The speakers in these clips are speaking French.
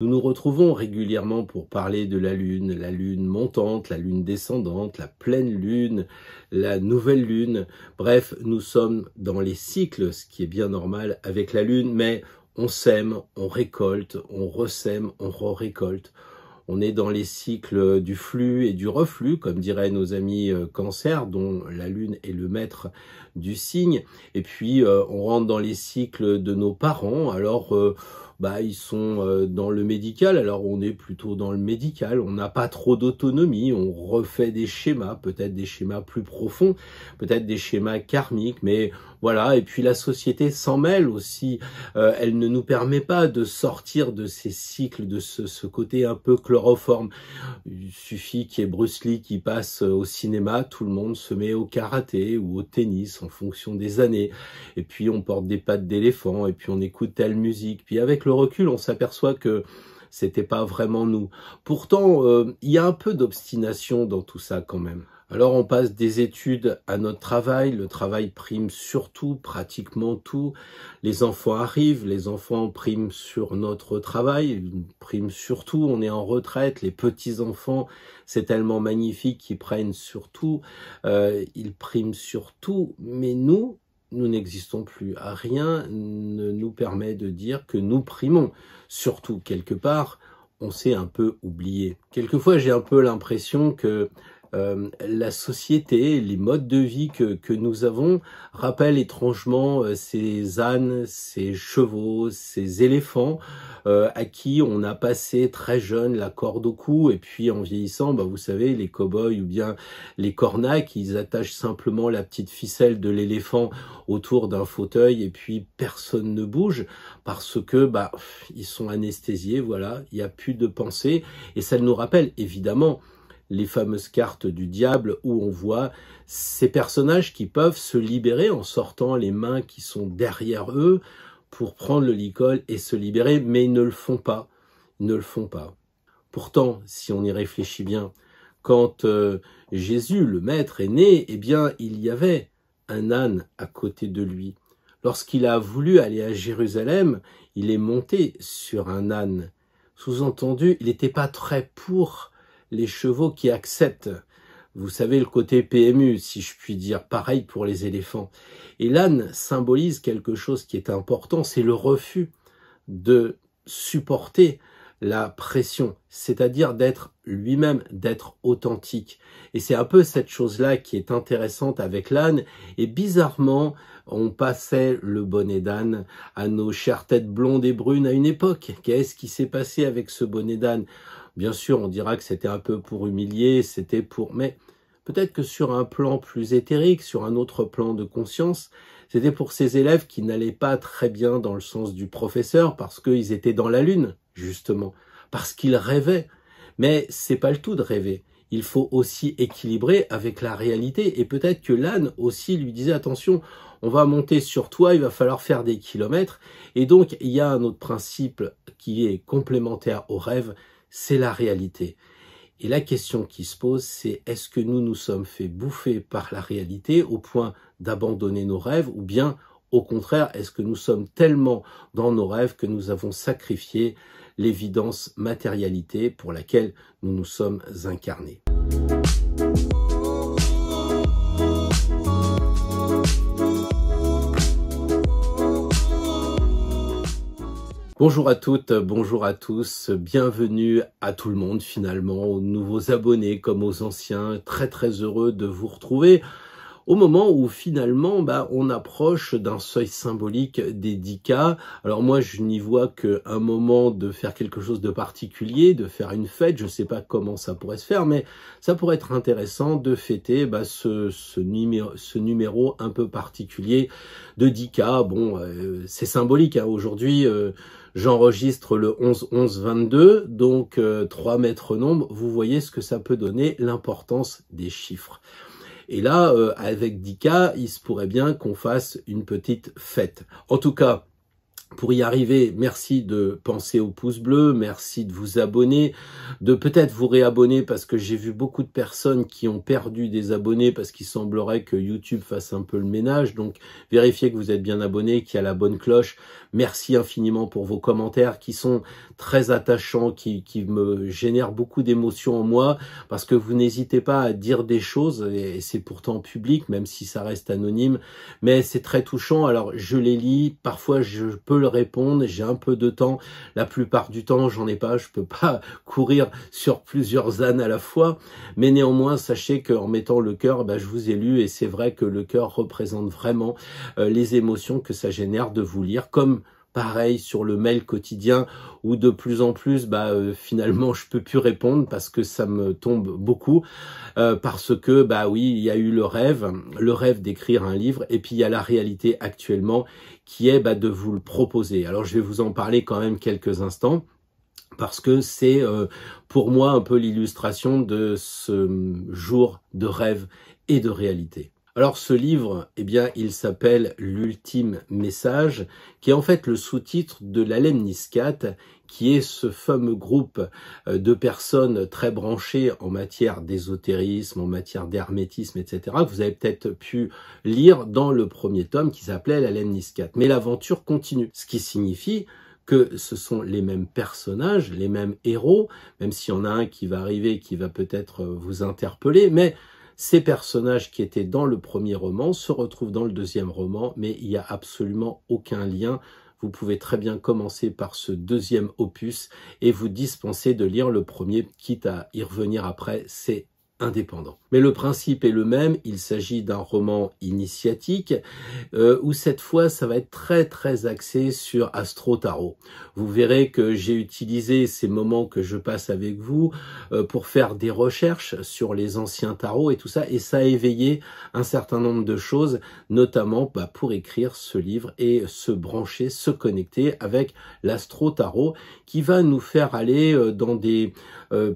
Nous nous retrouvons régulièrement pour parler de la lune montante, la lune descendante, la pleine lune, la nouvelle lune. Bref, nous sommes dans les cycles, ce qui est bien normal avec la lune, mais on sème, on récolte, on ressème, on re-récolte. On est dans les cycles du flux et du reflux, comme diraient nos amis Cancer, dont la lune est le maître du signe. Et puis, on rentre dans les cycles de nos parents. Alors, ils sont dans le médical, alors on est plutôt dans le médical. On n'a pas trop d'autonomie, on refait des schémas, peut-être des schémas plus profonds, peut-être des schémas karmiques, mais voilà. Et puis la société s'en mêle aussi. Elle ne nous permet pas de sortir de ces cycles, de ce côté un peu chloroforme. Il suffit qu'il y ait Bruce Lee qui passe au cinéma, tout le monde se met au karaté ou au tennis en fonction des années. Et puis on porte des pattes d'éléphant, et puis on écoute telle musique. Puis avec le recul, on s'aperçoit que c'était pas vraiment nous. Pourtant, il y a un peu d'obstination dans tout ça quand même. Alors on passe des études à notre travail, le travail prime surtout, pratiquement tout. Les enfants arrivent, les enfants priment sur notre travail, priment surtout, on est en retraite, les petits-enfants, c'est tellement magnifique qu'ils prennent sur tout, ils priment sur tout, mais nous n'existons plus. Rien ne nous permet de dire que nous primons. Surtout, quelque part, on s'est un peu oublié. Quelquefois, j'ai un peu l'impression que la société, les modes de vie que nous avons rappellent étrangement ces ânes, ces chevaux, ces éléphants à qui on a passé très jeune la corde au cou, et puis en vieillissant, vous savez, les cow-boys ou bien les cornacs, ils attachent simplement la petite ficelle de l'éléphant autour d'un fauteuil et puis personne ne bouge parce que ils sont anesthésiés, voilà, il n'y a plus de pensée, et ça nous rappelle évidemment les fameuses cartes du diable où on voit ces personnages qui peuvent se libérer en sortant les mains qui sont derrière eux pour prendre le licol et se libérer, mais ils ne le font pas. Ils ne le font pas. Pourtant, si on y réfléchit bien, quand Jésus, le Maître, est né, eh bien, il y avait un âne à côté de lui. Lorsqu'il a voulu aller à Jérusalem, il est monté sur un âne. Sous-entendu, il n'était pas très pour les chevaux qui acceptent, vous savez, le côté PMU, si je puis dire, pareil pour les éléphants. Et l'âne symbolise quelque chose qui est important, c'est le refus de supporter la pression, c'est-à-dire d'être lui-même, d'être authentique. Et c'est un peu cette chose-là qui est intéressante avec l'âne. Et bizarrement, on passait le bonnet d'âne à nos chères têtes blondes et brunes à une époque. Qu'est-ce qui s'est passé avec ce bonnet d'âne ? Bien sûr, on dira que c'était un peu pour humilier, c'était pour... Mais peut-être que sur un plan plus éthérique, sur un autre plan de conscience, c'était pour ces élèves qui n'allaient pas très bien dans le sens du professeur parce qu'ils étaient dans la lune, justement, parce qu'ils rêvaient. Mais c'est pas le tout de rêver. Il faut aussi équilibrer avec la réalité. Et peut-être que l'âne aussi lui disait, attention, on va monter sur toi, il va falloir faire des kilomètres. Et donc, il y a un autre principe qui est complémentaire au rêve, c'est la réalité. Et la question qui se pose, c'est est-ce que nous nous sommes fait bouffer par la réalité au point d'abandonner nos rêves, ou bien au contraire, est-ce que nous sommes tellement dans nos rêves que nous avons sacrifié l'évidence matérialité pour laquelle nous nous sommes incarnés? Bonjour à toutes, bonjour à tous, bienvenue à tout le monde finalement, aux nouveaux abonnés comme aux anciens, très heureux de vous retrouver au moment où finalement on approche d'un seuil symbolique des 10K. Alors moi je n'y vois qu'un moment de faire quelque chose de particulier, de faire une fête, je ne sais pas comment ça pourrait se faire, mais ça pourrait être intéressant de fêter ce numéro un peu particulier de 10K. Bon, c'est symbolique, hein. Aujourd'hui j'enregistre le 11-11-22, donc 3 mètres nombres, vous voyez ce que ça peut donner, l'importance des chiffres. Et là, avec 10K, il se pourrait bien qu'on fasse une petite fête. En tout cas, Pour y arriver, merci de penser au pouce bleu, merci de vous abonner, de peut-être vous réabonner parce que j'ai vu beaucoup de personnes qui ont perdu des abonnés parce qu'il semblerait que YouTube fasse un peu le ménage. Donc, vérifiez que vous êtes bien abonné, qu'il y a la bonne cloche. Merci infiniment pour vos commentaires qui sont très attachants, qui me génèrent beaucoup d'émotions en moi parce que vous n'hésitez pas à dire des choses et c'est pourtant public, même si ça reste anonyme, mais c'est très touchant. Alors, je les lis, parfois je peux le répondre, j'ai un peu de temps, la plupart du temps j'en ai pas, je peux pas courir sur plusieurs ânes à la fois, mais néanmoins sachez qu'en mettant le cœur, je vous ai lu et c'est vrai que le cœur représente vraiment les émotions que ça génère de vous lire, comme pareil sur le mail quotidien où de plus en plus finalement je peux plus répondre parce que ça me tombe beaucoup parce que oui, il y a eu le rêve d'écrire un livre et puis il y a la réalité actuellement qui est de vous le proposer. Alors je vais vous en parler quand même quelques instants parce que c'est pour moi un peu l'illustration de ce jour de rêve et de réalité. Alors ce livre, il s'appelle L'ultime message, qui est en fait le sous-titre de l'Alemniscat, qui est ce fameux groupe de personnes très branchées en matière d'ésotérisme, en matière d'hermétisme, etc., que vous avez peut-être pu lire dans le premier tome qui s'appelait l'Alemniscat. Mais l'aventure continue, ce qui signifie que ce sont les mêmes personnages, les mêmes héros, même s'il y en a un qui va arriver, qui va peut-être vous interpeller, mais ces personnages qui étaient dans le premier roman se retrouvent dans le deuxième roman, mais il n'y a absolument aucun lien. Vous pouvez très bien commencer par ce deuxième opus et vous dispenser de lire le premier, quitte à y revenir après, c'est indépendant. Mais le principe est le même, il s'agit d'un roman initiatique où cette fois ça va être très axé sur Astro Tarot. Vous verrez que j'ai utilisé ces moments que je passe avec vous pour faire des recherches sur les anciens tarots et tout ça, et ça a éveillé un certain nombre de choses, notamment pour écrire ce livre et se brancher, se connecter avec l'Astro Tarot qui va nous faire aller dans des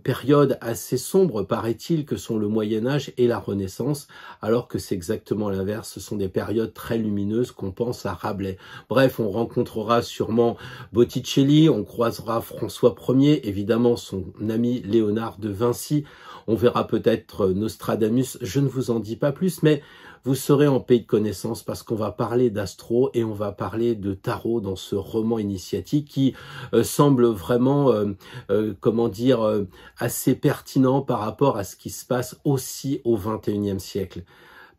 périodes assez sombres, paraît-il, que sont le Moyen-Âge et la Renaissance, alors que c'est exactement l'inverse, ce sont des périodes très lumineuses qu'on pense à Rabelais. Bref, on rencontrera sûrement Botticelli, on croisera François Ier, évidemment son ami Léonard de Vinci, on verra peut-être Nostradamus, je ne vous en dis pas plus, mais vous serez en pays de connaissance parce qu'on va parler d'astro et on va parler de tarot dans ce roman initiatique qui semble vraiment, assez pertinent par rapport à ce qui se passe aussi au XXIe siècle.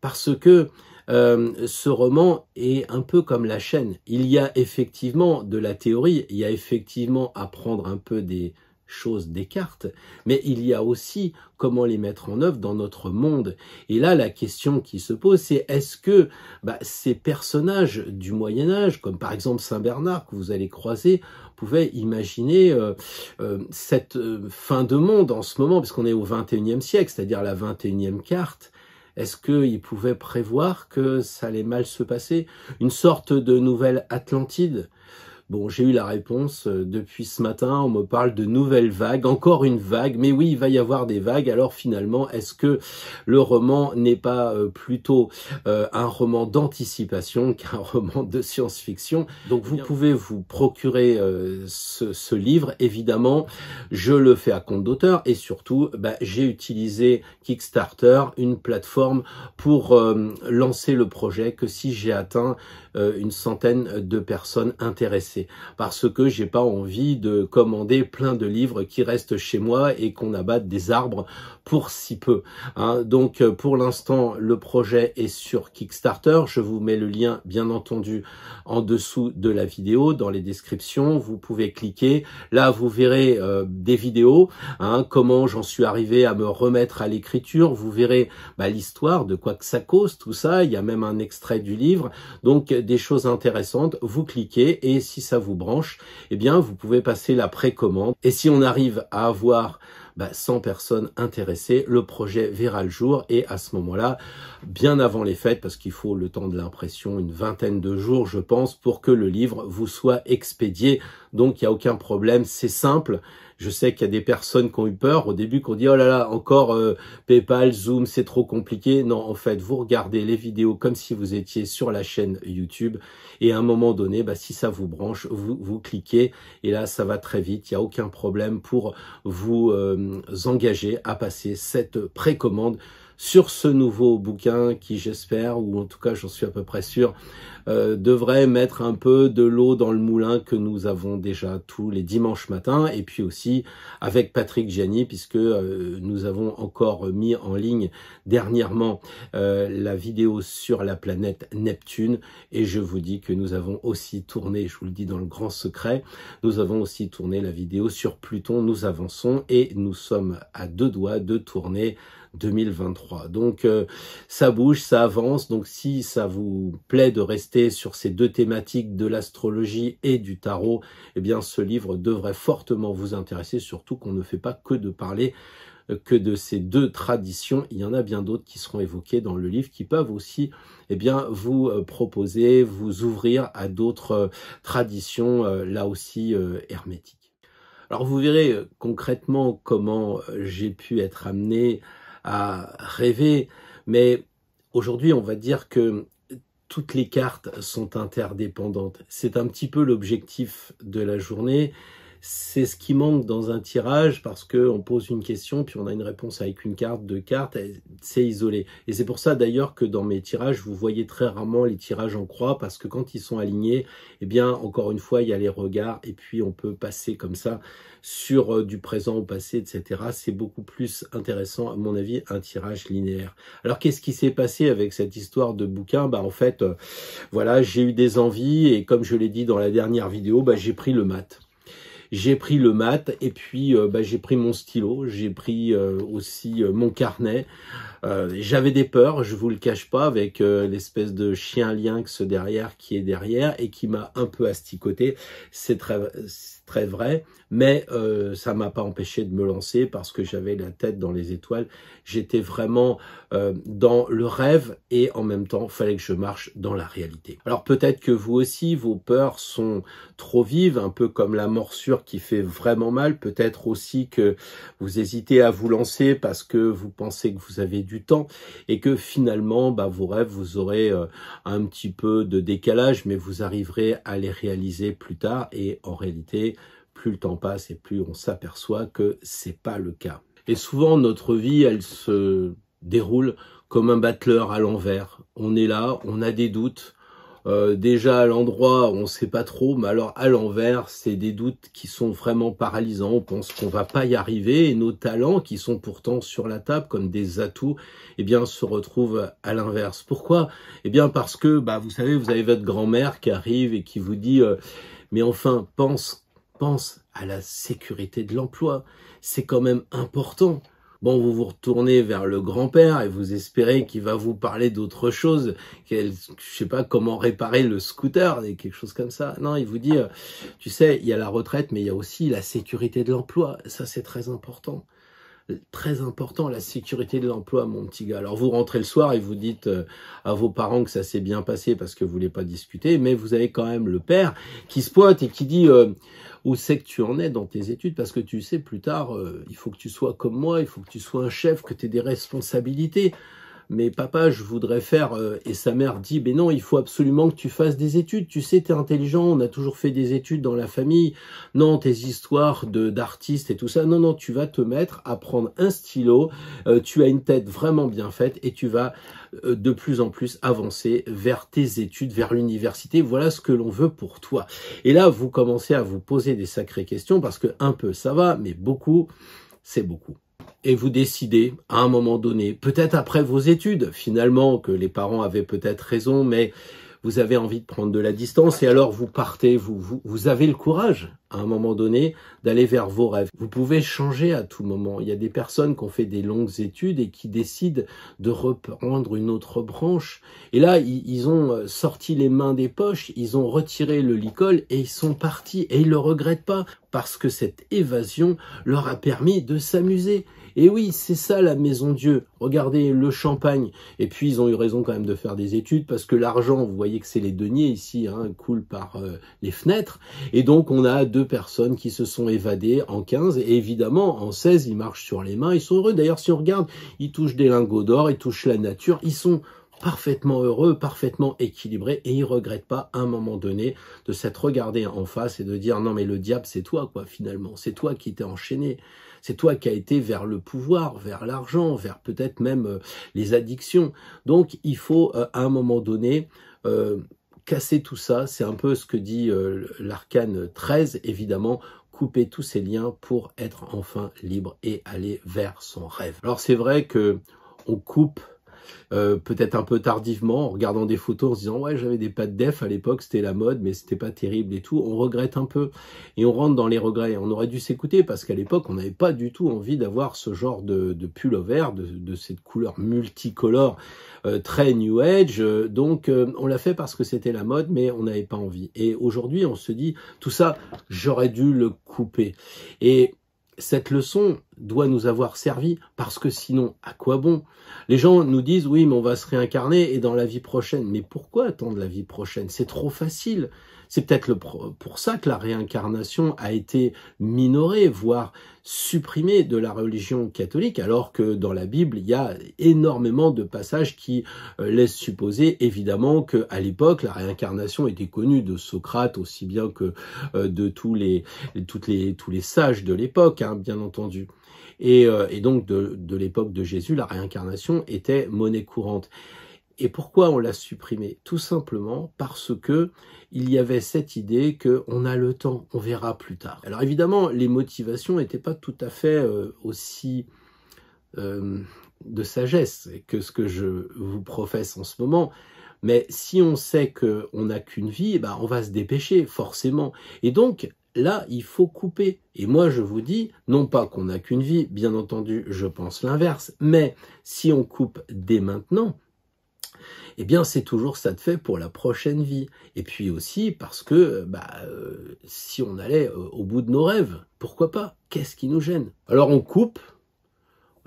Parce que ce roman est un peu comme la chaîne. Il y a effectivement de la théorie, il y a effectivement à prendre un peu des choses des cartes, mais il y a aussi comment les mettre en œuvre dans notre monde. Et là, la question qui se pose, c'est est-ce que ces personnages du Moyen-Âge, comme par exemple Saint-Bernard que vous allez croiser, pouvaient imaginer cette fin de monde en ce moment, puisqu'on est au XXIe siècle, c'est-à-dire la 21e carte. Est-ce qu'ils pouvaient prévoir que ça allait mal se passer? Une sorte de nouvelle Atlantide? Bon, j'ai eu la réponse depuis ce matin, on me parle de nouvelles vagues, encore une vague, mais oui, il va y avoir des vagues, alors finalement, est-ce que le roman n'est pas plutôt un roman d'anticipation qu'un roman de science-fiction? Donc vous pouvez vous procurer ce livre, évidemment, je le fais à compte d'auteur, et surtout, j'ai utilisé Kickstarter, une plateforme pour lancer le projet, que si j'ai atteint une centaine de personnes intéressées, parce que j'ai pas envie de commander plein de livres qui restent chez moi et qu'on abatte des arbres pour si peu. Donc pour l'instant, le projet est sur Kickstarter. Je vous mets le lien, bien entendu, en dessous de la vidéo, dans les descriptions. Vous pouvez cliquer. Là, vous verrez des vidéos, comment j'en suis arrivé à me remettre à l'écriture. Vous verrez l'histoire, de quoi que ça cause, tout ça. Il y a même un extrait du livre. Donc, des choses intéressantes. Vous cliquez et si ça vous branche, vous pouvez passer la précommande. Et si on arrive à avoir 100 personnes intéressées, le projet verra le jour et à ce moment-là, bien avant les fêtes, parce qu'il faut le temps de l'impression, une vingtaine de jours, je pense, pour que le livre vous soit expédié Donc, il n'y a aucun problème, c'est simple. Je sais qu'il y a des personnes qui ont eu peur au début, qui ont dit « Oh là là, encore PayPal, Zoom, c'est trop compliqué ». Non, en fait, vous regardez les vidéos comme si vous étiez sur la chaîne YouTube. Et à un moment donné, si ça vous branche, vous cliquez. Et là, ça va très vite. Il n'y a aucun problème pour vous engager à passer cette précommande sur ce nouveau bouquin qui, j'espère, ou en tout cas j'en suis à peu près sûr, devrait mettre un peu de l'eau dans le moulin que nous avons déjà tous les dimanches matins, et puis aussi avec Patrick Gianni, puisque nous avons encore mis en ligne dernièrement la vidéo sur la planète Neptune, et je vous dis que nous avons aussi tourné, je vous le dis dans le grand secret, nous avons aussi tourné la vidéo sur Pluton. Nous avançons et nous sommes à 2 doigts de tourner 2023. Donc ça bouge, ça avance. Donc si ça vous plaît de rester sur ces 2 thématiques de l'astrologie et du tarot, eh bien ce livre devrait fortement vous intéresser, surtout qu'on ne fait pas que de parler que de ces 2 traditions. Il y en a bien d'autres qui seront évoquées dans le livre, qui peuvent aussi vous proposer, vous ouvrir à d'autres traditions, là aussi hermétiques. Alors vous verrez concrètement comment j'ai pu être amené à rêver, mais aujourd'hui on va dire que toutes les cartes sont interdépendantes. C'est un petit peu l'objectif de la journée. C'est ce qui manque dans un tirage, parce qu'on pose une question, puis on a une réponse avec une carte, 2 cartes, c'est isolé. Et c'est pour ça d'ailleurs que dans mes tirages, vous voyez très rarement les tirages en croix, parce que quand ils sont alignés, encore une fois, il y a les regards, et puis on peut passer comme ça sur du présent au passé, etc. C'est beaucoup plus intéressant, à mon avis, un tirage linéaire. Alors, qu'est-ce qui s'est passé avec cette histoire de bouquin? En fait, voilà, j'ai eu des envies, et comme je l'ai dit dans la dernière vidéo, j'ai pris le mat. J'ai pris le mat, et puis j'ai pris mon stylo, j'ai pris aussi mon carnet. J'avais des peurs, je vous le cache pas, avec l'espèce de chien lynx derrière qui est derrière et qui m'a un peu asticoté. C'est très vrai, mais ça m'a pas empêché de me lancer, parce que j'avais la tête dans les étoiles. J'étais vraiment dans le rêve, et en même temps, fallait que je marche dans la réalité. Alors peut-être que vous aussi, vos peurs sont trop vives, un peu comme la morsure qui fait vraiment mal. Peut-être aussi que vous hésitez à vous lancer parce que vous pensez que vous avez du temps, et que finalement, vos rêves, vous aurez un petit peu de décalage, mais vous arriverez à les réaliser plus tard. Et en réalité, plus le temps passe et plus on s'aperçoit que c'est pas le cas. Et souvent, notre vie, elle se déroule comme un battleur à l'envers. On est là, on a des doutes. Déjà à l'endroit, on sait pas trop, mais alors à l'envers, c'est des doutes qui sont vraiment paralysants. On pense qu'on va pas y arriver, et nos talents, qui sont pourtant sur la table comme des atouts, se retrouvent à l'inverse. Pourquoi? Parce que, vous savez, vous avez votre grand-mère qui arrive et qui vous dit mais enfin, pense à la sécurité de l'emploi. C'est quand même important. Bon, vous vous retournez vers le grand-père et vous espérez qu'il va vous parler d'autre chose, je sais pas comment réparer le scooter, quelque chose comme ça. Non, il vous dit, tu sais, il y a la retraite, mais il y a aussi la sécurité de l'emploi. Ça, c'est très important. Très important, la sécurité de l'emploi, mon petit gars. Alors vous rentrez le soir et vous dites à vos parents que ça s'est bien passé parce que vous voulez pas discuter, mais vous avez quand même le père qui se pointe et qui dit où c'est que tu en es dans tes études, parce que tu sais, plus tard, il faut que tu sois comme moi, il faut que tu sois un chef, que tu aies des responsabilités. Mais papa, je voudrais faire... Et sa mère dit, mais non, il faut absolument que tu fasses des études. Tu sais, t'es intelligent, on a toujours fait des études dans la famille. Non, tes histoires d'artistes et tout ça. Non, tu vas te mettre à prendre un stylo. Tu as une tête vraiment bien faite et tu vas de plus en plus avancer vers tes études, vers l'université. Voilà ce que l'on veut pour toi. Et là, vous commencez à vous poser des sacrées questions, parce que un peu, ça va, mais beaucoup, c'est beaucoup. Et vous décidez, à un moment donné, peut-être après vos études, finalement, que les parents avaient peut-être raison, mais vous avez envie de prendre de la distance, et alors vous partez, vous avez le courage, à un moment donné, d'aller vers vos rêves. Vous pouvez changer à tout moment. Il y a des personnes qui ont fait des longues études et qui décident de reprendre une autre branche. Et là, ils ont sorti les mains des poches, ils ont retiré le licol et ils sont partis. Et ils le regrettent pas, parce que cette évasion leur a permis de s'amuser. Et oui, c'est ça la maison Dieu. Regardez le champagne. Et puis, ils ont eu raison quand même de faire des études parce que l'argent, vous voyez que c'est les deniers ici, hein, coule par les fenêtres. Et donc, on a 2 personnes qui se sont évadées en 15. Et évidemment, en 16, ils marchent sur les mains. Ils sont heureux. D'ailleurs, si on regarde, ils touchent des lingots d'or, ils touchent la nature. Ils sont parfaitement heureux, parfaitement équilibrés, et ils regrettent pas à un moment donné de s'être regardé en face et de dire non mais le diable c'est toi quoi finalement, c'est toi qui t'es enchaîné, c'est toi qui as été vers le pouvoir, vers l'argent, vers peut-être même les addictions. Donc il faut à un moment donné casser tout ça, c'est un peu ce que dit l'arcane 13 évidemment, couper tous ces liens pour être enfin libre et aller vers son rêve. Alors c'est vrai que on coupe peut-être un peu tardivement, en regardant des photos, en se disant ouais j'avais des pattes def à l'époque, c'était la mode, mais c'était pas terrible et tout, on regrette un peu, et on rentre dans les regrets. On aurait dû s'écouter, parce qu'à l'époque on n'avait pas du tout envie d'avoir ce genre de pull-over, de cette couleur multicolore, très new age, donc on l'a fait parce que c'était la mode, mais on n'avait pas envie. Et aujourd'hui on se dit, tout ça, j'aurais dû le couper. Et cette leçon doit nous avoir servi, parce que sinon, à quoi bon? Les gens nous disent, oui, mais on va se réincarner et dans la vie prochaine. Mais pourquoi attendre la vie prochaine? C'est trop facile. C'est peut-être pour ça que la réincarnation a été minorée, voire supprimée de la religion catholique, alors que dans la Bible, il y a énormément de passages qui laissent supposer, évidemment, qu'à l'époque, la réincarnation était connue de Socrate, aussi bien que de tous les sages de l'époque, hein, bien entendu. Et donc, de l'époque de Jésus, la réincarnation était monnaie courante. Et pourquoi on l'a supprimé? Tout simplement parce que il y avait cette idée qu'on a le temps, on verra plus tard. Alors évidemment, les motivations n'étaient pas tout à fait aussi de sagesse que ce que je vous professe en ce moment. Mais si on sait qu'on n'a qu'une vie, ben on va se dépêcher, forcément. Et donc, là, il faut couper. Et moi, je vous dis, non pas qu'on n'a qu'une vie, bien entendu, je pense l'inverse, mais si on coupe dès maintenant, eh bien, c'est toujours ça de fait pour la prochaine vie. Et puis aussi parce que si on allait au bout de nos rêves, pourquoi pas? Qu'est-ce qui nous gêne? Alors, on coupe.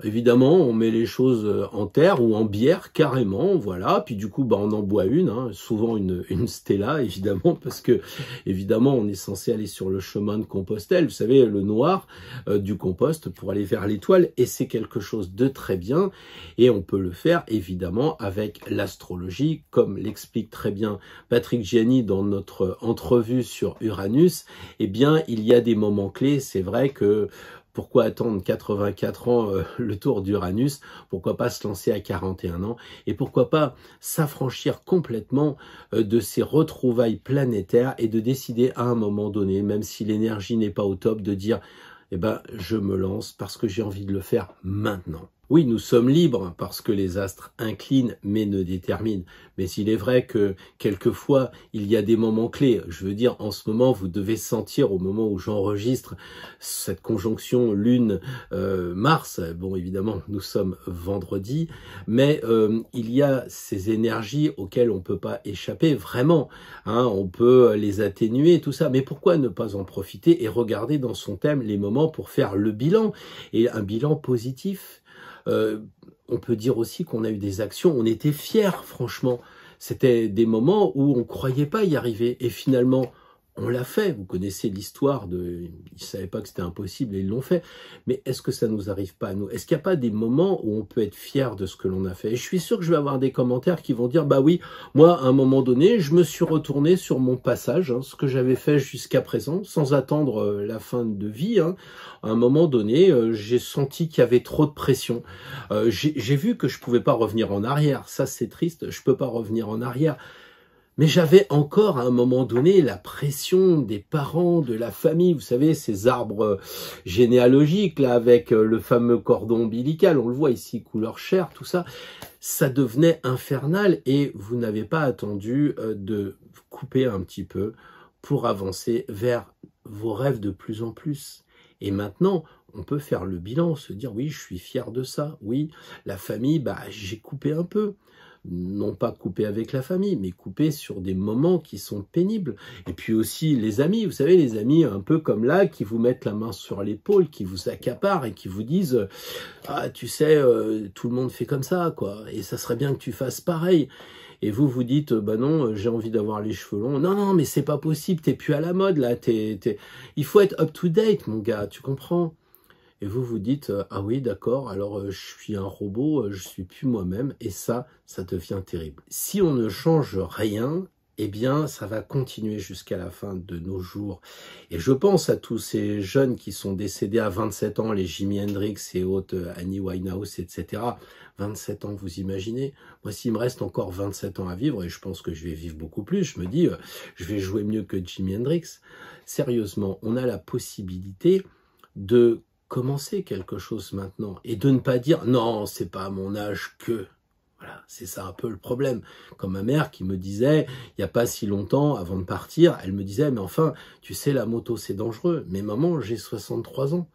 Évidemment, on met les choses en terre ou en bière carrément, voilà. Puis du coup, on en boit une, hein, souvent une Stella, évidemment, parce que évidemment, on est censé aller sur le chemin de Compostelle, vous savez, le noir du compost pour aller vers l'étoile, et c'est quelque chose de très bien. Et on peut le faire évidemment avec l'astrologie, comme l'explique très bien Patrick Gianni dans notre entrevue sur Uranus. Eh bien, il y a des moments clés. C'est vrai que pourquoi attendre 84 ans le tour d'Uranus? Pourquoi pas se lancer à 41 ans? Et pourquoi pas s'affranchir complètement de ces retrouvailles planétaires et de décider à un moment donné, même si l'énergie n'est pas au top, de dire eh ben, je me lance parce que j'ai envie de le faire maintenant. Oui, nous sommes libres parce que les astres inclinent mais ne déterminent. Mais il est vrai que quelquefois, il y a des moments clés. Je veux dire, en ce moment, vous devez sentir au moment où j'enregistre cette conjonction Lune-Mars. Bon, évidemment, nous sommes vendredi, mais il y a ces énergies auxquelles on ne peut pas échapper, vraiment. Hein, on peut les atténuer, tout ça. Mais pourquoi ne pas en profiter et regarder dans son thème les moments pour faire le bilan, et un bilan positif? On peut dire aussi qu'on a eu des actions, on était fiers, franchement. C'était des moments où on ne croyait pas y arriver. Et finalement, on l'a fait. Vous connaissez l'histoire de... Ils ne savaient pas que c'était impossible et ils l'ont fait. Mais est-ce que ça ne nous arrive pas à nous? Est-ce qu'il n'y a pas des moments où on peut être fier de ce que l'on a fait? Et je suis sûr que je vais avoir des commentaires qui vont dire, bah oui, moi, à un moment donné, je me suis retourné sur mon passage, hein, ce que j'avais fait jusqu'à présent, sans attendre la fin de vie. Hein. À un moment donné, j'ai senti qu'il y avait trop de pression. J'ai vu que je pouvais pas revenir en arrière. Ça, c'est triste, je peux pas revenir en arrière. Mais j'avais encore à un moment donné la pression des parents, de la famille, vous savez, ces arbres généalogiques là avec le fameux cordon ombilical, on le voit ici, couleur chair, tout ça, ça devenait infernal et vous n'avez pas attendu de couper un petit peu pour avancer vers vos rêves de plus en plus. Et maintenant, on peut faire le bilan, se dire oui, je suis fier de ça, oui, la famille, j'ai coupé un peu. non pas couper avec la famille, mais couper sur des moments qui sont pénibles. Et puis aussi les amis, vous savez, les amis un peu comme là, qui vous mettent la main sur l'épaule, qui vous accaparent et qui vous disent « Ah, tu sais, tout le monde fait comme ça, quoi, et ça serait bien que tu fasses pareil. » Et vous vous dites, bah non, j'ai envie d'avoir les cheveux longs. Non, non, mais c'est pas possible, t'es plus à la mode, là. Il faut être up to date, mon gars, tu comprends? Et vous vous dites, ah oui, d'accord, alors je suis un robot, je suis plus moi-même. Et ça devient terrible. Si on ne change rien, eh bien, ça va continuer jusqu'à la fin de nos jours. Et je pense à tous ces jeunes qui sont décédés à 27 ans, les Jimi Hendrix et autres, Amy Winehouse, etc. 27 ans, vous imaginez? Moi, s'il me reste encore 27 ans à vivre, et je pense que je vais vivre beaucoup plus, je me dis, je vais jouer mieux que Jimi Hendrix. Sérieusement, on a la possibilité de commencer quelque chose maintenant et de ne pas dire, non, c'est pas à mon âge que... Voilà, c'est ça un peu le problème. Comme ma mère qui me disait, il n'y a pas si longtemps, avant de partir, elle me disait, mais enfin, tu sais, la moto, c'est dangereux. Mais maman, j'ai 63 ans.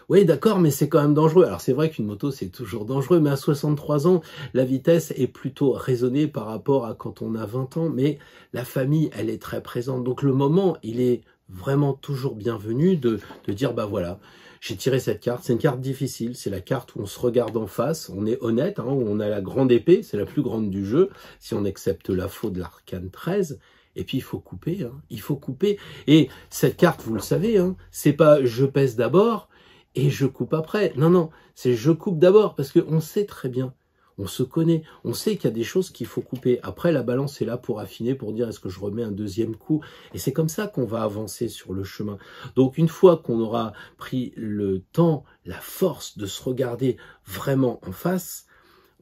Oui, d'accord, mais c'est quand même dangereux. Alors, c'est vrai qu'une moto, c'est toujours dangereux, mais à 63 ans, la vitesse est plutôt raisonnée par rapport à quand on a 20 ans. Mais la famille, elle est très présente. Donc, le moment, il est vraiment toujours bienvenu de dire, bah voilà, j'ai tiré cette carte, c'est une carte difficile, c'est la carte où on se regarde en face, on est honnête, hein, où on a la grande épée, c'est la plus grande du jeu, si on accepte la faute de l'arcane 13, et puis il faut couper, hein, il faut couper, et cette carte, vous le savez, hein, c'est pas je pèse d'abord et je coupe après, non, non, c'est je coupe d'abord, parce qu'on sait très bien, on se connaît, on sait qu'il y a des choses qu'il faut couper. Après, la balance est là pour affiner, pour dire est-ce que je remets un deuxième coup. Et c'est comme ça qu'on va avancer sur le chemin. Donc, une fois qu'on aura pris le temps, la force de se regarder vraiment en face,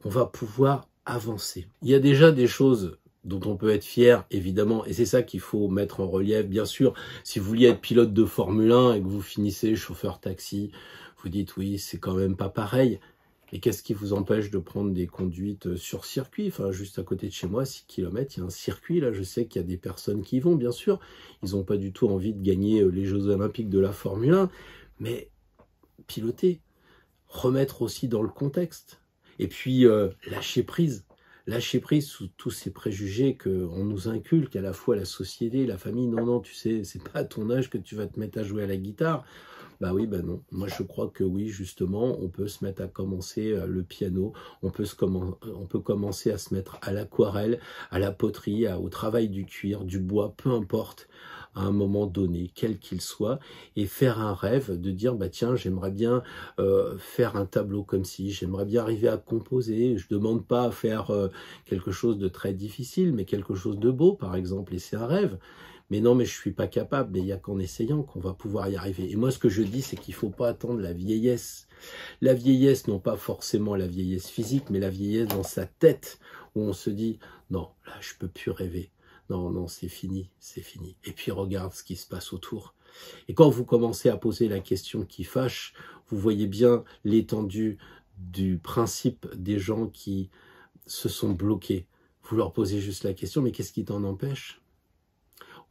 on va pouvoir avancer. Il y a déjà des choses dont on peut être fier, évidemment, et c'est ça qu'il faut mettre en relief. Bien sûr, si vous vouliez être pilote de Formule 1 et que vous finissez chauffeur taxi, vous dites oui, c'est quand même pas pareil. Et qu'est-ce qui vous empêche de prendre des conduites sur circuit? Enfin, juste à côté de chez moi, 6 km, il y a un circuit. Là, je sais qu'il y a des personnes qui y vont, bien sûr. Ils n'ont pas du tout envie de gagner les Jeux Olympiques de la Formule 1. Mais piloter, remettre aussi dans le contexte. Et puis, lâcher prise. Lâcher prise sous tous ces préjugés qu'on nous inculque, à la fois la société, la famille. Non, non, tu sais, c'est pas à ton âge que tu vas te mettre à jouer à la guitare. Bah oui, bah non. Moi, je crois que oui, justement, on peut se mettre à commencer le piano, on peut commencer à se mettre à l'aquarelle, à la poterie, au travail du cuir, du bois, peu importe, à un moment donné, quel qu'il soit, et faire un rêve de dire, bah tiens, j'aimerais bien faire un tableau comme ci, j'aimerais bien arriver à composer, je demande pas à faire quelque chose de très difficile, mais quelque chose de beau, par exemple, et c'est un rêve. Mais non, mais je suis pas capable, mais il n'y a qu'en essayant qu'on va pouvoir y arriver. Et moi, ce que je dis, c'est qu'il faut pas attendre la vieillesse. La vieillesse, non pas forcément la vieillesse physique, mais la vieillesse dans sa tête, où on se dit, non, là, je peux plus rêver. Non, non, c'est fini, c'est fini. Et puis, regarde ce qui se passe autour. Et quand vous commencez à poser la question qui fâche, vous voyez bien l'étendue du principe des gens qui se sont bloqués. Vous leur posez juste la question, mais qu'est-ce qui t'en empêche ?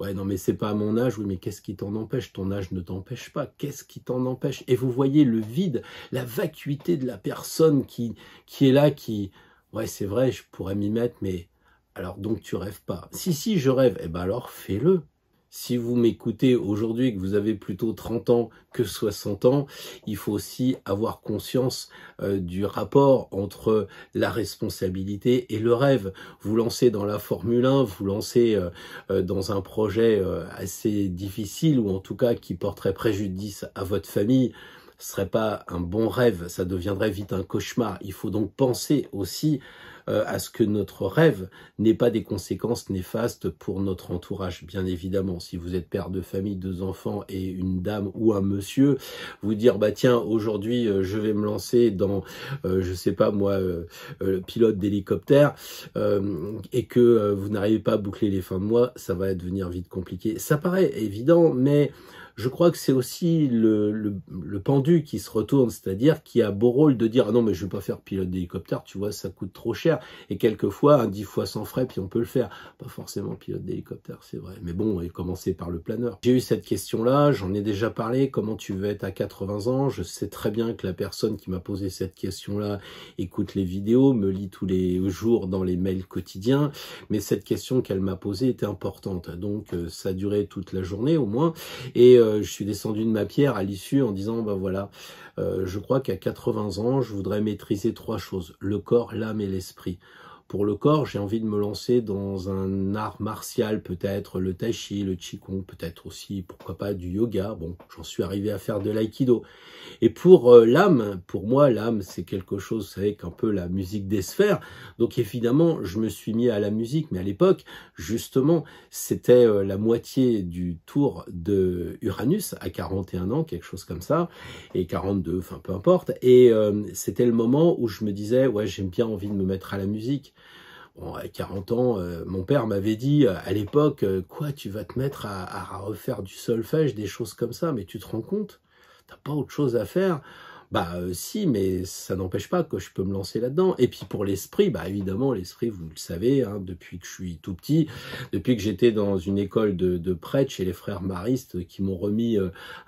Ouais, non, mais c'est pas à mon âge. Oui, mais qu'est-ce qui t'en empêche? Ton âge ne t'empêche pas. Qu'est-ce qui t'en empêche? Et vous voyez le vide, la vacuité de la personne qui est là, qui... Ouais, c'est vrai, je pourrais m'y mettre, mais... Alors, donc, tu rêves pas. Si, je rêve. Eh ben alors, fais-le. Si vous m'écoutez aujourd'hui et que vous avez plutôt 30 ans que 60 ans, il faut aussi avoir conscience du rapport entre la responsabilité et le rêve. Vous lancez dans la Formule 1, vous lancez dans un projet assez difficile ou en tout cas qui porterait préjudice à votre famille, ce serait pas un bon rêve, ça deviendrait vite un cauchemar. Il faut donc penser aussi à ce que notre rêve n'ait pas des conséquences néfastes pour notre entourage. Bien évidemment, si vous êtes père de famille, 2 enfants et une dame ou un monsieur, vous dire bah tiens aujourd'hui je vais me lancer dans je sais pas moi pilote d'hélicoptère et que vous n'arrivez pas à boucler les fins de mois, ça va devenir vite compliqué. Ça paraît évident, mais je crois que c'est aussi le pendu qui se retourne, c'est-à-dire qui a beau rôle de dire « Ah non, mais je vais pas faire pilote d'hélicoptère, tu vois, ça coûte trop cher. » Et quelquefois, un 10 fois sans frais, puis on peut le faire. Pas forcément pilote d'hélicoptère, c'est vrai. Mais bon, et commencer par le planeur. J'ai eu cette question-là, j'en ai déjà parlé. Comment tu veux être à 80 ans? Je sais très bien que la personne qui m'a posé cette question-là écoute les vidéos, me lit tous les jours dans les mails quotidiens. Mais cette question qu'elle m'a posée était importante. Donc, ça a duré toute la journée au moins. Et je suis descendu de ma pierre à l'issue en disant, bah voilà, je crois qu'à 80 ans, je voudrais maîtriser 3 choses, le corps, l'âme et l'esprit. Pour le corps, j'ai envie de me lancer dans un art martial, peut-être le tai chi, le qigong, peut-être aussi, pourquoi pas, du yoga. Bon, j'en suis arrivé à faire de l'aïkido. Et pour l'âme, pour moi, l'âme, c'est quelque chose, vous savez, qu'un peu la musique des sphères. Donc évidemment, je me suis mis à la musique, mais à l'époque, justement, c'était la moitié du tour de Uranus, à 41 ans, quelque chose comme ça, et 42, enfin peu importe. Et c'était le moment où je me disais, ouais, j'ai bien envie de me mettre à la musique. Bon, à 40 ans, mon père m'avait dit à l'époque, quoi, tu vas te mettre à refaire du solfège, des choses comme ça, mais tu te rends compte? T'as pas autre chose à faire? Bah si, mais ça n'empêche pas que je peux me lancer là-dedans. Et puis pour l'esprit, bah évidemment, l'esprit, vous le savez, hein, depuis que je suis tout petit, depuis que j'étais dans une école de prêtre chez les frères maristes qui m'ont remis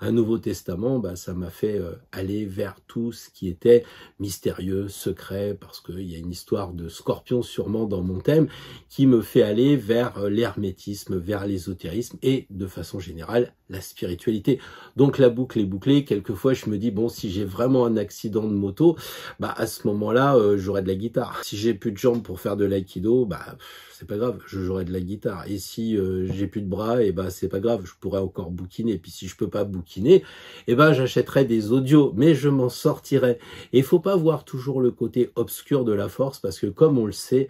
un Nouveau Testament, bah ça m'a fait aller vers tout ce qui était mystérieux, secret, parce qu'il y a une histoire de scorpion sûrement dans mon thème, qui me fait aller vers l'hermétisme, vers l'ésotérisme et de façon générale, la spiritualité. Donc la boucle est bouclée. Quelquefois, je me dis, bon, si j'ai vraiment un accident de moto, bah à ce moment-là, j'aurai de la guitare. Si j'ai plus de jambes pour faire de l'aïkido, bah c'est pas grave, je jouerai de la guitare. Et si j'ai plus de bras, et bah c'est pas grave, je pourrais encore bouquiner. Et puis si je peux pas bouquiner, et ben j'achèterai des audios, mais je m'en sortirai. Et il faut pas voir toujours le côté obscur de la force, parce que comme on le sait,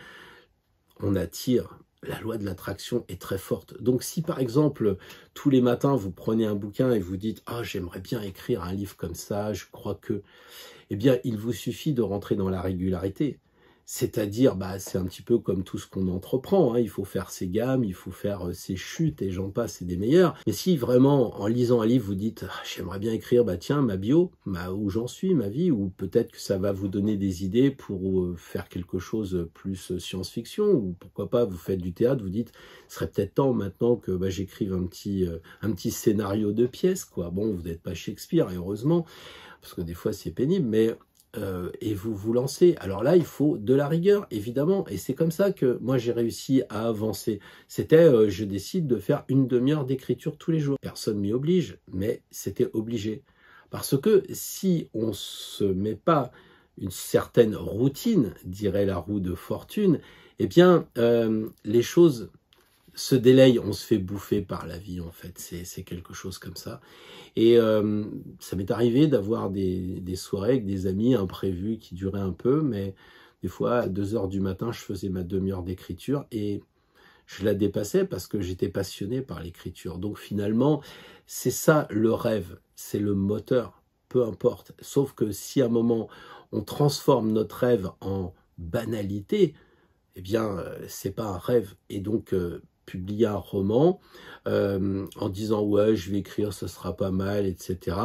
on attire. La loi de l'attraction est très forte. Donc si par exemple, tous les matins, vous prenez un bouquin et vous dites « Ah, j'aimerais bien écrire un livre comme ça, je crois que… » Eh bien, il vous suffit de rentrer dans la régularité. C'est-à-dire, bah, c'est un petit peu comme tout ce qu'on entreprend, hein. Il faut faire ses gammes, il faut faire ses chutes et j'en passe, c'est des meilleurs. Mais si vraiment, en lisant un livre, vous dites ah, j'aimerais bien écrire, bah tiens, ma bio, où j'en suis, ma vie, ou peut-être que ça va vous donner des idées pour faire quelque chose plus science-fiction, ou pourquoi pas, vous faites du théâtre, vous dites, ce serait peut-être temps maintenant que bah, j'écrive un petit scénario de pièce, quoi. Bon, vous n'êtes pas Shakespeare, et heureusement, parce que des fois c'est pénible, mais et vous vous lancez. Alors là, il faut de la rigueur, évidemment, et c'est comme ça que moi j'ai réussi à avancer. C'était, je décide de faire une demi-heure d'écriture tous les jours. Personne m'y oblige, mais c'était obligé. Parce que si on se met pas une certaine routine, dirait la roue de fortune, eh bien, les choses se délaye, on se fait bouffer par la vie en fait, c'est quelque chose comme ça. Et ça m'est arrivé d'avoir des soirées avec des amis imprévus qui duraient un peu, mais des fois à 2 heures du matin, je faisais ma demi-heure d'écriture et je la dépassais parce que j'étais passionné par l'écriture. Donc finalement, c'est ça le rêve, c'est le moteur, peu importe. Sauf que si à un moment, on transforme notre rêve en banalité, eh bien, c'est pas un rêve. Et donc, publier un roman en disant ouais je vais écrire, ça sera pas mal, etc.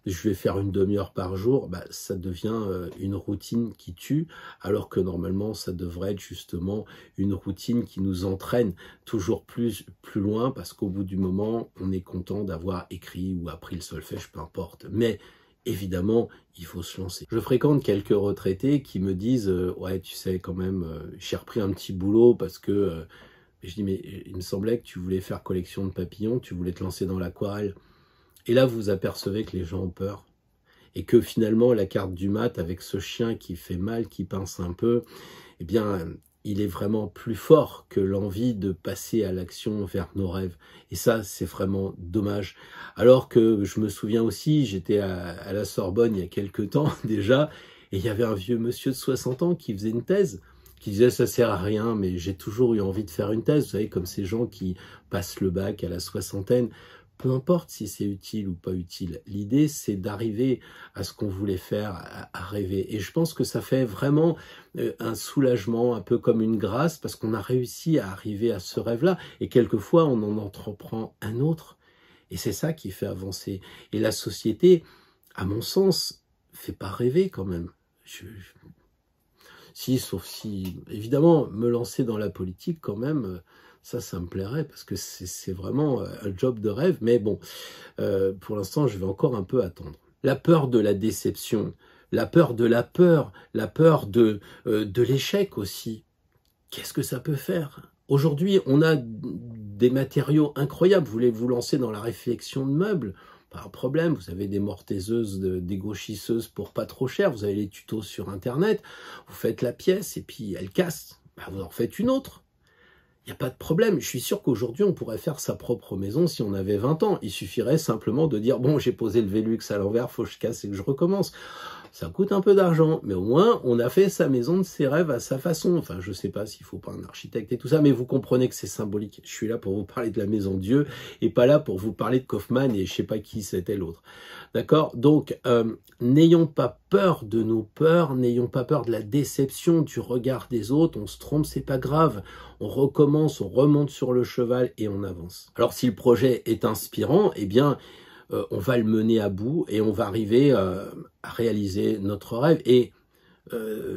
Je vais faire une demi-heure par jour, bah, ça devient une routine qui tue, alors que normalement ça devrait être justement une routine qui nous entraîne toujours plus loin, parce qu'au bout du moment on est content d'avoir écrit ou appris le solfège, peu importe. Mais évidemment, il faut se lancer. Je fréquente quelques retraités qui me disent ouais tu sais quand même j'ai repris un petit boulot parce que je dis, mais il me semblait que tu voulais faire collection de papillons, tu voulais te lancer dans l'aquarelle. Et là, vous apercevez que les gens ont peur. Et que finalement, la carte du mat, avec ce chien qui fait mal, qui pince un peu, eh bien, il est vraiment plus fort que l'envie de passer à l'action vers nos rêves. Et ça, c'est vraiment dommage. Alors que je me souviens aussi, j'étais à la Sorbonne il y a quelques temps déjà, et il y avait un vieux monsieur de 60 ans qui faisait une thèse, qui disait ça sert à rien, mais j'ai toujours eu envie de faire une thèse, vous savez, comme ces gens qui passent le bac à la soixantaine, peu importe si c'est utile ou pas utile. L'idée, c'est d'arriver à ce qu'on voulait faire, à rêver. Et je pense que ça fait vraiment un soulagement, un peu comme une grâce, parce qu'on a réussi à arriver à ce rêve-là. Et quelquefois, on en entreprend un autre. Et c'est ça qui fait avancer. Et la société, à mon sens, fait pas rêver quand même. Sauf si, évidemment, me lancer dans la politique quand même, ça me plairait parce que c'est vraiment un job de rêve. Mais bon, pour l'instant, je vais encore un peu attendre. La peur de la déception, la peur de la peur de l'échec aussi. Qu'est-ce que ça peut faire? Aujourd'hui, on a des matériaux incroyables. Vous voulez vous lancer dans la réfection de meubles? Pas un problème, vous avez des mortaiseuses, des gauchisseuses pour pas trop cher, vous avez les tutos sur Internet, vous faites la pièce et puis elle casse, vous en faites une autre. Il n'y a pas de problème. Je suis sûr qu'aujourd'hui, on pourrait faire sa propre maison si on avait 20 ans. Il suffirait simplement de dire, bon, j'ai posé le Velux à l'envers, faut que je casse et que je recommence. Ça coûte un peu d'argent, mais au moins, on a fait sa maison de ses rêves à sa façon. Enfin, je sais pas s'il faut pas un architecte et tout ça, mais vous comprenez que c'est symbolique. Je suis là pour vous parler de la maison de Dieu et pas là pour vous parler de Kaufmann et je sais pas qui c'était l'autre. D'accord? Donc, n'ayons pas peur de nos peurs, n'ayons pas peur de la déception, du regard des autres. On se trompe, c'est pas grave. On recommence, on remonte sur le cheval et on avance. Alors, si le projet est inspirant, eh bien, on va le mener à bout et on va arriver à réaliser notre rêve. Et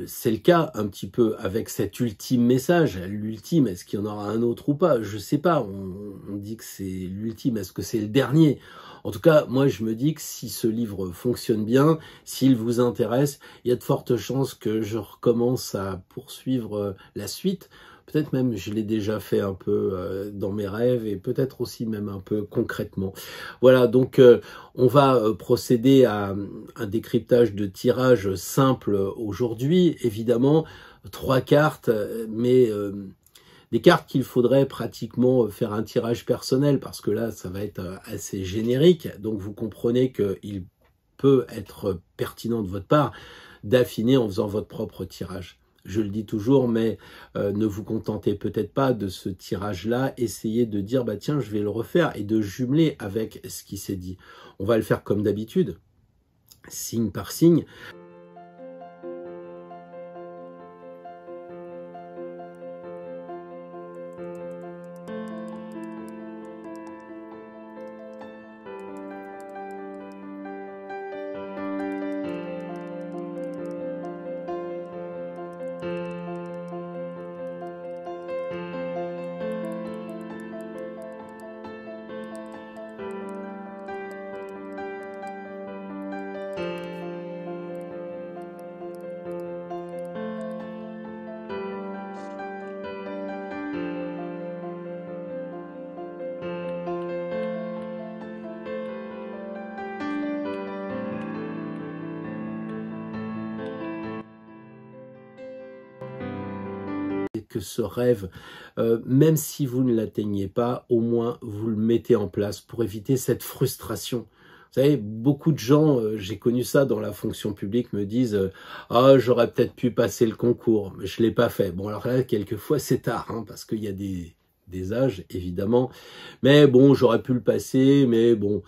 c'est le cas un petit peu avec cet ultime message. L'ultime, est-ce qu'il y en aura un autre ou pas? Je sais pas, on dit que c'est l'ultime, est-ce que c'est le dernier? En tout cas, moi je me dis que si ce livre fonctionne bien, s'il vous intéresse, il y a de fortes chances que je recommence à poursuivre la suite. Peut-être même je l'ai déjà fait un peu dans mes rêves et peut-être aussi même un peu concrètement. Voilà, donc on va procéder à un décryptage de tirage simple aujourd'hui. Évidemment, 3 cartes, mais des cartes qu'il faudrait pratiquement faire un tirage personnel parce que là, ça va être assez générique. Donc vous comprenez qu'il peut être pertinent de votre part d'affiner en faisant votre propre tirage. Je le dis toujours, mais ne vous contentez peut-être pas de ce tirage-là. Essayez de dire, bah tiens, je vais le refaire et de jumeler avec ce qui s'est dit. On va le faire comme d'habitude, signe par signe. Que ce rêve, même si vous ne l'atteignez pas, au moins vous le mettez en place pour éviter cette frustration. Vous savez, beaucoup de gens, j'ai connu ça dans la fonction publique, me disent « Ah, j'aurais peut-être pu passer le concours, mais je l'ai pas fait. » Bon, alors là, quelquefois, c'est tard, hein, parce qu'il y a des âges, évidemment. Mais bon, j'aurais pu le passer, mais bon.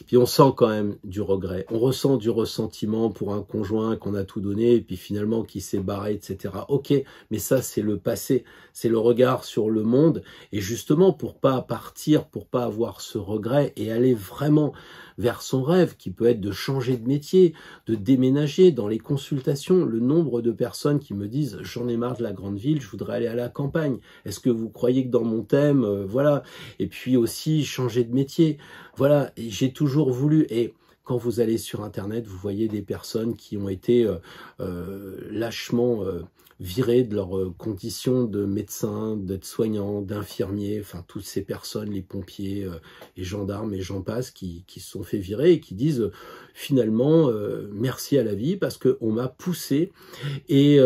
Puis on sent quand même du regret. On ressent du ressentiment pour un conjoint qu'on a tout donné, et puis finalement qui s'est barré, etc. Ok, mais ça, c'est le passé. C'est le regard sur le monde. Et justement, pour pas partir, pour pas avoir ce regret et aller vraiment vers son rêve, qui peut être de changer de métier, de déménager. Dans les consultations, le nombre de personnes qui me disent « J'en ai marre de la grande ville, je voudrais aller à la campagne. Est-ce que vous croyez que dans mon thème, voilà. » Et puis aussi changer de métier. Voilà, j'ai toujours voulu. Et quand vous allez sur Internet, vous voyez des personnes qui ont été lâchement virées de leurs conditions de médecin, d'aide-soignant, d'infirmier, enfin toutes ces personnes, les pompiers, les gendarmes et j'en passe, qui se sont fait virer et qui disent finalement merci à la vie parce qu'on m'a poussé et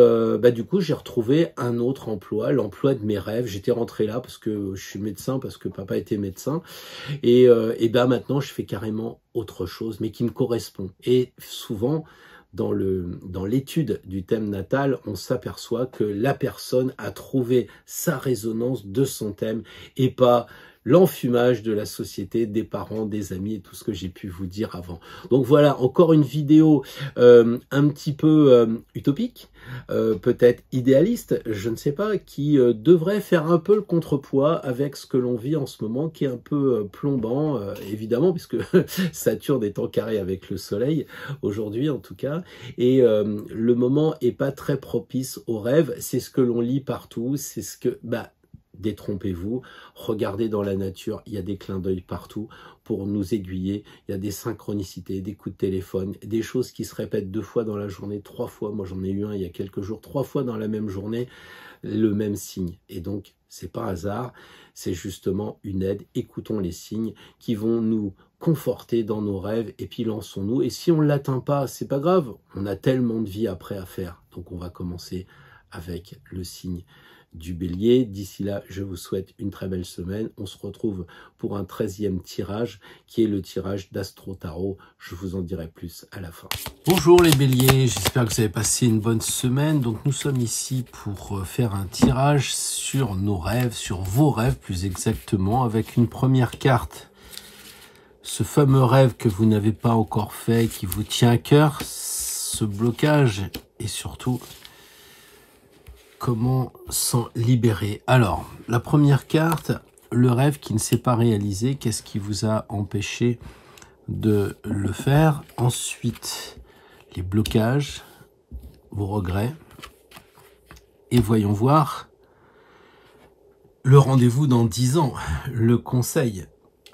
du coup j'ai retrouvé un autre emploi, l'emploi de mes rêves. J'étais rentré là parce que je suis médecin, parce que papa était médecin et maintenant je fais carrément autre chose mais qui me correspond. Et souvent dans l'étude du thème natal, on s'aperçoit que la personne a trouvé sa résonance de son thème et pas l'enfumage de la société, des parents, des amis et tout ce que j'ai pu vous dire avant. Donc voilà, encore une vidéo un petit peu utopique, peut-être idéaliste, je ne sais pas, qui devrait faire un peu le contrepoids avec ce que l'on vit en ce moment, qui est un peu plombant, évidemment, puisque Saturne est en carré avec le Soleil, aujourd'hui en tout cas, et le moment est pas très propice aux rêves, c'est ce que l'on lit partout, c'est ce que... détrompez-vous, regardez dans la nature, il y a des clins d'œil partout pour nous aiguiller, il y a des synchronicités, des coups de téléphone, des choses qui se répètent 2 fois dans la journée, 3 fois, moi j'en ai eu un il y a quelques jours, 3 fois dans la même journée, le même signe. Et donc, c'est pas hasard, c'est justement une aide. Écoutons les signes qui vont nous conforter dans nos rêves et puis lançons-nous. Et si on ne l'atteint pas, c'est pas grave, on a tellement de vie après à faire. Donc on va commencer avec le signe du Bélier. D'ici là, je vous souhaite une très belle semaine. On se retrouve pour un 13e tirage, qui est le tirage d'Astro Tarot. Je vous en dirai plus à la fin. Bonjour les Béliers, j'espère que vous avez passé une bonne semaine. Donc nous sommes ici pour faire un tirage sur nos rêves, sur vos rêves plus exactement, avec une première carte. Ce fameux rêve que vous n'avez pas encore fait, qui vous tient à cœur, ce blocage et surtout... comment s'en libérer? Alors, la première carte, le rêve qui ne s'est pas réalisé, qu'est-ce qui vous a empêché de le faire? Ensuite, les blocages, vos regrets. Et voyons voir le rendez-vous dans 10 ans, le conseil.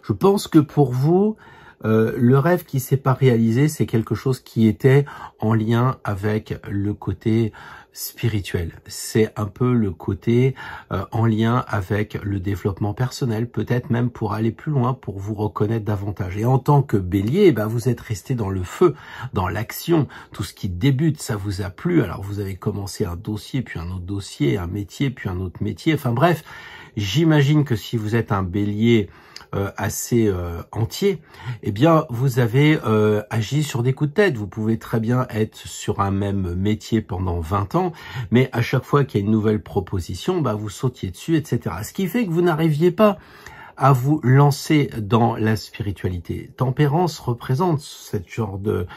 Je pense que pour vous, le rêve qui s'est pas réalisé, c'est quelque chose qui était en lien avec le côté spirituel. C'est un peu le côté en lien avec le développement personnel, peut-être même pour aller plus loin, pour vous reconnaître davantage. Et en tant que Bélier, vous êtes resté dans le feu, dans l'action. Tout ce qui débute, ça vous a plu. Alors vous avez commencé un dossier, puis un autre dossier, un métier, puis un autre métier. Enfin bref, j'imagine que si vous êtes un Bélier assez entier, eh bien vous avez agi sur des coups de tête. Vous pouvez très bien être sur un même métier pendant 20 ans, mais à chaque fois qu'il y a une nouvelle proposition, vous sautiez dessus, etc. Ce qui fait que vous n'arriviez pas à vous lancer dans la spiritualité. Tempérance représente ce genre de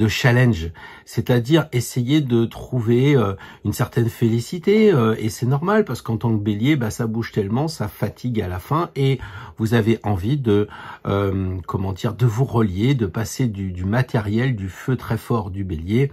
challenge, c'est-à-dire essayer de trouver une certaine félicité, et c'est normal parce qu'en tant que Bélier, ça bouge tellement, ça fatigue à la fin, et vous avez envie de, de vous relier, de passer du matériel, du feu très fort du Bélier,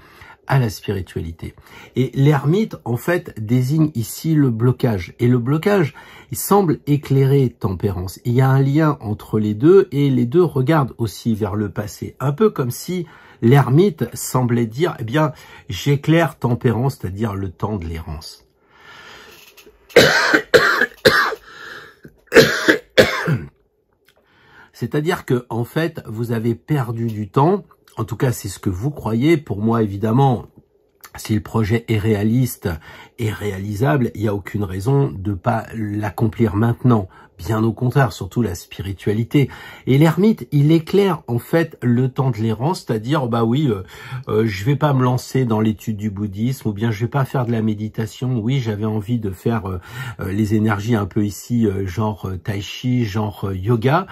à la spiritualité. Et l'ermite, en fait, désigne ici le blocage. Et le blocage, il semble éclairer Tempérance. Il y a un lien entre les deux, et les deux regardent aussi vers le passé. Un peu comme si l'ermite semblait dire, eh bien, j'éclaire Tempérance, c'est-à-dire le temps de l'errance. C'est-à-dire que, en fait, vous avez perdu du temps. En tout cas, c'est ce que vous croyez. Pour moi, évidemment, si le projet est réaliste et réalisable, il n'y a aucune raison de pas l'accomplir maintenant. Bien au contraire, surtout la spiritualité. Et l'ermite, il éclaire en fait le temps de l'errance, c'est-à-dire, je vais pas me lancer dans l'étude du bouddhisme, ou bien je vais pas faire de la méditation. Oui, j'avais envie de faire les énergies un peu ici, genre tai chi, genre yoga.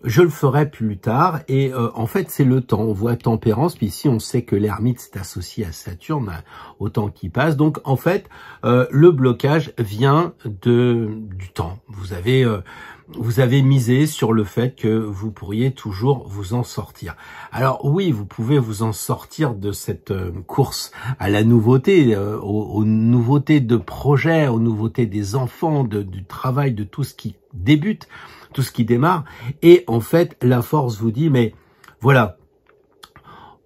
Je le ferai plus tard, et en fait c'est le temps. On voit Tempérance, puis ici on sait que l'ermite c'est associé à Saturne, au temps qui passe. Donc en fait le blocage vient du temps. Vous avez misé sur le fait que vous pourriez toujours vous en sortir. Alors oui, vous pouvez vous en sortir de cette course à la nouveauté, aux nouveautés de projets, aux nouveautés des enfants, du travail, de tout ce qui débute, tout ce qui démarre. Et en fait, la force vous dit, mais voilà,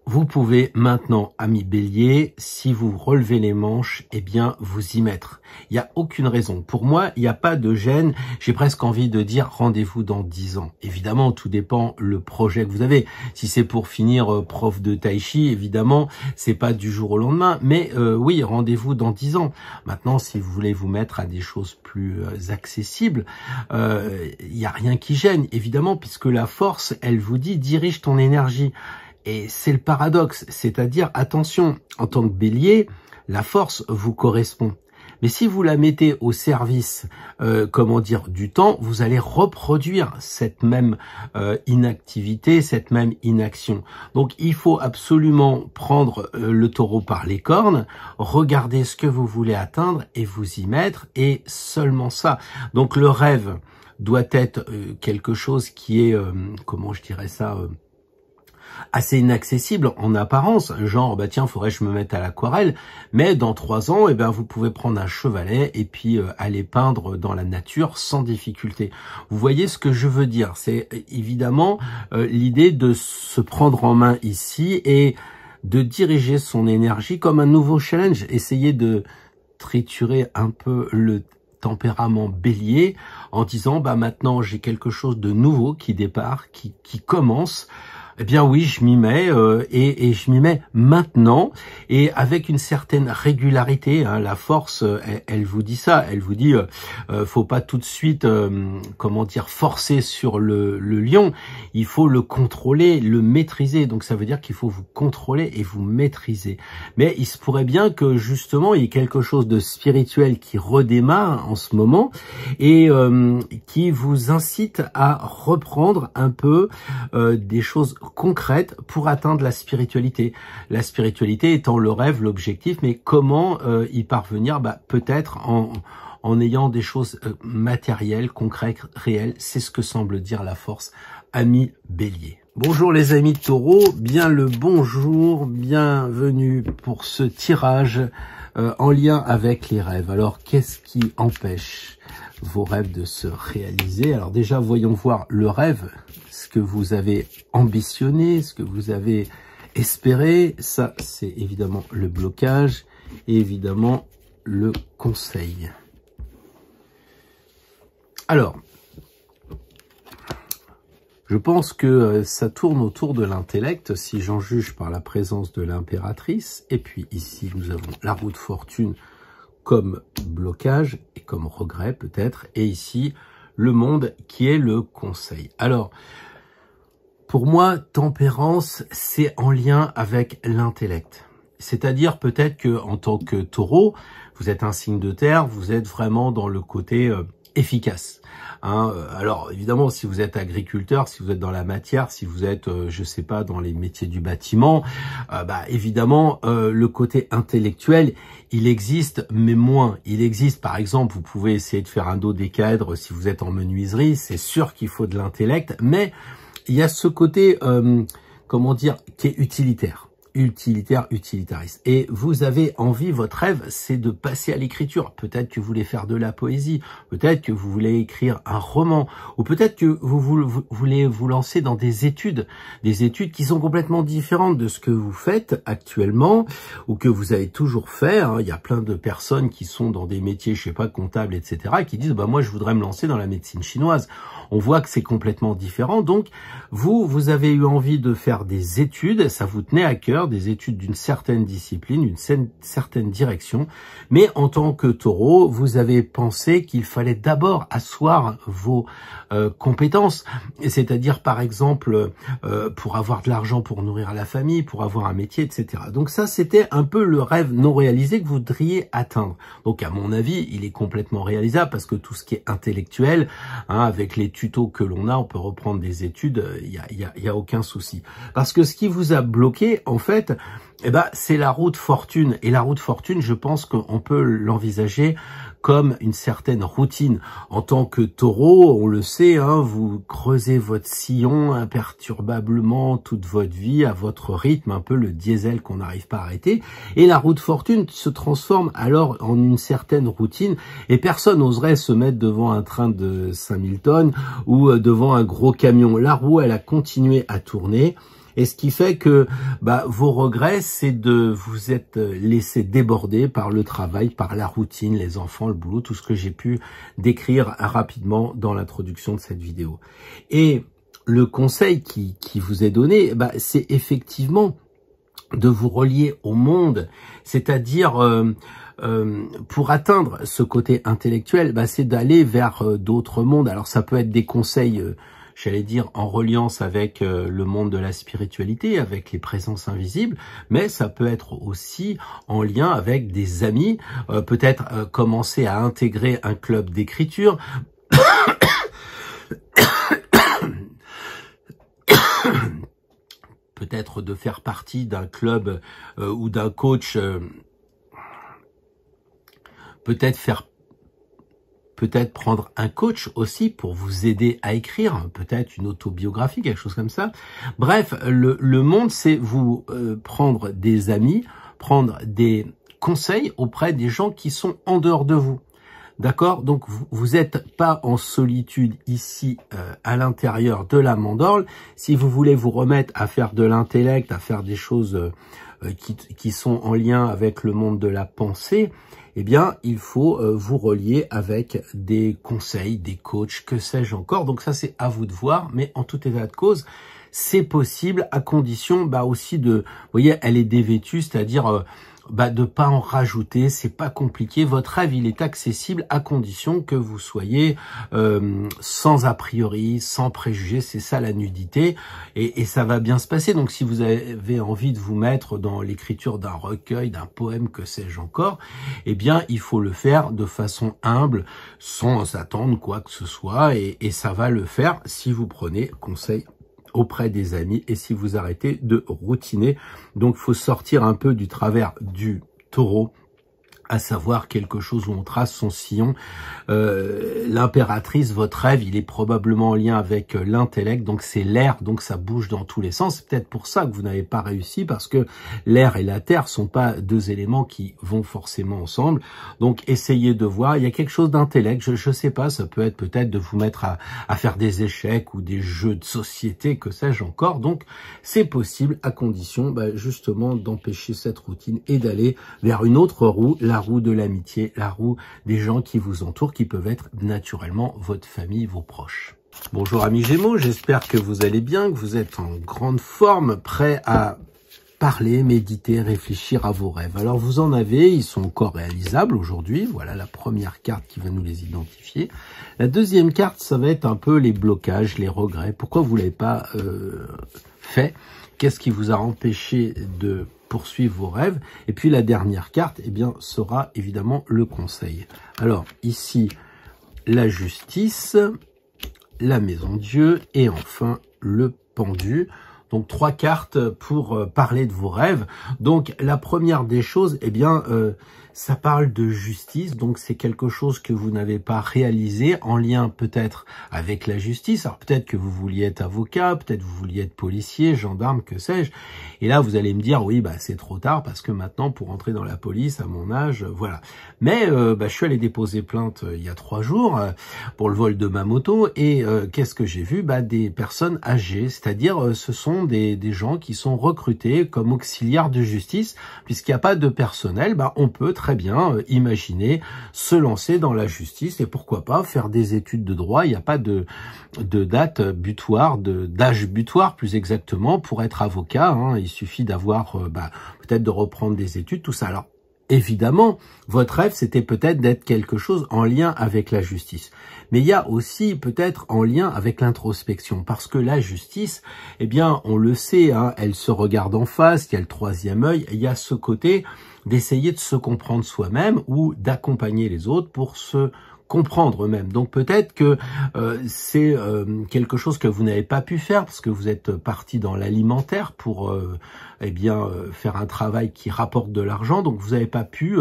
vous pouvez maintenant, amis Bélier, si vous relevez les manches, eh bien, vous y mettre. Il n'y a aucune raison. Pour moi, il n'y a pas de gêne. J'ai presque envie de dire rendez-vous dans 10 ans. Évidemment, tout dépend le projet que vous avez. Si c'est pour finir prof de tai chi, évidemment, c'est pas du jour au lendemain. Mais oui, rendez-vous dans 10 ans. Maintenant, si vous voulez vous mettre à des choses plus accessibles, il n'y a rien qui gêne, évidemment, puisque la force, elle vous dit, dirige ton énergie. Et c'est le paradoxe, c'est-à-dire, attention, en tant que Bélier, la force vous correspond. Mais si vous la mettez au service, comment dire, du temps, vous allez reproduire cette même inactivité, cette même inaction. Donc il faut absolument prendre le taureau par les cornes, regarder ce que vous voulez atteindre et vous y mettre, et seulement ça. Donc le rêve doit être quelque chose qui est, comment je dirais ça, assez inaccessible en apparence, genre bah tiens, faudrait que je me mette à l'aquarelle, mais dans 3 ans, eh ben vous pouvez prendre un chevalet et puis aller peindre dans la nature sans difficulté. Vous voyez ce que je veux dire? C'est évidemment l'idée de se prendre en main ici et de diriger son énergie comme un nouveau challenge, essayer de triturer un peu le tempérament bélier en disant bah maintenant j'ai quelque chose de nouveau qui démarre, qui commence. Eh bien oui, je m'y mets et je m'y mets maintenant et avec une certaine régularité. Hein, la force, elle vous dit ça. Elle vous dit, faut pas tout de suite, comment dire, forcer sur le lion. Il faut le contrôler, le maîtriser. Donc ça veut dire qu'il faut vous contrôler et vous maîtriser. Mais il se pourrait bien que justement il y ait quelque chose de spirituel qui redémarre en ce moment et qui vous incite à reprendre un peu des choses concrètes pour atteindre la spiritualité. La spiritualité étant le rêve, l'objectif, mais comment y parvenir? Bah, peut-être en ayant des choses matérielles, concrètes, réelles. C'est ce que semble dire la force, ami Bélier. Bonjour les amis Taureau, bien le bonjour, bienvenue pour ce tirage en lien avec les rêves. Alors, qu'est-ce qui empêche vos rêves de se réaliser? Alors déjà, voyons voir le rêve, ce que vous avez ambitionné, ce que vous avez espéré. Ça, c'est évidemment le blocage et évidemment le conseil. Alors, je pense que ça tourne autour de l'intellect, si j'en juge par la présence de l'impératrice. Et puis ici, nous avons la roue de fortune comme blocage et comme regret peut-être. Et ici, le monde qui est le conseil. Alors, pour moi, tempérance, c'est en lien avec l'intellect. C'est-à-dire peut-être que en tant que taureau, vous êtes un signe de terre, vous êtes vraiment dans le côté efficace. Hein, alors évidemment, si vous êtes agriculteur, si vous êtes dans la matière, si vous êtes, je sais pas, dans les métiers du bâtiment, bah évidemment le côté intellectuel, il existe, mais moins. Il existe, par exemple, vous pouvez essayer de faire un dodécaèdre si vous êtes en menuiserie. C'est sûr qu'il faut de l'intellect, mais il y a ce côté, comment dire, qui est utilitaire. Utilitariste. Et vous avez envie, votre rêve, c'est de passer à l'écriture. Peut-être que vous voulez faire de la poésie, peut-être que vous voulez écrire un roman, ou peut-être que vous voulez vous lancer dans des études qui sont complètement différentes de ce que vous faites actuellement, ou que vous avez toujours fait. Hein. Il y a plein de personnes qui sont dans des métiers, je sais pas, comptables, etc., qui disent, bah moi, je voudrais me lancer dans la médecine chinoise. On voit que c'est complètement différent. Donc, vous avez eu envie de faire des études, ça vous tenait à cœur, des études d'une certaine discipline, d'une certaine direction. Mais en tant que taureau, vous avez pensé qu'il fallait d'abord asseoir vos compétences. C'est-à-dire, par exemple, pour avoir de l'argent pour nourrir la famille, pour avoir un métier, etc. Donc ça, c'était un peu le rêve non réalisé que vous voudriez atteindre. Donc, à mon avis, il est complètement réalisable parce que tout ce qui est intellectuel, hein, avec les tutos que l'on a, on peut reprendre des études, il y a aucun souci. Parce que ce qui vous a bloqué, en fait, eh ben, c'est la roue de fortune. Et la roue de fortune, je pense qu'on peut l'envisager comme une certaine routine. En tant que taureau, on le sait, hein, vous creusez votre sillon imperturbablement toute votre vie, à votre rythme, un peu le diesel qu'on n'arrive pas à arrêter. Et la roue de fortune se transforme alors en une certaine routine. Et personne n'oserait se mettre devant un train de 5000 tonnes ou devant un gros camion. La roue, elle a continué à tourner. Et ce qui fait que vos regrets, c'est de vous être laissé déborder par le travail, par la routine, les enfants, le boulot, tout ce que j'ai pu décrire rapidement dans l'introduction de cette vidéo. Et le conseil qui vous est donné, c'est effectivement de vous relier au monde, c'est-à-dire pour atteindre ce côté intellectuel, c'est d'aller vers d'autres mondes. Alors ça peut être des conseils j'allais dire, en reliance avec le monde de la spiritualité, avec les présences invisibles, mais ça peut être aussi en lien avec des amis, peut-être commencer à intégrer un club d'écriture, peut-être de faire partie d'un club ou d'un coach, peut-être prendre un coach aussi pour vous aider à écrire, peut-être une autobiographie, quelque chose comme ça. Bref, le monde, c'est vous prendre des amis, prendre des conseils auprès des gens qui sont en dehors de vous. D'accord? Donc, vous n'êtes pas en solitude ici à l'intérieur de la mandorle. Si vous voulez vous remettre à faire de l'intellect, à faire des choses qui sont en lien avec le monde de la pensée, eh bien, il faut vous relier avec des conseils, des coachs, que sais-je encore. Donc ça, c'est à vous de voir, mais en tout état de cause, c'est possible à condition aussi de, vous voyez, elle est dévêtue, c'est-à-dire de pas en rajouter, c'est pas compliqué. Votre rêve, il est accessible à condition que vous soyez sans a priori, sans préjugés. C'est ça la nudité, et ça va bien se passer. Donc si vous avez envie de vous mettre dans l'écriture d'un recueil, d'un poème, que sais-je encore, eh bien il faut le faire de façon humble, sans attendre quoi que ce soit, et ça va le faire si vous prenez conseil auprès des amis et si vous arrêtez de routiner. Donc, il faut sortir un peu du travers du taureau, à savoir quelque chose où on trace son sillon. L'impératrice, votre rêve, il est probablement en lien avec l'intellect, donc c'est l'air, donc ça bouge dans tous les sens. C'est peut-être pour ça que vous n'avez pas réussi, parce que l'air et la terre sont pas deux éléments qui vont forcément ensemble. Donc essayez de voir, il y a quelque chose d'intellect, je sais pas, ça peut être peut-être de vous mettre à faire des échecs ou des jeux de société, que sais-je encore. Donc c'est possible à condition justement d'empêcher cette routine et d'aller vers une autre roue, la roue de l'amitié, la roue des gens qui vous entourent, qui peuvent être naturellement votre famille, vos proches. Bonjour amis Gémeaux, j'espère que vous allez bien, que vous êtes en grande forme, prêts à parler, méditer, réfléchir à vos rêves. Alors vous en avez, ils sont encore réalisables aujourd'hui. Voilà la première carte qui va nous les identifier. La deuxième carte, ça va être un peu les blocages, les regrets. Pourquoi vous l'avez pas fait? Qu'est-ce qui vous a empêché de poursuivre vos rêves? Et puis la dernière carte, eh bien, sera évidemment le conseil. Alors ici, la justice, la maison Dieu et enfin le pendu. Donc 3 cartes pour parler de vos rêves. Donc la première des choses, eh bien, ça parle de justice. Donc c'est quelque chose que vous n'avez pas réalisé en lien peut-être avec la justice. Alors peut-être que vous vouliez être avocat, peut-être vous vouliez être policier, gendarme, que sais-je. Et là vous allez me dire oui, c'est trop tard parce que maintenant pour entrer dans la police à mon âge, voilà. Mais je suis allé déposer plainte il y a 3 jours pour le vol de ma moto et qu'est-ce que j'ai vu? Des personnes âgées, c'est-à-dire ce sont des gens qui sont recrutés comme auxiliaires de justice, puisqu'il n'y a pas de personnel, on peut très bien imaginer se lancer dans la justice et pourquoi pas faire des études de droit. Il n'y a pas de date butoir, d'âge butoir plus exactement pour être avocat. Il suffit d'avoir peut-être de reprendre des études, tout ça. Alors évidemment, votre rêve, c'était peut-être d'être quelque chose en lien avec la justice. Mais il y a aussi peut-être en lien avec l'introspection. Parce que la justice, eh bien, on le sait, elle se regarde en face, il y a le 3e œil, il y a ce côté d'essayer de se comprendre soi-même ou d'accompagner les autres pour se comprendre eux-mêmes. Donc peut-être que c'est quelque chose que vous n'avez pas pu faire parce que vous êtes parti dans l'alimentaire pour faire un travail qui rapporte de l'argent. Donc vous n'avez pas pu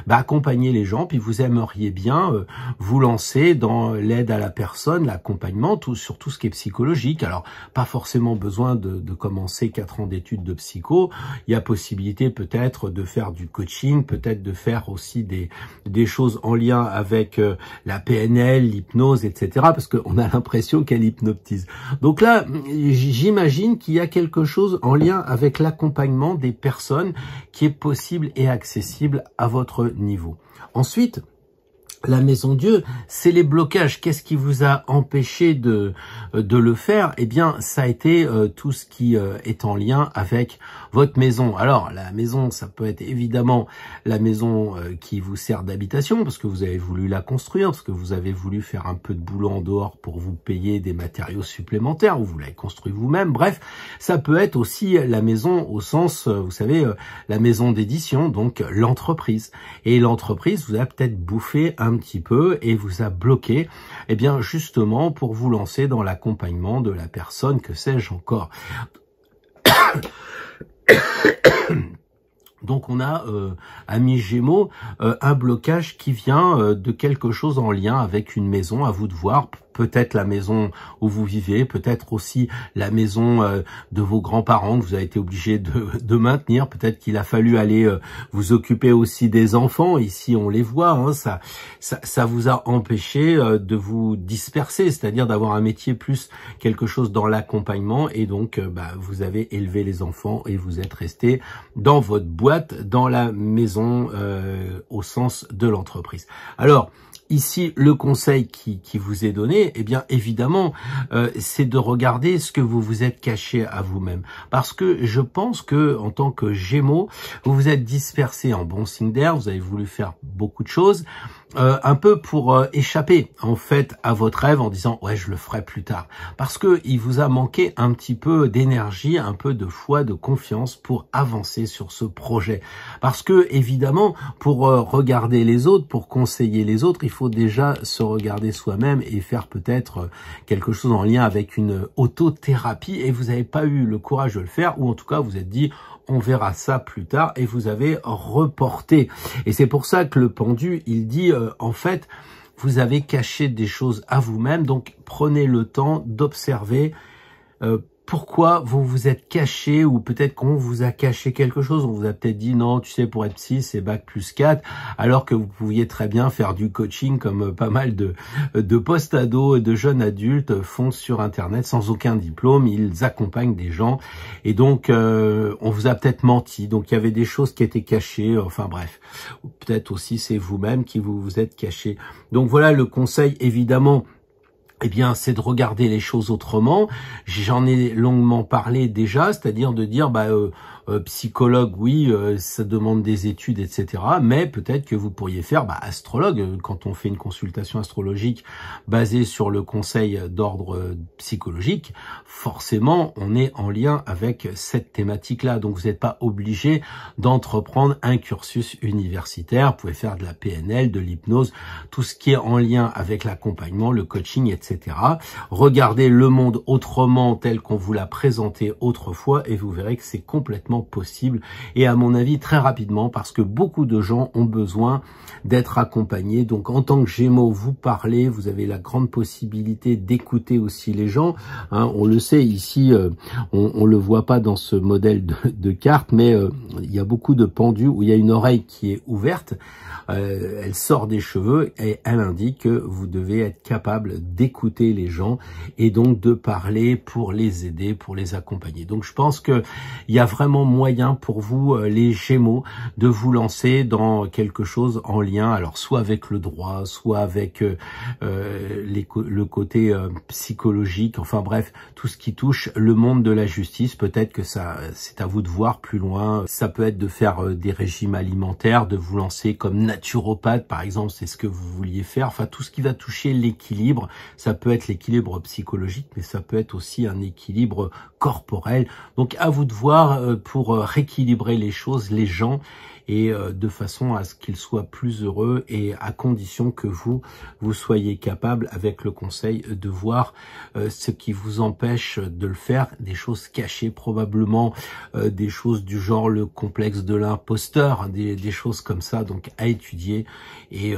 accompagner les gens, puis vous aimeriez bien vous lancer dans l'aide à la personne, l'accompagnement, sur tout ce qui est psychologique. Alors pas forcément besoin de commencer 4 ans d'études de psycho. Il y a possibilité peut-être de faire du coaching, peut-être de faire aussi des choses en lien avec la PNL, l'hypnose, etc. Parce qu'on a l'impression qu'elle hypnotise. Donc là, j'imagine qu'il y a quelque chose en lien avec l'accompagnement des personnes qui est possible et accessible à votre niveau. Ensuite, la maison Dieu, c'est les blocages. Qu'est-ce qui vous a empêché de le faire? Eh bien, ça a été tout ce qui est en lien avec votre maison. Alors, la maison, ça peut être évidemment la maison qui vous sert d'habitation, parce que vous avez voulu la construire, parce que vous avez voulu faire un peu de boulot en dehors pour vous payer des matériaux supplémentaires, ou vous l'avez construit vous-même. Bref, ça peut être aussi la maison au sens, vous savez, la maison d'édition, donc l'entreprise. Et l'entreprise vous a peut-être bouffé un petit peu et vous a bloqué, eh bien justement pour vous lancer dans l'accompagnement de la personne, que sais-je encore. Donc on a, amis Gémeaux, un blocage qui vient de quelque chose en lien avec une maison, à vous de voir. Peut-être la maison où vous vivez, peut-être aussi la maison de vos grands-parents que vous avez été obligé de maintenir. Peut-être qu'il a fallu aller vous occuper aussi des enfants. Ici, on les voit. Hein, ça vous a empêché de vous disperser, c'est-à-dire d'avoir un métier plus quelque chose dans l'accompagnement. Et donc, vous avez élevé les enfants et vous êtes resté dans votre boîte, dans la maison au sens de l'entreprise. Alors, ici, le conseil qui vous est donné, eh bien, évidemment, c'est de regarder ce que vous vous êtes caché à vous-même. Parce que je pense que, en tant que Gémeaux, vous vous êtes dispersé en bon signe d'air, vous avez voulu faire beaucoup de choses, un peu pour échapper, en fait, à votre rêve en disant « ouais, je le ferai plus tard ». Parce que il vous a manqué un petit peu d'énergie, un peu de foi, de confiance pour avancer sur ce projet. Parce que, évidemment, pour regarder les autres, pour conseiller les autres, il faut déjà se regarder soi-même et faire peut-être quelque chose en lien avec une autothérapie, et vous n'avez pas eu le courage de le faire, ou en tout cas vous êtes dit on verra ça plus tard, et vous avez reporté. Et c'est pour ça que le pendu, il dit en fait, vous avez caché des choses à vous-même, donc prenez le temps d'observer pourquoi vous vous êtes caché, ou peut-être qu'on vous a caché quelque chose. On vous a peut-être dit non, tu sais, pour être psy, c'est bac+4, alors que vous pouviez très bien faire du coaching comme pas mal de post-ados et de jeunes adultes font sur Internet sans aucun diplôme. Ils accompagnent des gens et donc on vous a peut-être menti. Donc il y avait des choses qui étaient cachées. Enfin bref, peut-être aussi c'est vous-même qui vous êtes caché. Donc voilà le conseil, évidemment. Eh bien, c'est de regarder les choses autrement. J'en ai longuement parlé déjà, c'est-à-dire de dire, psychologue, oui, ça demande des études, etc. Mais peut-être que vous pourriez faire astrologue. Quand on fait une consultation astrologique basée sur le conseil d'ordre psychologique, forcément, on est en lien avec cette thématique-là. Donc, vous n'êtes pas obligé d'entreprendre un cursus universitaire. Vous pouvez faire de la PNL, de l'hypnose, tout ce qui est en lien avec l'accompagnement, le coaching, etc. Regardez le monde autrement tel qu'on vous l'a présenté autrefois et vous verrez que c'est complètement possible, et à mon avis très rapidement, parce que beaucoup de gens ont besoin d'être accompagnés. Donc en tant que Gémeaux, vous parlez, vous avez la grande possibilité d'écouter aussi les gens, hein, on le sait ici, on le voit pas dans ce modèle de carte, mais il y a beaucoup de pendus où il y a une oreille qui est ouverte, elle sort des cheveux et elle indique que vous devez être capable d'écouter les gens et donc de parler pour les aider, pour les accompagner. Donc je pense que il y a vraiment moyen pour vous, les Gémeaux, de vous lancer dans quelque chose en lien, alors soit avec le droit, soit avec le côté psychologique, enfin bref, tout ce qui touche le monde de la justice. Peut-être que ça, c'est à vous de voir plus loin. Ça peut être de faire des régimes alimentaires, de vous lancer comme naturopathe, par exemple, c'est ce que vous vouliez faire. Enfin, tout ce qui va toucher l'équilibre, ça peut être l'équilibre psychologique, mais ça peut être aussi un équilibre corporel. Donc, à vous de voir pour rééquilibrer les choses, les gens, et de façon à ce qu'ils soient plus heureux, et à condition que vous soyez capable, avec le conseil, de voir ce qui vous empêche de le faire, des choses cachées probablement, des choses du genre le complexe de l'imposteur, des choses comme ça, donc à étudier, et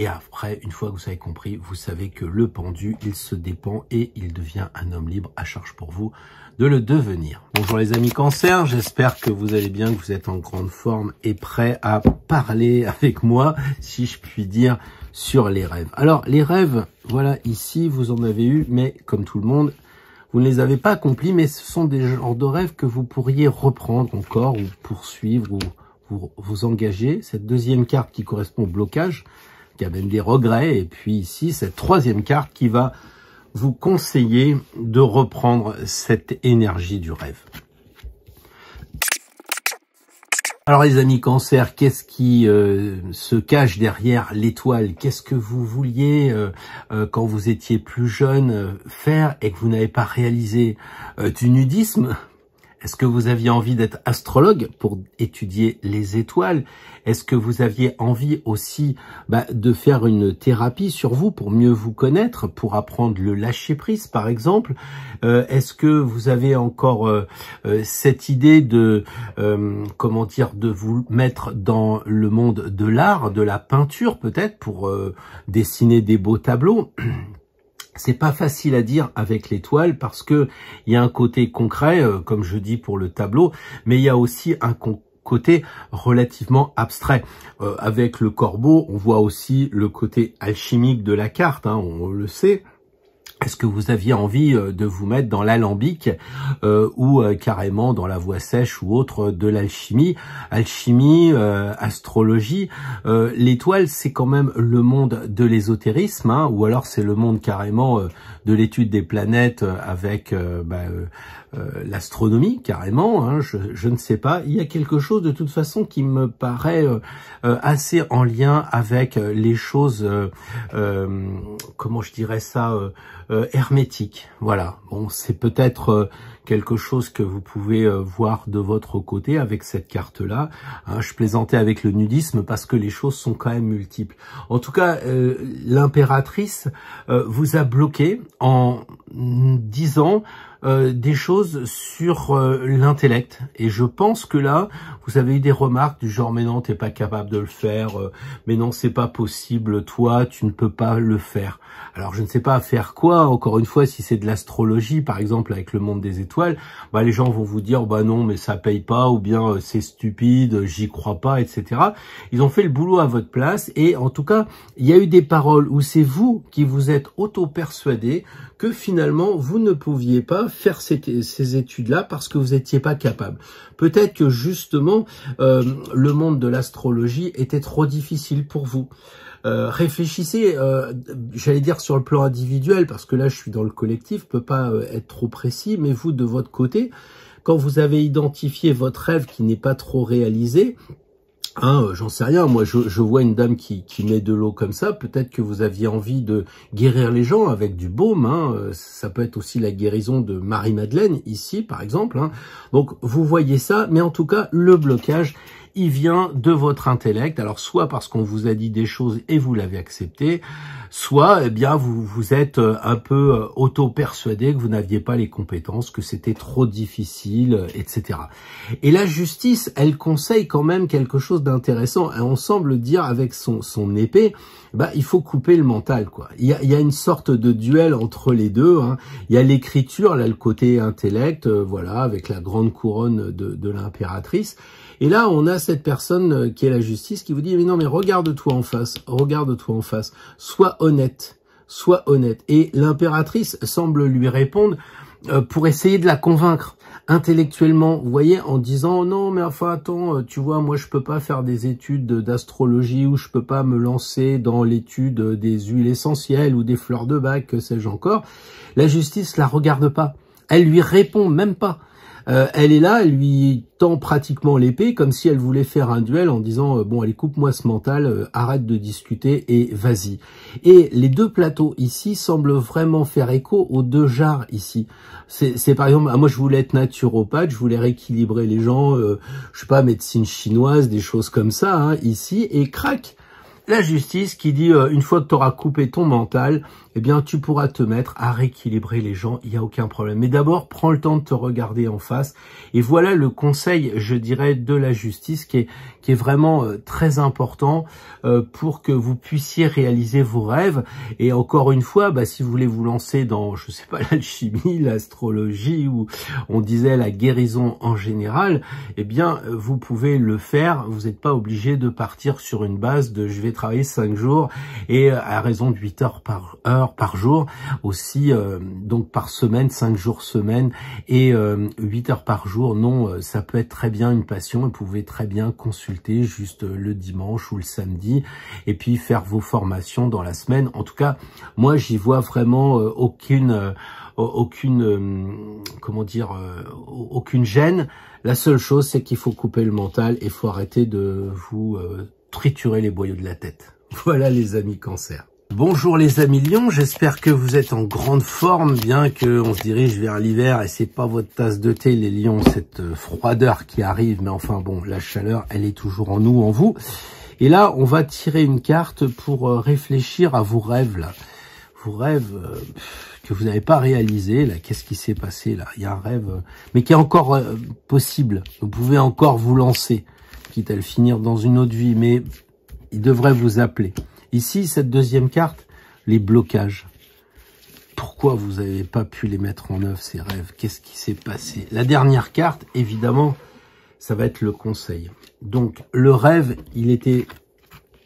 après, une fois que vous avez compris, vous savez que le pendu, il se dépend et il devient un homme libre, à charge pour vous de le devenir. Bonjour les amis Cancer, j'espère que vous allez bien, que vous êtes en grande forme et prêts à parler avec moi, si je puis dire, sur les rêves. Alors les rêves, voilà, ici vous en avez eu, mais comme tout le monde, vous ne les avez pas accomplis, mais ce sont des genres de rêves que vous pourriez reprendre encore, ou poursuivre, ou vous engager. Cette deuxième carte qui correspond au blocage, qui amène des regrets. Et puis ici, cette troisième carte qui va vous conseiller de reprendre cette énergie du rêve. Alors les amis Cancer, qu'est-ce qui se cache derrière l'étoile? Qu'est-ce que vous vouliez quand vous étiez plus jeune faire et que vous n'avez pas réalisé? Du nudisme? Est-ce que vous aviez envie d'être astrologue pour étudier les étoiles? Est-ce que vous aviez envie aussi de faire une thérapie sur vous pour mieux vous connaître, pour apprendre le lâcher-prise par exemple? Est-ce que vous avez encore cette idée de, de vous mettre dans le monde de l'art, de la peinture peut-être, pour dessiner des beaux tableaux? C'est pas facile à dire avec l'étoile parce que il y a un côté concret, comme je dis pour le tableau, mais il y a aussi un côté relativement abstrait. Avec le corbeau, on voit aussi le côté alchimique de la carte, hein, on le sait. Est-ce que vous aviez envie de vous mettre dans l'alambic ou carrément dans la voie sèche ou autre de l'alchimie? Alchimie, astrologie, l'étoile c'est quand même le monde de l'ésotérisme, hein, ou alors c'est le monde carrément de l'étude des planètes avec l'astronomie carrément, hein, je ne sais pas. Il y a quelque chose de toute façon qui me paraît assez en lien avec les choses, comment je dirais ça, hermétique. Voilà. Bon, c'est peut-être quelque chose que vous pouvez voir de votre côté avec cette carte-là. Hein, je plaisantais avec le nudisme parce que les choses sont quand même multiples. En tout cas, l'impératrice vous a bloqué en disant des choses sur l'intellect, et je pense que là vous avez eu des remarques du genre mais non t'es pas capable de le faire, mais non c'est pas possible, toi tu ne peux pas le faire. Alors je ne sais pas faire quoi, encore une fois, si c'est de l'astrologie par exemple avec le monde des étoiles, les gens vont vous dire non mais ça paye pas, ou bien c'est stupide, j'y crois pas, etc. Ils ont fait le boulot à votre place, et en tout cas il y a eu des paroles où c'est vous qui vous êtes auto-persuadé que finalement vous ne pouviez pas faire ces études-là parce que vous n'étiez pas capable. Peut-être que justement le monde de l'astrologie était trop difficile pour vous. Réfléchissez, j'allais dire sur le plan individuel, parce que là je suis dans le collectif, peut pas être trop précis, mais vous de votre côté, quand vous avez identifié votre rêve qui n'est pas trop réalisé, j'en sais rien, moi je vois une dame qui met de l'eau comme ça, peut-être que vous aviez envie de guérir les gens avec du baume, ça peut être aussi la guérison de Marie-Madeleine ici par exemple, donc vous voyez ça, mais en tout cas le blocage il vient de votre intellect, alors soit parce qu'on vous a dit des choses et vous l'avez accepté, soit vous êtes un peu auto-persuadé que vous n'aviez pas les compétences, que c'était trop difficile, etc. Et la justice, elle conseille quand même quelque chose d'intéressant, et on semble dire avec son épée, il faut couper le mental, quoi. Il y a une sorte de duel entre les deux, Il y a l'écriture, là le côté intellect, voilà, avec la grande couronne de l'impératrice. Et là, on a cette personne qui est la justice qui vous dit, mais non, mais regarde-toi en face, sois honnête. Et l'impératrice semble lui répondre pour essayer de la convaincre intellectuellement, vous voyez, en disant, non, mais enfin, attends, tu vois, moi, je peux pas faire des études d'astrologie, ou je peux pas me lancer dans l'étude des huiles essentielles ou des fleurs de bac, que sais-je encore. La justice la regarde pas. Elle lui répond même pas. Elle est là, elle lui tend pratiquement l'épée comme si elle voulait faire un duel en disant bon allez coupe-moi ce mental, arrête de discuter et vas-y. Et les deux plateaux ici semblent vraiment faire écho aux deux jarres ici. C'est par exemple, moi je voulais être naturopathe, je voulais rééquilibrer les gens, je sais pas, médecine chinoise, des choses comme ça ici, et crac, la justice qui dit une fois que tu auras coupé ton mental, tu pourras te mettre à rééquilibrer les gens, il n'y a aucun problème. Mais d'abord, prends le temps de te regarder en face. Et voilà le conseil, je dirais, de la justice qui est vraiment très important pour que vous puissiez réaliser vos rêves. Et encore une fois, si vous voulez vous lancer dans, je sais pas, l'alchimie, l'astrologie, ou on disait la guérison en général, vous pouvez le faire. Vous n'êtes pas obligé de partir sur une base de je vais travailler 5 jours et à raison de 8 heures par jour aussi, donc par semaine, 5 jours semaine et 8 heures par jour. Non, ça peut être très bien une passion. Vous pouvez très bien consulter juste le dimanche ou le samedi et puis faire vos formations dans la semaine. En tout cas, moi, j'y vois vraiment aucune gêne. La seule chose, c'est qu'il faut couper le mental et il faut arrêter de vous triturer les boyaux de la tête. Voilà les amis Cancer. Bonjour les amis Lion, j'espère que vous êtes en grande forme, bien qu'on se dirige vers l'hiver et c'est pas votre tasse de thé les Lions, cette froideur qui arrive, mais enfin bon, la chaleur, elle est toujours en nous, en vous. Et là, on va tirer une carte pour réfléchir à vos rêves là. Vos rêves que vous n'avez pas réalisés, là, qu'est-ce qui s'est passé là? Il y a un rêve, mais qui est encore possible. Vous pouvez encore vous lancer, quitte à le finir dans une autre vie, mais il devrait vous appeler. Ici, cette deuxième carte, les blocages. Pourquoi vous n'avez pas pu les mettre en œuvre, ces rêves? Qu'est-ce qui s'est passé? La dernière carte, évidemment, ça va être le conseil. Donc, le rêve, il était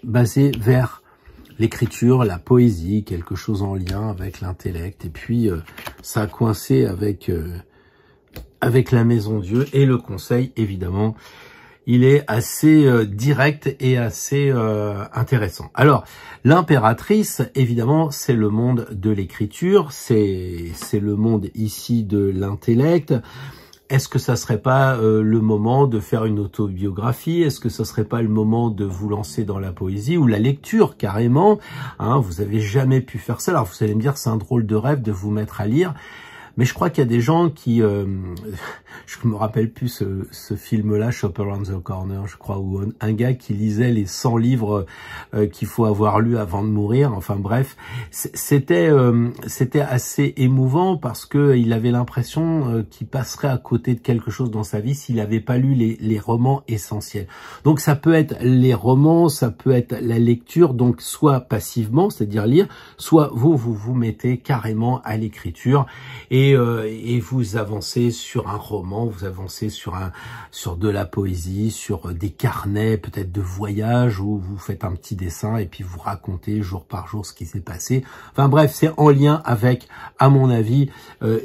basé vers l'écriture, la poésie, quelque chose en lien avec l'intellect. Et puis, ça a coincé avec la Maison Dieu. Et le conseil, évidemment, il est assez direct et assez intéressant. Alors, l'impératrice, évidemment, c'est le monde de l'écriture, c'est le monde ici de l'intellect. Est-ce que ça serait pas le moment de faire une autobiographie? Est-ce que ça serait pas le moment de vous lancer dans la poésie ou la lecture carrément? Hein, vous avez jamais pu faire ça. Alors vous allez me dire, c'est un drôle de rêve de vous mettre à lire. Mais je crois qu'il y a des gens qui, je me rappelle plus ce film-là, Shop Around the Corner, je crois, où un gars qui lisait les 100 livres qu'il faut avoir lus avant de mourir. Enfin bref, c'était assez émouvant parce que il avait l'impression qu'il passerait à côté de quelque chose dans sa vie s'il n'avait pas lu les romans essentiels. Donc ça peut être les romans, ça peut être la lecture, donc soit passivement, c'est-à-dire lire, soit vous mettez carrément à l'écriture et vous avancez sur un roman, vous avancez sur de la poésie, sur des carnets peut-être de voyage où vous faites un petit dessin et puis vous racontez jour par jour ce qui s'est passé. Enfin bref, c'est en lien avec, à mon avis,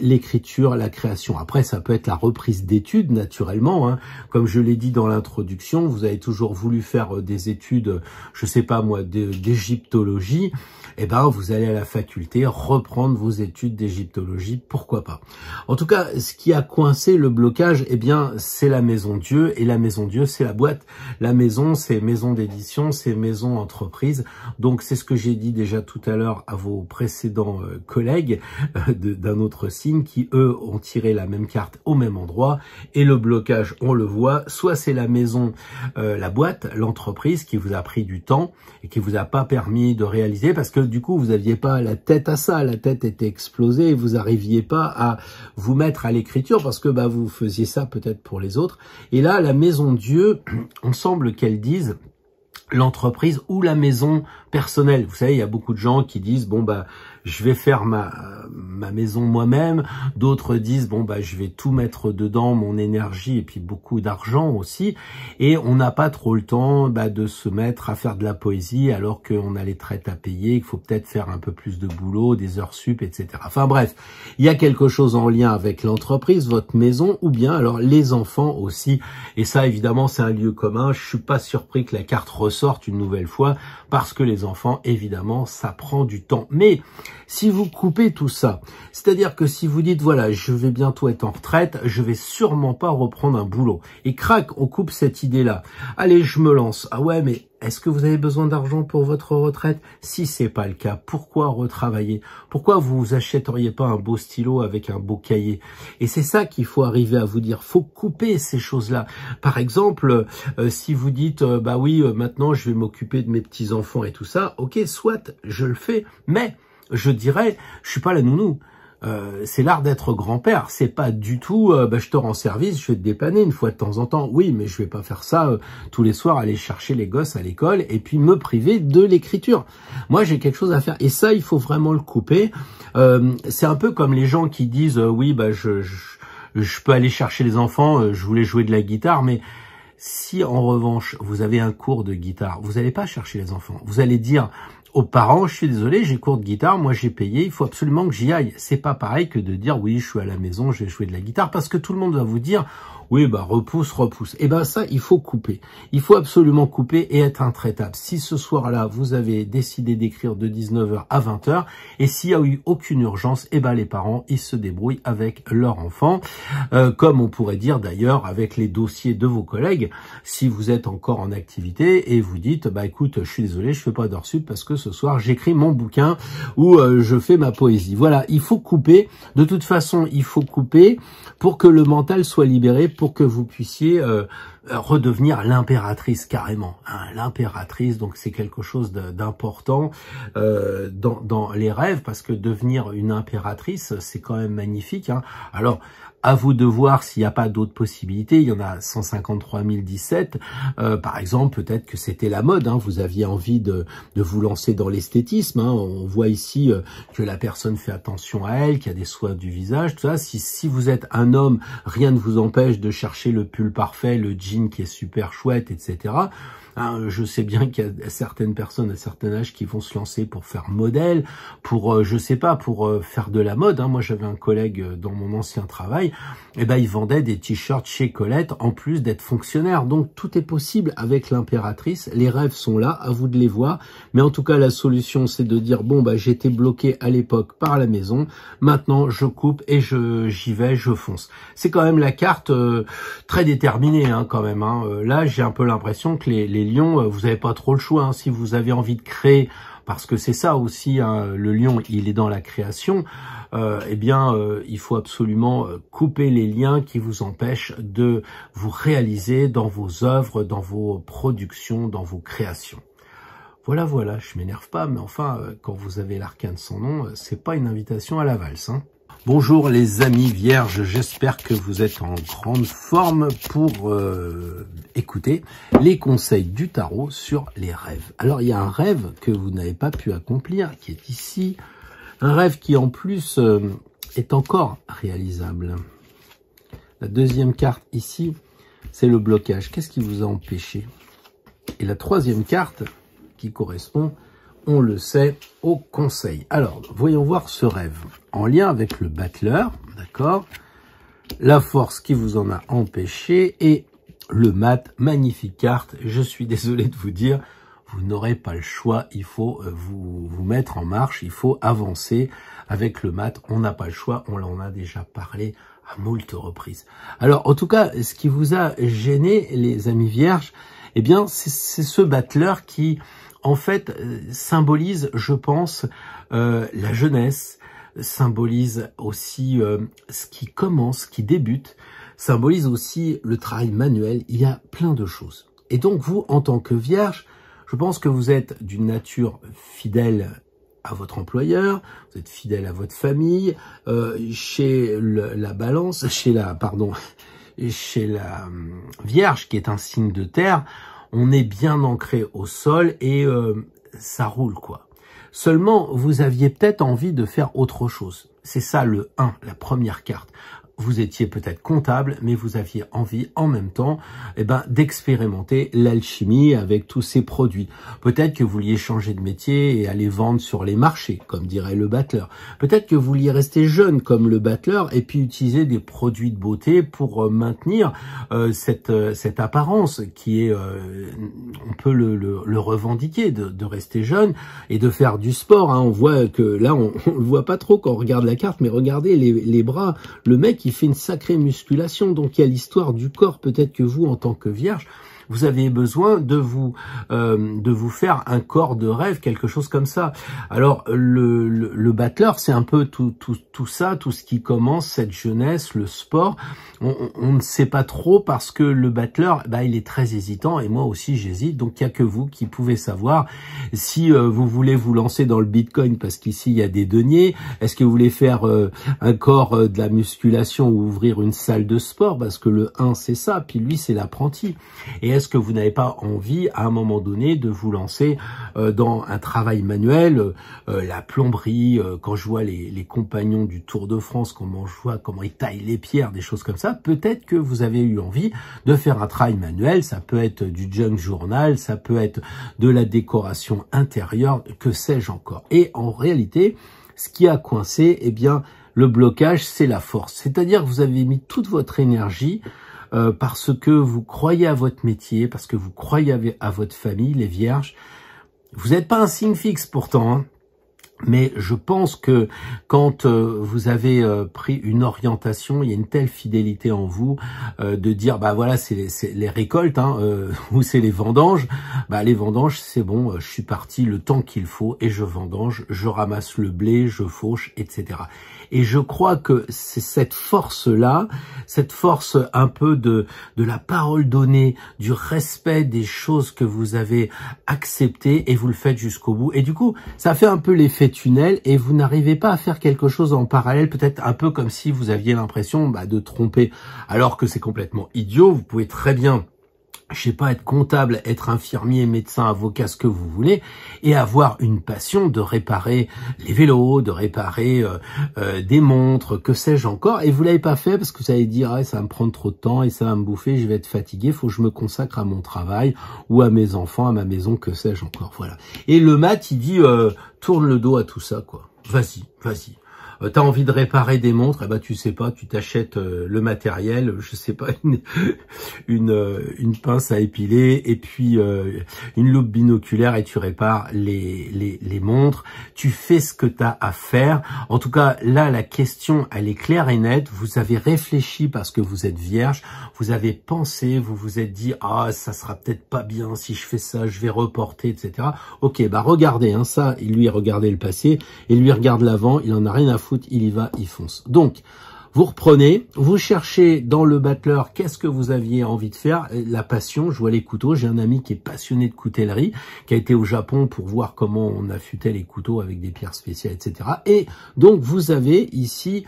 l'écriture, la création. Après, ça peut être la reprise d'études, naturellement. Hein. Comme je l'ai dit dans l'introduction, vous avez toujours voulu faire des études, je sais pas moi, d'égyptologie. Eh ben, vous allez à la faculté reprendre vos études d'égyptologie, pourquoi pas. En tout cas, ce qui a coincé le blocage, eh bien, c'est la Maison Dieu, et la Maison Dieu, c'est la boîte. La maison, c'est maison d'édition, c'est maison entreprise. Donc, c'est ce que j'ai dit déjà tout à l'heure à vos précédents collègues d'un autre signe qui, eux, ont tiré la même carte au même endroit. Et le blocage, on le voit, soit c'est la maison, la boîte, l'entreprise qui vous a pris du temps et qui vous a pas permis de réaliser parce que du coup, vous aviez pas la tête à ça, la tête était explosée et vous arriviez pas à vous mettre à l'écriture parce que bah vous faisiez ça peut-être pour les autres. Et là, la Maison Dieu, on semble qu'elle dise l'entreprise ou la maison personnelle. Vous savez, il y a beaucoup de gens qui disent bon bah je vais faire ma maison moi-même. D'autres disent bon bah je vais tout mettre dedans, mon énergie et puis beaucoup d'argent aussi. Et on n'a pas trop le temps de se mettre à faire de la poésie alors qu'on a les traites à payer, qu'il faut peut-être faire un peu plus de boulot, des heures sup, etc. Enfin bref, il y a quelque chose en lien avec l'entreprise, votre maison ou bien alors les enfants aussi. Et ça évidemment c'est un lieu commun. Je suis pas surpris que la carte ressorte une nouvelle fois parce que les enfants évidemment ça prend du temps. Mais si vous coupez tout ça, c'est-à-dire que si vous dites, voilà, je vais bientôt être en retraite, je vais sûrement pas reprendre un boulot. Et crac, on coupe cette idée-là. Allez, je me lance. Ah ouais, mais est-ce que vous avez besoin d'argent pour votre retraite? Si c'est pas le cas, pourquoi retravailler? Pourquoi vous achèteriez pas un beau stylo avec un beau cahier? Et c'est ça qu'il faut arriver à vous dire. Faut couper ces choses-là. Par exemple, si vous dites, bah oui, maintenant je vais m'occuper de mes petits-enfants et tout ça, ok, soit, je le fais, mais je dirais, je suis pas la nounou. C'est l'art d'être grand-père. C'est pas du tout, je te rends service, je vais te dépanner une fois de temps en temps. Oui, mais je vais pas faire ça tous les soirs, aller chercher les gosses à l'école et puis me priver de l'écriture. Moi, j'ai quelque chose à faire. Et ça, il faut vraiment le couper. C'est un peu comme les gens qui disent, oui, je peux aller chercher les enfants, je voulais jouer de la guitare, mais Si en revanche, vous avez un cours de guitare, vous n'allez pas chercher les enfants. Vous allez dire aux parents, je suis désolé, j'ai cours de guitare, moi j'ai payé, il faut absolument que j'y aille. C'est pas pareil que de dire, oui, je suis à la maison, je vais jouer de la guitare, parce que tout le monde va vous dire, oui, bah repousse. Et ben ça, il faut couper. Il faut absolument couper et être intraitable. Si ce soir-là, vous avez décidé d'écrire de 19h à 20h, et s'il n'y a eu aucune urgence, et ben les parents, ils se débrouillent avec leur enfant, comme on pourrait dire d'ailleurs avec les dossiers de vos collègues, si vous êtes encore en activité et vous dites, bah écoute, je suis désolé, je fais pas d'heures sup parce que ce soir, j'écris mon bouquin ou je fais ma poésie. Voilà, il faut couper. De toute façon, il faut couper pour que le mental soit libéré, pour que vous puissiez redevenir l'impératrice carrément. Hein, l'impératrice, donc c'est quelque chose d'important dans les rêves, parce que devenir une impératrice, c'est quand même magnifique. Hein. Alors, à vous de voir s'il n'y a pas d'autres possibilités. Il y en a 153 017. Par exemple, peut-être que c'était la mode. Hein. Vous aviez envie de vous lancer dans l'esthétisme. Hein. On voit ici que la personne fait attention à elle, qu'il y a des soins du visage, tout ça. Si vous êtes un homme, rien ne vous empêche de chercher le pull parfait, le jean qui est super chouette, etc. Hein, je sais bien qu'il y a certaines personnes à certain âge qui vont se lancer pour faire modèle, pour, je sais pas, pour faire de la mode. Hein. Moi, j'avais un collègue dans mon ancien travail, et ben il vendait des t-shirts chez Colette en plus d'être fonctionnaire. Donc, tout est possible avec l'impératrice. Les rêves sont là, à vous de les voir. Mais en tout cas, la solution, c'est de dire, bon, bah j'étais bloqué à l'époque par la maison. Maintenant, je coupe et j'y vais, je fonce. C'est quand même la carte très déterminée, hein, quand même. Hein. Là, j'ai un peu l'impression que les lions, vous n'avez pas trop le choix. Hein. Si vous avez envie de créer, parce que c'est ça aussi, hein, le lion, il est dans la création, eh bien, il faut absolument couper les liens qui vous empêchent de vous réaliser dans vos œuvres, dans vos productions, dans vos créations. Voilà, je m'énerve pas, mais enfin, quand vous avez l'arcane sans nom, c'est pas une invitation à la valse, hein. Bonjour les amis vierges, j'espère que vous êtes en grande forme pour écouter les conseils du tarot sur les rêves. Alors il y a un rêve que vous n'avez pas pu accomplir, qui est ici, un rêve qui en plus est encore réalisable. La deuxième carte ici, c'est le blocage. Qu'est-ce qui vous a empêché? Et la troisième carte qui correspond, on le sait, au conseil. Alors, voyons voir ce rêve en lien avec le battleur, d'accord? La force qui vous en a empêché et le mat, magnifique carte. Je suis désolé de vous dire, vous n'aurez pas le choix, il faut vous mettre en marche, il faut avancer avec le mat. On n'a pas le choix, on en a déjà parlé à moult reprises. Alors, en tout cas, ce qui vous a gêné, les amis vierges, eh bien, c'est ce battleur qui, en fait, symbolise, je pense, la jeunesse, symbolise aussi ce qui commence, qui débute, symbolise aussi le travail manuel. Il y a plein de choses. Et donc, vous, en tant que vierge, je pense que vous êtes d'une nature fidèle à votre employeur, vous êtes fidèle à votre famille, chez la balance, chez la Vierge, qui est un signe de terre, on est bien ancré au sol et ça roule, quoi. Seulement, vous aviez peut-être envie de faire autre chose. C'est ça le 1, la première carte. Vous étiez peut-être comptable, mais vous aviez envie en même temps d'expérimenter l'alchimie avec tous ces produits. Peut-être que vous vouliez changer de métier et aller vendre sur les marchés, comme dirait le battleur. Peut-être que vous vouliez rester jeune comme le battleur et puis utiliser des produits de beauté pour maintenir cette apparence qui est, on peut le revendiquer, de rester jeune et de faire du sport. Hein. On voit que là, on le voit pas trop quand on regarde la carte, mais regardez les bras. Le mec, il fait une sacrée musculation, donc il y a l'histoire du corps. Peut-être que vous, en tant que vierge, vous avez besoin de vous faire un corps de rêve, quelque chose comme ça. Alors le battleur, c'est un peu tout ça, tout ce qui commence, cette jeunesse, le sport. On ne sait pas trop parce que le battleur, il est très hésitant et moi aussi j'hésite. Donc il n'y a que vous qui pouvez savoir si vous voulez vous lancer dans le Bitcoin parce qu'ici il y a des deniers. Est-ce que vous voulez faire un corps de la musculation ou ouvrir une salle de sport parce que le 1 c'est ça, puis lui c'est l'apprenti. Et est-ce que vous n'avez pas envie, à un moment donné, de vous lancer dans un travail manuel, la plomberie, quand je vois les compagnons du Tour de France, comment je vois comment ils taillent les pierres, des choses comme ça, peut-être que vous avez eu envie de faire un travail manuel, ça peut être du junk journal, ça peut être de la décoration intérieure, que sais-je encore. Et en réalité, ce qui a coincé, eh bien, le blocage, c'est la force. C'est-à-dire que vous avez mis toute votre énergie parce que vous croyez à votre métier, parce que vous croyez à votre famille, les vierges. Vous n'êtes pas un signe fixe pourtant, hein. Mais je pense que quand vous avez pris une orientation, il y a une telle fidélité en vous de dire bah voilà c'est les récoltes hein, ou c'est les vendanges. Bah les vendanges c'est bon, je suis parti le temps qu'il faut et je vendange, je ramasse le blé, je fauche, etc. Et je crois que c'est cette force-là, cette force un peu de la parole donnée, du respect des choses que vous avez acceptées et vous le faites jusqu'au bout. Et du coup, ça fait un peu l'effet tunnel et vous n'arrivez pas à faire quelque chose en parallèle, peut-être un peu comme si vous aviez l'impression de tromper, alors que c'est complètement idiot. Vous pouvez très bien, je sais pas, être comptable, être infirmier, médecin, avocat, ce que vous voulez, et avoir une passion de réparer les vélos, de réparer des montres, que sais-je encore, et vous l'avez pas fait parce que vous allez dire ah, ça va me prendre trop de temps et ça va me bouffer, je vais être fatigué, faut que je me consacre à mon travail ou à mes enfants, à ma maison, que sais-je encore, voilà. Et le mat, il dit tourne le dos à tout ça, quoi. Vas-y, vas-y. T'as envie de réparer des montres, eh ben tu sais pas, tu t'achètes le matériel, je sais pas, une pince à épiler et puis une loupe binoculaire et tu répares les montres. Tu fais ce que t'as à faire. En tout cas, là, la question, elle est claire et nette. Vous avez réfléchi parce que vous êtes vierge. Vous avez pensé, vous vous êtes dit, ah, ça sera peut-être pas bien si je fais ça, je vais reporter, etc. Ok, bah regardez, hein, ça, lui regardez le passé et lui regarde l'avant, il en a rien à foutre, il y va, il fonce. Donc, vous reprenez, vous cherchez dans le battleur qu'est-ce que vous aviez envie de faire, la passion, je vois les couteaux, j'ai un ami qui est passionné de coutellerie, qui a été au Japon pour voir comment on affûtait les couteaux avec des pierres spéciales, etc. Et donc, vous avez ici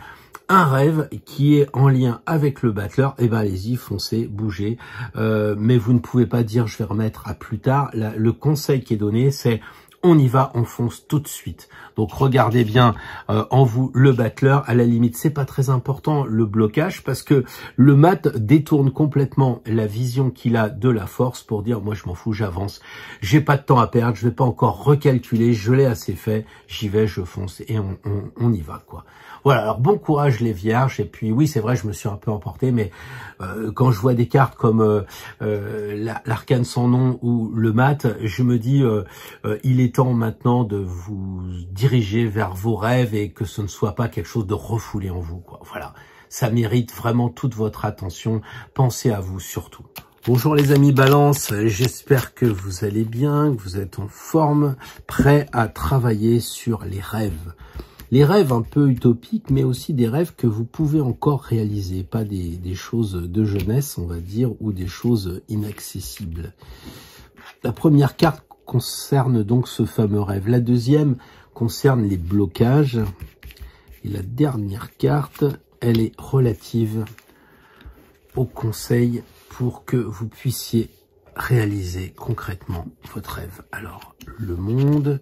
un rêve qui est en lien avec le battleur, et ben allez-y, foncez, bougez, mais vous ne pouvez pas dire je vais remettre à plus tard. Le conseil qui est donné, c'est on y va, on fonce tout de suite. Donc regardez bien en vous le battleur. À la limite, c'est pas très important le blocage parce que le mat détourne complètement la vision qu'il a de la force pour dire moi je m'en fous, j'avance, j'ai pas de temps à perdre, je vais pas encore recalculer, je l'ai assez fait, j'y vais, je fonce et on y va quoi. Voilà, alors bon courage les vierges. Et puis oui, c'est vrai, je me suis un peu emporté, mais quand je vois des cartes comme l'arcane sans nom ou le mat, je me dis il est temps maintenant de vous diriger vers vos rêves et que ce ne soit pas quelque chose de refoulé en vous, quoi. Voilà, ça mérite vraiment toute votre attention. Pensez à vous surtout. Bonjour les amis Balance, j'espère que vous allez bien, que vous êtes en forme, prêts à travailler sur les rêves. Les rêves un peu utopiques, mais aussi des rêves que vous pouvez encore réaliser, pas des choses de jeunesse, on va dire, ou des choses inaccessibles. La première carte concerne donc ce fameux rêve. La deuxième concerne les blocages. Et la dernière carte, elle est relative au conseil pour que vous puissiez réaliser concrètement votre rêve. Alors, le monde...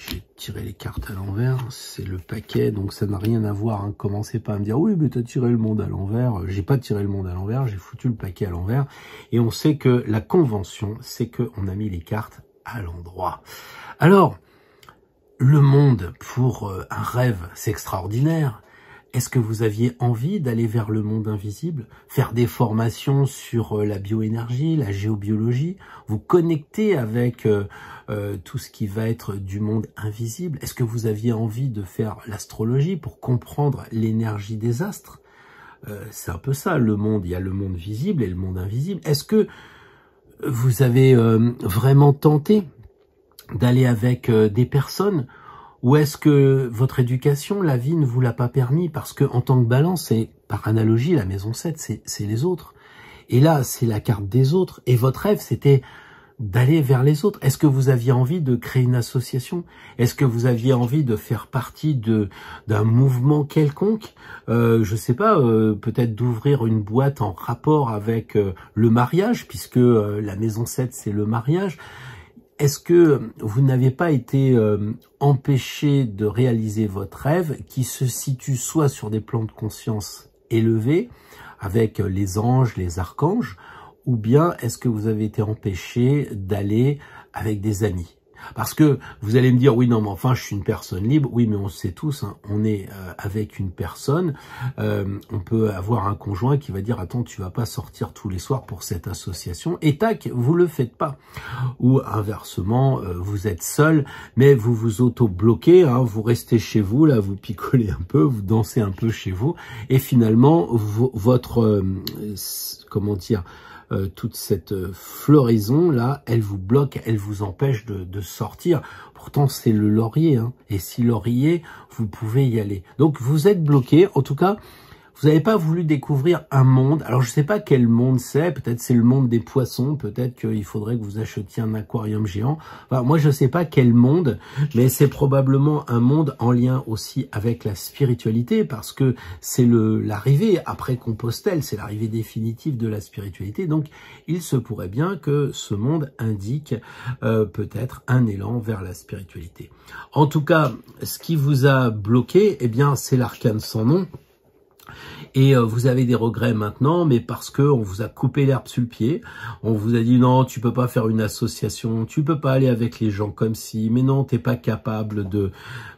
J'ai tiré les cartes à l'envers, c'est le paquet, donc ça n'a rien à voir. Hein. Commencez pas à me dire, oui, mais t'as tiré le monde à l'envers. J'ai pas tiré le monde à l'envers, j'ai foutu le paquet à l'envers. Et on sait que la convention, c'est qu'on a mis les cartes à l'endroit. Alors, le monde pour un rêve, c'est extraordinaire. Est-ce que vous aviez envie d'aller vers le monde invisible, faire des formations sur la bioénergie, la géobiologie, vous connecter avec tout ce qui va être du monde invisible? Est-ce que vous aviez envie de faire l'astrologie pour comprendre l'énergie des astres? C'est un peu ça, le monde. Il y a le monde visible et le monde invisible. Est-ce que vous avez vraiment tenté d'aller avec des personnes? Ou est-ce que votre éducation, la vie ne vous l'a pas permis? Parce que en tant que balance, c'est par analogie, la maison 7, c'est les autres. Et là, c'est la carte des autres. Et votre rêve, c'était d'aller vers les autres? Est-ce que vous aviez envie de créer une association? Est-ce que vous aviez envie de faire partie d'un mouvement quelconque? Je sais pas, peut-être d'ouvrir une boîte en rapport avec le mariage, puisque la maison 7, c'est le mariage. Est-ce que vous n'avez pas été empêché de réaliser votre rêve qui se situe soit sur des plans de conscience élevés, avec les anges, les archanges, ou bien est-ce que vous avez été empêché d'aller avec des amis? Parce que vous allez me dire, oui, non, mais enfin, je suis une personne libre. Oui, mais on le sait tous, hein, on est avec une personne. On peut avoir un conjoint qui va dire, attends, tu vas pas sortir tous les soirs pour cette association. Et tac, vous le faites pas. Ou inversement, vous êtes seul, mais vous vous auto-bloquez. Hein, vous restez chez vous, là, vous picolez un peu, vous dansez un peu chez vous. Et finalement, votre, comment dire, toute cette floraison là, elle vous bloque, elle vous empêche de sortir. Pourtant c'est le laurier, hein. Et si laurier, vous pouvez y aller. Donc vous êtes bloqué. En tout cas, vous n'avez pas voulu découvrir un monde. Alors je ne sais pas quel monde c'est. Peut-être c'est le monde des poissons. Peut-être qu'il faudrait que vous achetiez un aquarium géant. Enfin, moi je ne sais pas quel monde, mais c'est probablement un monde en lien aussi avec la spiritualité, parce que c'est l'arrivée après Compostelle, c'est l'arrivée définitive de la spiritualité. Donc il se pourrait bien que ce monde indique peut-être un élan vers la spiritualité. En tout cas, ce qui vous a bloqué, eh bien c'est l'arcane sans nom. Et vous avez des regrets maintenant, mais parce que on vous a coupé l'herbe sous le pied, on vous a dit non, tu peux pas faire une association, tu peux pas aller avec les gens comme si, mais non, t'es pas capable de,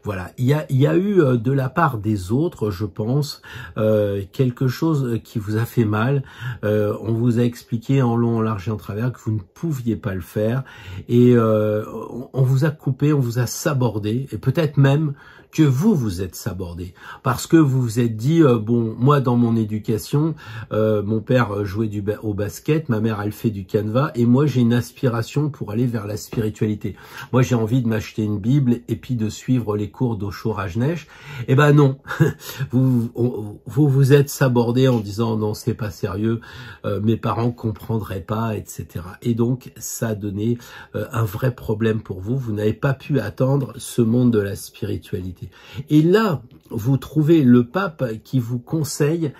voilà. Il y a eu de la part des autres, je pense, quelque chose qui vous a fait mal. On vous a expliqué en long, en large et en travers que vous ne pouviez pas le faire, et on vous a coupé, on vous a sabordé, et peut-être même que vous êtes sabordé, parce que vous vous êtes dit, bon, moi dans mon éducation, mon père jouait au basket, ma mère elle fait du canevas, et moi j'ai une aspiration pour aller vers la spiritualité. Moi j'ai envie de m'acheter une Bible et puis de suivre les cours d'Osho Rajneesh. Eh ben non, vous êtes sabordé en disant non, c'est pas sérieux, mes parents comprendraient pas, etc. Et donc ça a donné un vrai problème pour vous. Vous n'avez pas pu attendre ce monde de la spiritualité. Et là, vous trouvez le pape qui vous conseille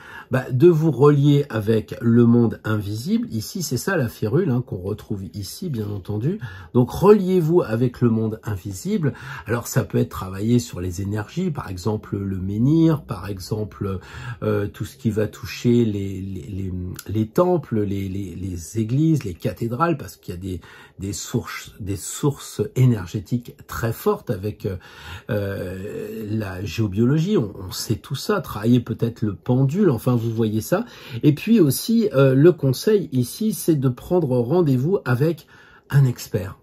de vous relier avec le monde invisible. Ici, c'est ça la férule hein, qu'on retrouve ici, bien entendu. Donc, reliez-vous avec le monde invisible. Alors, ça peut être travailler sur les énergies, par exemple le menhir, par exemple tout ce qui va toucher les temples, les églises, les cathédrales, parce qu'il y a des sources énergétiques très fortes avec la géobiologie, on sait tout ça, travailler peut-être le pendule, enfin vous voyez ça. Et puis aussi, le conseil ici, c'est de prendre rendez-vous avec un expert.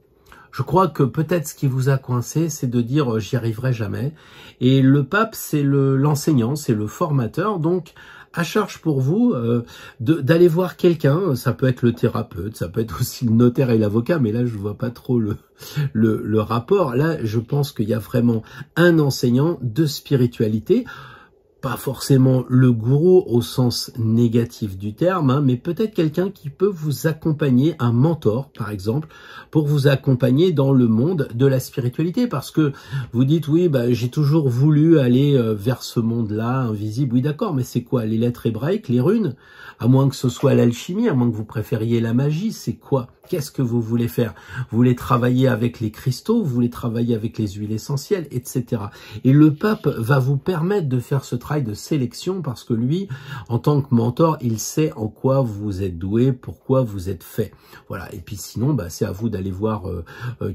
Je crois que peut-être ce qui vous a coincé, c'est de dire j'y arriverai jamais. Et le pape, c'est l'enseignant, c'est le formateur, donc à charge pour vous d'aller voir quelqu'un. Ça peut être le thérapeute, ça peut être aussi le notaire et l'avocat, mais là je vois pas trop le rapport. Là je pense qu'il y a vraiment un enseignant de spiritualité, pas forcément le gourou au sens négatif du terme, hein, mais peut-être quelqu'un qui peut vous accompagner, un mentor par exemple, pour vous accompagner dans le monde de la spiritualité, parce que vous dites oui, j'ai toujours voulu aller vers ce monde-là invisible. Oui d'accord, mais c'est quoi, les lettres hébraïques, les runes? À moins que ce soit l'alchimie, à moins que vous préfériez la magie, c'est quoi? Qu'est-ce que vous voulez faire? Vous voulez travailler avec les cristaux, vous voulez travailler avec les huiles essentielles, etc. Et le pape va vous permettre de faire ce travail de sélection, parce que lui, en tant que mentor, il sait en quoi vous êtes doué, pourquoi vous êtes fait. Voilà. Et puis sinon, c'est à vous d'aller voir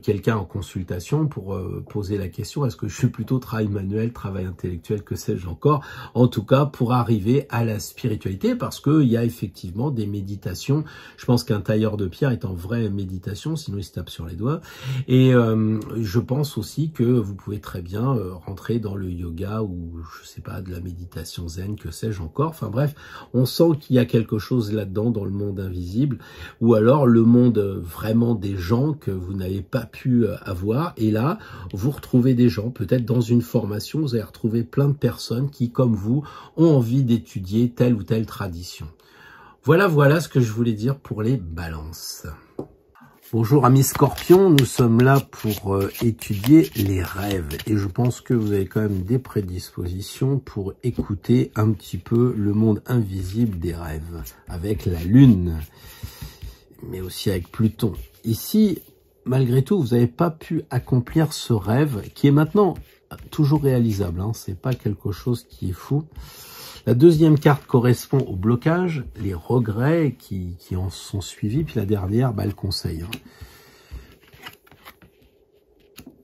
quelqu'un en consultation pour poser la question, est-ce que je suis plutôt travail manuel, travail intellectuel, que sais-je encore? En tout cas, pour arriver à la spiritualité, parce qu'il y a effectivement des méditations. Je pense qu'un tailleur de pierre est en vraie méditation, sinon il se tape sur les doigts. Et je pense aussi que vous pouvez très bien rentrer dans le yoga ou je sais pas, de la méditation zen, que sais-je encore. Enfin bref, on sent qu'il y a quelque chose là-dedans dans le monde invisible, ou alors le monde vraiment des gens que vous n'avez pas pu avoir. Et là, vous retrouvez des gens, peut-être dans une formation, vous allez retrouver plein de personnes qui, comme vous, ont envie d'étudier telle ou telle tradition. Voilà ce que je voulais dire pour les balances. Bonjour amis Scorpions, nous sommes là pour étudier les rêves et je pense que vous avez quand même des prédispositions pour écouter un petit peu le monde invisible des rêves avec la Lune, mais aussi avec Pluton. Ici, malgré tout, vous n'avez pas pu accomplir ce rêve qui est maintenant toujours réalisable, hein, c'est pas quelque chose qui est fou. La deuxième carte correspond au blocage, les regrets qui en sont suivis, puis la dernière, le conseil.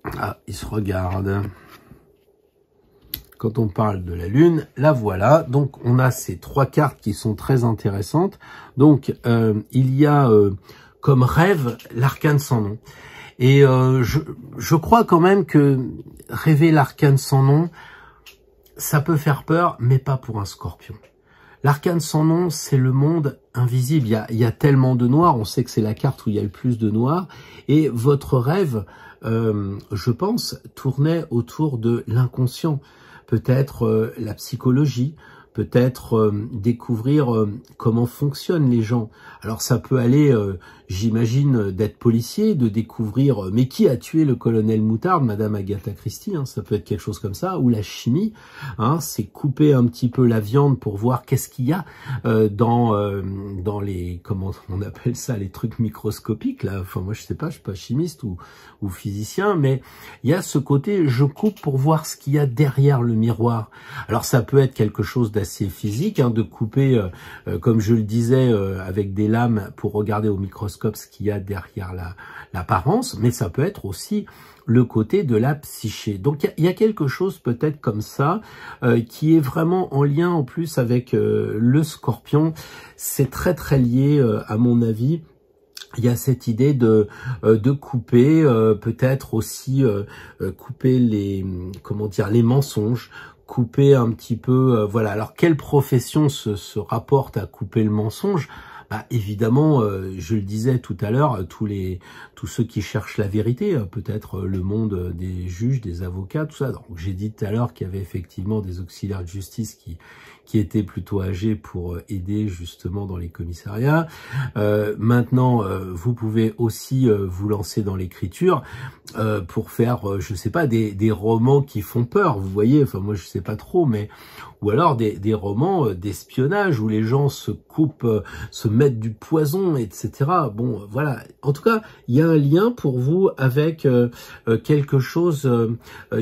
Ah, ils se regardent. Quand on parle de la Lune, la voilà. Donc, on a ces trois cartes qui sont très intéressantes. Donc, il y a comme rêve l'arcane sans nom. Et je crois quand même que rêver l'arcane sans nom, ça peut faire peur, mais pas pour un Scorpion. L'arcane sans nom, c'est le monde invisible. Il y a tellement de noir, on sait que c'est la carte où il y a le plus de noir. Et votre rêve, je pense, tournait autour de l'inconscient. Peut-être la psychologie, peut-être découvrir comment fonctionnent les gens. Alors ça peut aller, j'imagine, d'être policier, de découvrir mais qui a tué le colonel Moutarde, Madame Agatha Christie, hein, ça peut être quelque chose comme ça, ou la chimie, hein, c'est couper un petit peu la viande pour voir qu'est-ce qu'il y a dans les, comment on appelle ça, les trucs microscopiques là. Enfin moi je sais pas, je suis pas chimiste ou physicien, mais il y a ce côté, je coupe pour voir ce qu'il y a derrière le miroir. Alors ça peut être quelque chose d'assez physique, hein, de couper, comme je le disais, avec des lames pour regarder au microscope ce qu'il y a derrière l'apparence, mais ça peut être aussi le côté de la psyché. Donc il y a quelque chose peut-être comme ça qui est vraiment en lien en plus avec le Scorpion. C'est très très lié à mon avis. Il y a cette idée de couper, peut-être aussi couper les, comment dire, les mensonges, couper un petit peu, voilà. Alors quelle profession se rapporte à couper le mensonge? Évidemment, je le disais tout à l'heure, tous ceux qui cherchent la vérité, peut-être le monde des juges, des avocats, tout ça. Donc j'ai dit tout à l'heure qu'il y avait effectivement des auxiliaires de justice qui étaient plutôt âgés pour aider justement dans les commissariats. Maintenant, vous pouvez aussi vous lancer dans l'écriture pour faire, je sais pas, des romans qui font peur. Vous voyez, enfin moi je sais pas trop, mais ou alors des romans d'espionnage où les gens se coupent, se mettent du poison, etc. Bon, voilà. En tout cas, il y a un lien pour vous avec quelque chose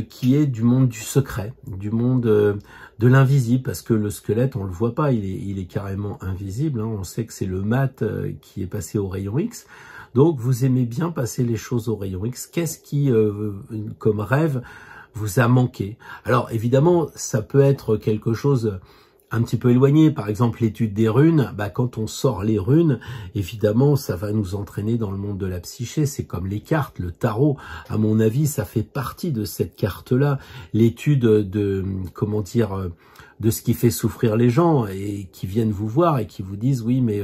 qui est du monde du secret, du monde de l'invisible, parce que le squelette, on le voit pas, il est carrément invisible. Hein. On sait que c'est le mat qui est passé au rayon X. Donc, vous aimez bien passer les choses au rayon X. Qu'est-ce qui, comme rêve, vous a manqué? Alors évidemment, ça peut être quelque chose un petit peu éloigné. Par exemple, l'étude des runes, quand on sort les runes, évidemment, ça va nous entraîner dans le monde de la psyché. C'est comme les cartes, le tarot. À mon avis, ça fait partie de cette carte-là. L'étude de, comment dire, de ce qui fait souffrir les gens et qui viennent vous voir et qui vous disent oui mais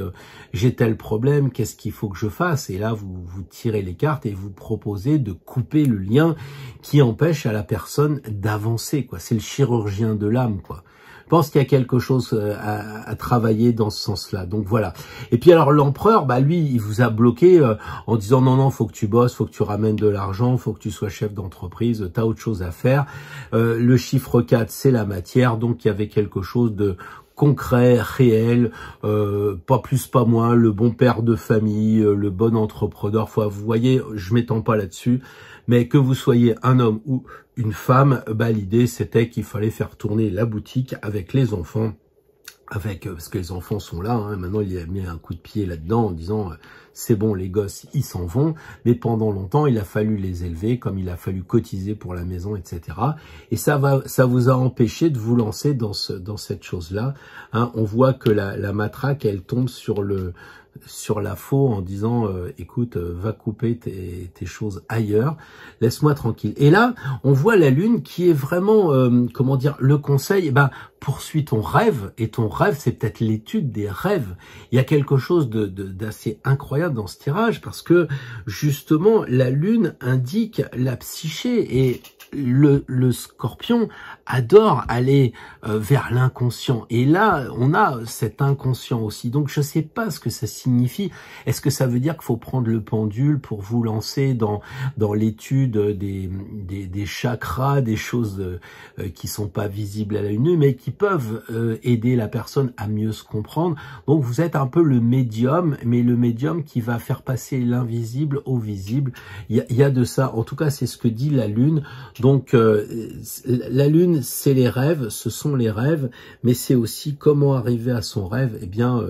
j'ai tel problème, qu'est-ce qu'il faut que je fasse? Et là vous tirez les cartes et vous proposez de couper le lien qui empêche à la personne d'avancer, quoi. C'est le chirurgien de l'âme, quoi. Je pense qu'il y a quelque chose à travailler dans ce sens-là. Donc voilà. Et puis alors l'empereur, lui, il vous a bloqué en disant non, faut que tu bosses, faut que tu ramènes de l'argent, faut que tu sois chef d'entreprise, t'as autre chose à faire. Le chiffre 4, c'est la matière, donc il y avait quelque chose de concret, réel, pas plus pas moins, le bon père de famille, le bon entrepreneur. Vous voyez, je m'étends pas là-dessus, mais que vous soyez un homme ou une femme, l'idée c'était qu'il fallait faire tourner la boutique avec les enfants, parce que les enfants sont là, hein, maintenant il a mis un coup de pied là-dedans en disant c'est bon, les gosses ils s'en vont, mais pendant longtemps il a fallu les élever, comme il a fallu cotiser pour la maison, etc. Et ça vous a empêché de vous lancer dans cette chose-là. Hein, on voit que la matraque elle tombe sur la faux en disant écoute, va couper tes choses ailleurs, laisse-moi tranquille. Et là, on voit la lune qui est vraiment, comment dire, le conseil, poursuis ton rêve, et ton rêve, c'est peut-être l'étude des rêves. Il y a quelque chose d'assez incroyable dans ce tirage, parce que justement, la lune indique la psyché, et le scorpion adore aller vers l'inconscient. Et là, on a cet inconscient aussi. Donc, je ne sais pas ce que ça signifie. Est-ce que ça veut dire qu'il faut prendre le pendule pour vous lancer dans l'étude des chakras, des choses qui sont pas visibles à l'œil nu, mais qui peuvent aider la personne à mieux se comprendre. Donc, vous êtes un peu le médium, mais le médium qui va faire passer l'invisible au visible. Il y a de ça. En tout cas, c'est ce que dit la Lune. Donc, la Lune, c'est les rêves, ce sont les rêves, mais c'est aussi comment arriver à son rêve. Eh bien,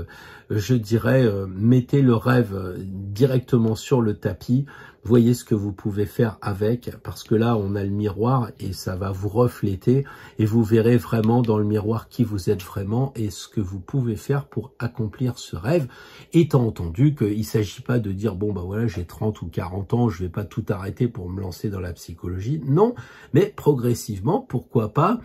je dirais, mettez le rêve directement sur le tapis, voyez ce que vous pouvez faire avec, parce que là, on a le miroir et ça va vous refléter et vous verrez vraiment dans le miroir qui vous êtes vraiment et ce que vous pouvez faire pour accomplir ce rêve, étant entendu qu'il ne s'agit pas de dire, bon, bah voilà, j'ai 30 ou 40 ans, je vais pas tout arrêter pour me lancer dans la psychologie. Non, mais progressivement, pourquoi pas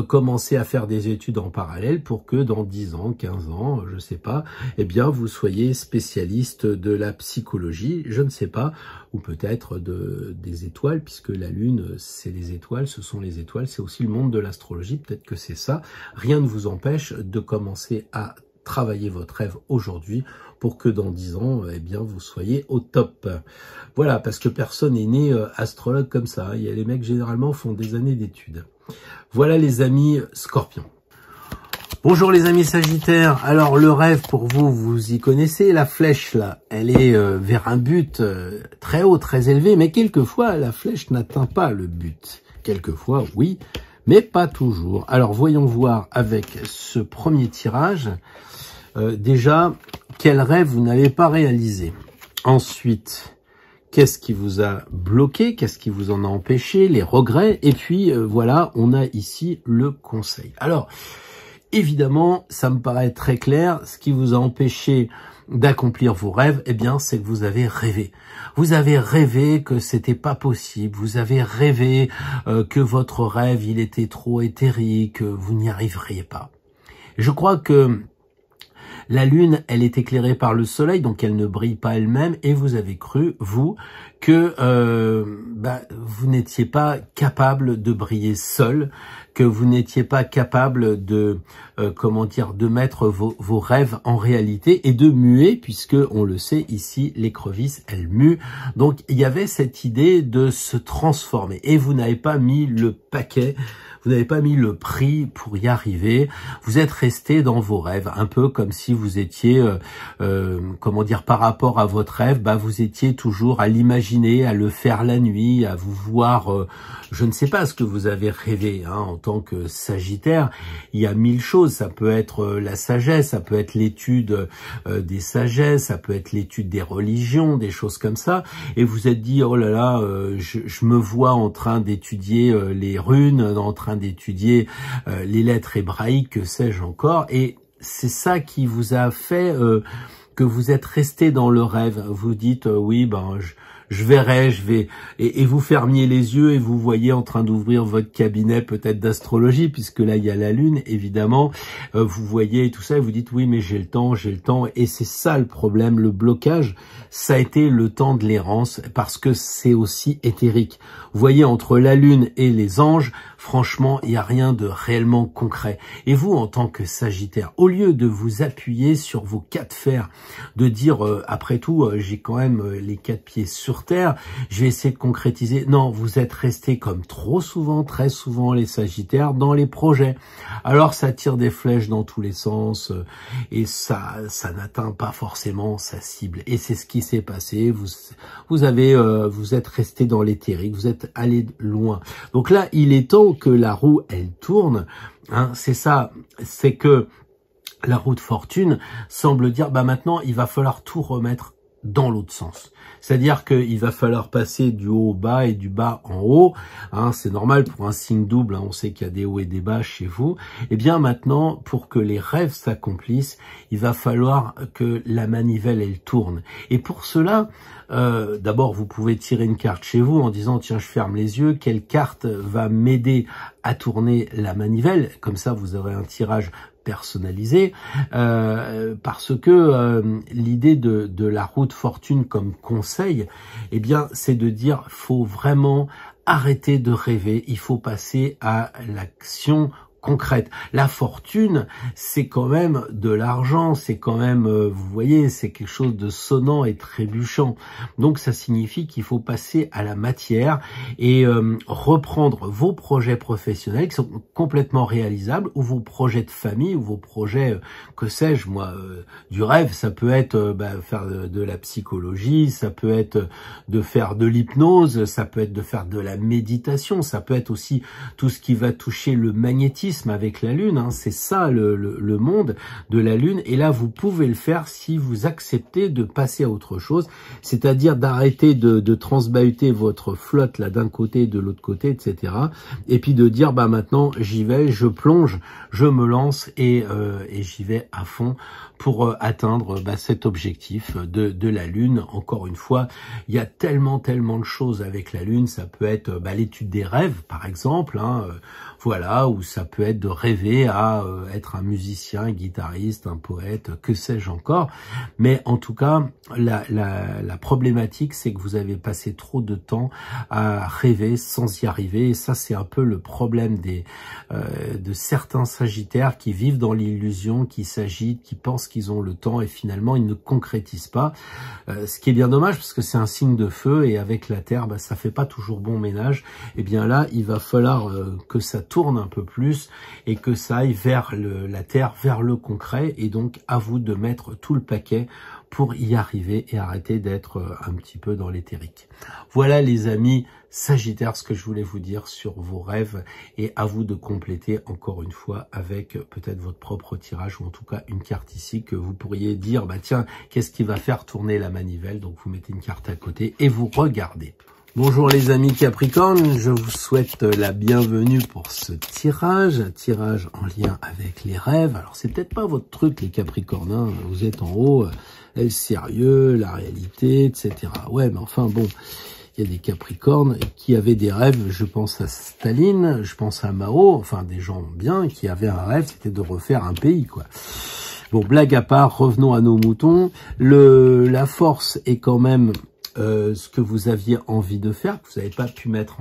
commencer à faire des études en parallèle pour que dans 10 ans, 15 ans, je sais pas, eh bien, vous soyez spécialiste de la psychologie, je ne sais pas, ou peut-être des étoiles, puisque la Lune, c'est les étoiles, ce sont les étoiles, c'est aussi le monde de l'astrologie, peut-être que c'est ça. Rien ne vous empêche de commencer à travailler votre rêve aujourd'hui pour que dans 10 ans, eh bien, vous soyez au top. Voilà, parce que personne n'est né astrologue comme ça. Il y a les mecs, généralement, font des années d'études. Voilà les amis Scorpions. Bonjour les amis Sagittaires, alors le rêve pour vous, vous y connaissez, la flèche là, elle est vers un but très haut, très élevé, mais quelquefois la flèche n'atteint pas le but. Quelquefois oui, mais pas toujours. Alors voyons voir avec ce premier tirage, déjà, quel rêve vous n'avez pas réalisé. Ensuite, qu'est-ce qui vous a bloqué, qu'est-ce qui vous en a empêché, les regrets, et puis voilà, on a ici le conseil. Alors, évidemment, ça me paraît très clair, ce qui vous a empêché d'accomplir vos rêves, eh bien, c'est que vous avez rêvé. Vous avez rêvé que c'était pas possible, vous avez rêvé que votre rêve, il était trop éthérique, que vous n'y arriveriez pas. Je crois que la Lune, elle est éclairée par le Soleil, donc elle ne brille pas elle-même, et vous avez cru, vous, que vous n'étiez pas capable de briller seul, que vous n'étiez pas capable de, de mettre vos rêves en réalité et de muer, puisque on le sait ici, l'écrevisse, elle mue. Donc il y avait cette idée de se transformer, et vous n'avez pas mis le paquet. Vous n'avez pas mis le prix pour y arriver. Vous êtes resté dans vos rêves, un peu comme si vous étiez, par rapport à votre rêve, vous étiez toujours à l'imaginer, à le faire la nuit, à vous voir. Je ne sais pas ce que vous avez rêvé en tant que Sagittaire. Il y a 1000 choses. Ça peut être la sagesse, ça peut être l'étude des sagesses, ça peut être l'étude des religions, des choses comme ça. Et vous êtes dit, oh là là, je me vois en train d'étudier les runes, en train d'étudier les lettres hébraïques, que sais-je encore, et c'est ça qui vous a fait que vous êtes resté dans le rêve. Vous dites oui, je verrai, et vous fermiez les yeux et vous voyez en train d'ouvrir votre cabinet peut-être d'astrologie, puisque là il y a la Lune évidemment, vous voyez tout ça et vous dites oui mais j'ai le temps, et c'est ça le problème, le blocage, ça a été le temps de l'errance, parce que c'est aussi éthérique. Vous voyez, entre la Lune et les anges, franchement, il n'y a rien de réellement concret. Et vous, en tant que Sagittaire, au lieu de vous appuyer sur vos 4 fers, de dire, après tout, j'ai quand même les 4 pieds sur terre, je vais essayer de concrétiser. Non, vous êtes restés comme trop souvent, très souvent, les Sagittaires, dans les projets. Alors, ça tire des flèches dans tous les sens, et ça n'atteint pas forcément sa cible. Et c'est ce qui s'est passé. Vous êtes resté dans l'éthérique, vous êtes allé loin. Donc là, il est temps que la roue, elle tourne. C'est ça, c'est que la roue de fortune semble dire, maintenant, il va falloir tout remettre dans l'autre sens. C'est-à-dire qu'il va falloir passer du haut au bas et du bas en haut. C'est normal pour un signe double, on sait qu'il y a des hauts et des bas chez vous. Et bien maintenant, pour que les rêves s'accomplissent, il va falloir que la manivelle, elle tourne. Et pour cela, d'abord, vous pouvez tirer une carte chez vous en disant, tiens, je ferme les yeux, quelle carte va m'aider à tourner la manivelle? Comme ça, vous aurez un tirage personnalisé, parce que l'idée de la roue de fortune comme conseil, eh bien, c'est de dire, faut vraiment arrêter de rêver, il faut passer à l'action concrète. La fortune, c'est quand même de l'argent, c'est quand même, vous voyez, c'est quelque chose de sonnant et trébuchant. Donc ça signifie qu'il faut passer à la matière et reprendre vos projets professionnels qui sont complètement réalisables, ou vos projets de famille, ou vos projets, que sais-je moi, du rêve. Ça peut être faire de la psychologie, ça peut être de faire de l'hypnose, ça peut être de faire de la méditation, ça peut être aussi tout ce qui va toucher le magnétisme avec la Lune, hein. C'est ça le monde de la Lune, et là vous pouvez le faire si vous acceptez de passer à autre chose, c'est-à-dire d'arrêter de transbahuter votre flotte là d'un côté, de l'autre côté, etc. Et puis de dire maintenant j'y vais, je plonge, je me lance et j'y vais à fond pour atteindre cet objectif de la Lune. Encore une fois, il y a tellement de choses avec la Lune. Ça peut être l'étude des rêves, par exemple, hein, voilà, ou ça peut être de rêver à être un musicien, un guitariste, un poète, que sais-je encore. Mais en tout cas, la problématique, c'est que vous avez passé trop de temps à rêver sans y arriver. Et ça, c'est un peu le problème de certains Sagittaires qui vivent dans l'illusion, qui s'agitent, qui pensent qu'ils ont le temps et finalement ils ne concrétisent pas. Ce qui est bien dommage parce que c'est un signe de feu et avec la Terre, ça fait pas toujours bon ménage. Et bien là, il va falloir que ça tourne un peu plus et que ça aille vers la Terre, vers le concret. Et donc à vous de mettre tout le paquet pour y arriver et arrêter d'être un petit peu dans l'éthérique. Voilà les amis Sagittaires, ce que je voulais vous dire sur vos rêves, et à vous de compléter encore une fois avec peut-être votre propre tirage, ou en tout cas une carte ici que vous pourriez dire, tiens, qu'est-ce qui va faire tourner la manivelle? Donc vous mettez une carte à côté et vous regardez. Bonjour les amis Capricorne, je vous souhaite la bienvenue pour ce tirage, un tirage en lien avec les rêves. Alors c'est peut-être pas votre truc les Capricornes, hein, vous êtes en haut, le sérieux, la réalité, etc. Ouais, mais enfin bon, il y a des Capricornes qui avaient des rêves, je pense à Staline, je pense à Mao, enfin des gens bien qui avaient un rêve, c'était de refaire un pays, quoi. Bon, blague à part, revenons à nos moutons. La force est quand même ce que vous aviez envie de faire, que vous n'avez pas pu mettre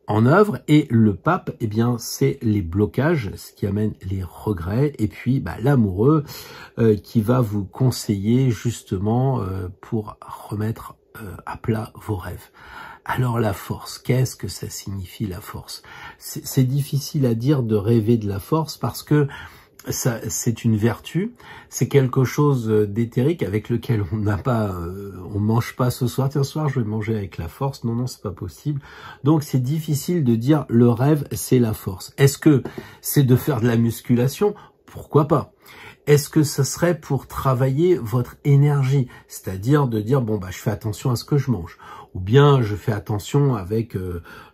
en œuvre, et le pape, eh bien, c'est les blocages, ce qui amène les regrets, et puis l'amoureux qui va vous conseiller justement pour remettre à plat vos rêves. Alors la force, qu'est-ce que ça signifie la force? C'est difficile à dire de rêver de la force parce que ça, c'est une vertu, c'est quelque chose d'éthérique avec lequel on n'a pas, on mange pas ce soir. Tiens, ce soir je vais manger avec la force. Non, c'est pas possible. Donc c'est difficile de dire le rêve c'est la force. Est-ce que c'est de faire de la musculation? Pourquoi pas? Est-ce que ça serait pour travailler votre énergie? C'est-à-dire de dire, je fais attention à ce que je mange. Ou bien je fais attention avec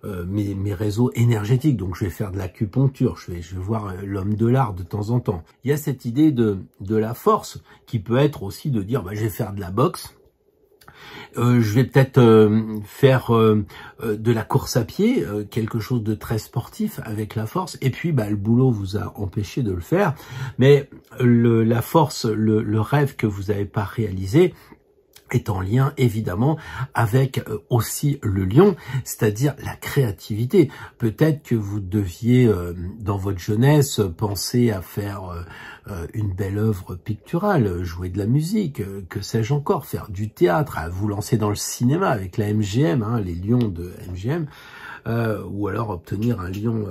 mes réseaux énergétiques. Donc je vais faire de l'acupuncture, je vais voir l'homme de l'art de temps en temps. Il y a cette idée de la force qui peut être aussi de dire, je vais faire de la boxe. Je vais peut-être faire de la course à pied, quelque chose de très sportif avec la force. Et puis, le boulot vous a empêché de le faire. Mais la force, le rêve que vous n'avez pas réalisé, est en lien évidemment avec aussi le lion, c'est-à-dire la créativité. Peut-être que vous deviez dans votre jeunesse penser à faire une belle œuvre picturale, jouer de la musique, que sais-je encore, faire du théâtre, à vous lancer dans le cinéma avec la MGM, les lions de MGM. Ou alors obtenir un lion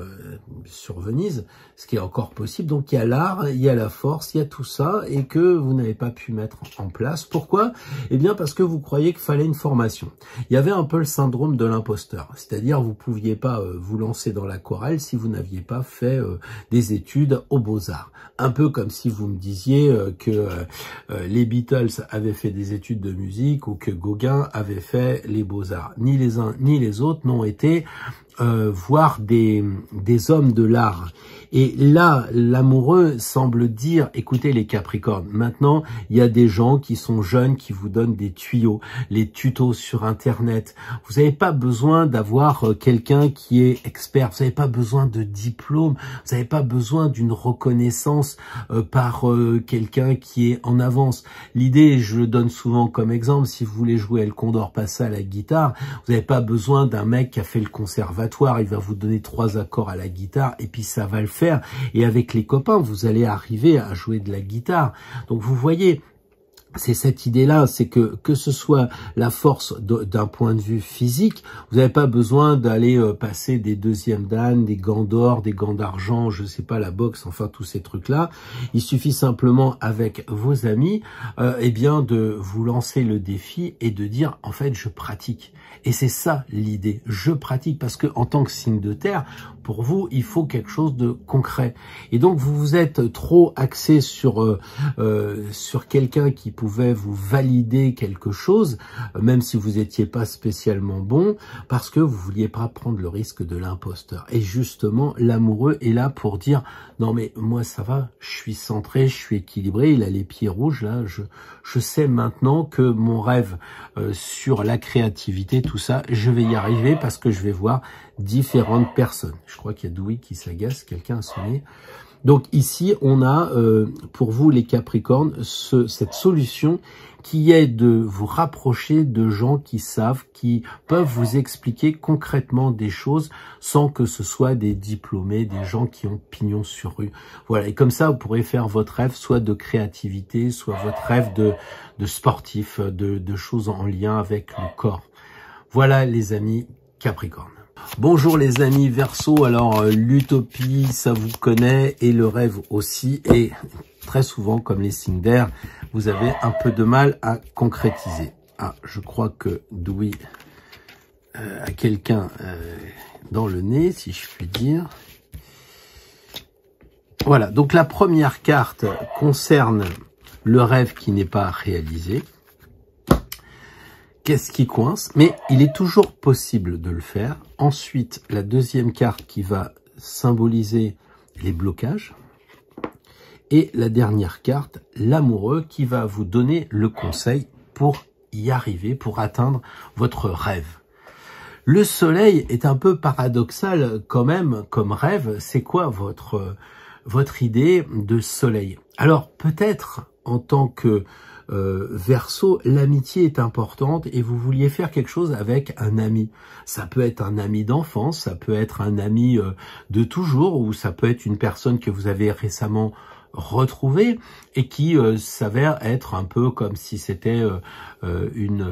sur Venise, ce qui est encore possible. Donc il y a l'art, il y a la force, il y a tout ça, et que vous n'avez pas pu mettre en place. Pourquoi? Eh bien parce que vous croyez qu'il fallait une formation. Il y avait un peu le syndrome de l'imposteur, c'est-à-dire vous pouviez pas vous lancer dans l'aquarelle si vous n'aviez pas fait des études aux Beaux-Arts. Un peu comme si vous me disiez que les Beatles avaient fait des études de musique ou que Gauguin avait fait les Beaux-Arts. Ni les uns ni les autres n'ont été voir des hommes de l'art. Et là, l'amoureux semble dire, écoutez les Capricornes, maintenant, il y a des gens qui sont jeunes, qui vous donnent des tuyaux, les tutos sur Internet. Vous n'avez pas besoin d'avoir quelqu'un qui est expert, vous n'avez pas besoin de diplôme, vous n'avez pas besoin d'une reconnaissance par quelqu'un qui est en avance. L'idée, je le donne souvent comme exemple, si vous voulez jouer El Condor Pasa à la guitare, vous n'avez pas besoin d'un mec qui a fait le conservatoire, il va vous donner 3 accords à la guitare et puis ça va le faire. Et avec les copains, vous allez arriver à jouer de la guitare. Donc vous voyez, c'est cette idée-là, c'est que ce soit la force d'un point de vue physique, vous n'avez pas besoin d'aller passer des deuxièmes dan, des gants d'or, des gants d'argent, je sais pas, la boxe, enfin tous ces trucs-là. Il suffit simplement avec vos amis, eh bien de vous lancer le défi et de dire en fait je pratique. Et c'est ça l'idée, je pratique, parce que en tant que signe de terre, pour vous, il faut quelque chose de concret. Et donc vous vous êtes trop axé sur quelqu'un qui pouvait vous valider quelque chose, même si vous n'étiez pas spécialement bon, parce que vous vouliez pas prendre le risque de l'imposteur. Et justement, l'amoureux est là pour dire non mais moi ça va, je suis centré, je suis équilibré, il a les pieds rouges là, je sais maintenant que mon rêve sur la créativité, tout ça, je vais y arriver parce que je vais voir différentes personnes. Je crois qu'il y a Doui qui s'agace, quelqu'un a sonné. Donc ici, on a pour vous les Capricornes cette solution qui est de vous rapprocher de gens qui savent, qui peuvent vous expliquer concrètement des choses sans que ce soit des diplômés, des gens qui ont pignon sur rue. Voilà, et comme ça, vous pourrez faire votre rêve soit de créativité, soit votre rêve de sportif, de choses en lien avec le corps. Voilà les amis Capricorne. Bonjour les amis Verseau, alors l'utopie ça vous connaît et le rêve aussi, et très souvent comme les signes d'air, vous avez un peu de mal à concrétiser. Ah, je crois que Doui a quelqu'un dans le nez, si je puis dire. Voilà, donc la première carte concerne le rêve qui n'est pas réalisé. Qu'est-ce qui coince? Mais il est toujours possible de le faire. Ensuite, la deuxième carte qui va symboliser les blocages. Et la dernière carte, l'amoureux, qui va vous donner le conseil pour y arriver, pour atteindre votre rêve. Le soleil est un peu paradoxal quand même comme rêve. C'est quoi votre idée de soleil? Alors peut-être en tant que Verseau, l'amitié est importante et vous vouliez faire quelque chose avec un ami. Ça peut être un ami d'enfance, ça peut être un ami de toujours, ou ça peut être une personne que vous avez récemment retrouvée et qui s'avère être un peu comme si c'était une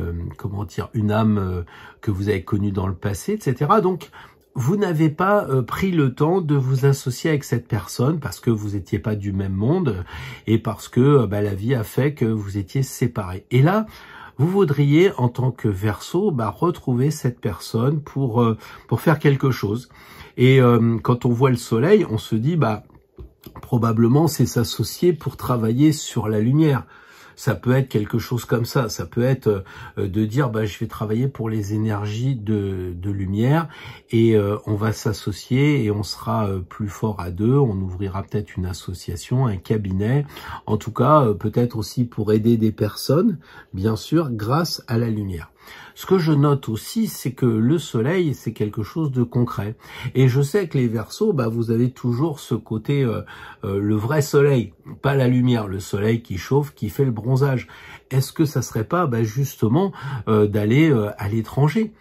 âme que vous avez connue dans le passé, etc. Donc vous n'avez pas pris le temps de vous associer avec cette personne parce que vous n'étiez pas du même monde et parce que la vie a fait que vous étiez séparés. Et là, vous voudriez, en tant que Verseau, retrouver cette personne pour faire quelque chose. Et quand on voit le soleil, on se dit, probablement c'est s'associer pour travailler sur la lumière. Ça peut être quelque chose comme ça. Ça peut être de dire je vais travailler pour les énergies de lumière et on va s'associer et on sera plus fort à deux. On ouvrira peut-être une association, un cabinet. En tout cas, peut-être aussi pour aider des personnes, bien sûr, grâce à la lumière. Ce que je note aussi, c'est que le soleil, c'est quelque chose de concret. Et je sais que les Verseaux, vous avez toujours ce côté, le vrai soleil, pas la lumière, le soleil qui chauffe, qui fait le bronzage. Est-ce que ça serait pas justement d'aller à l'étranger ?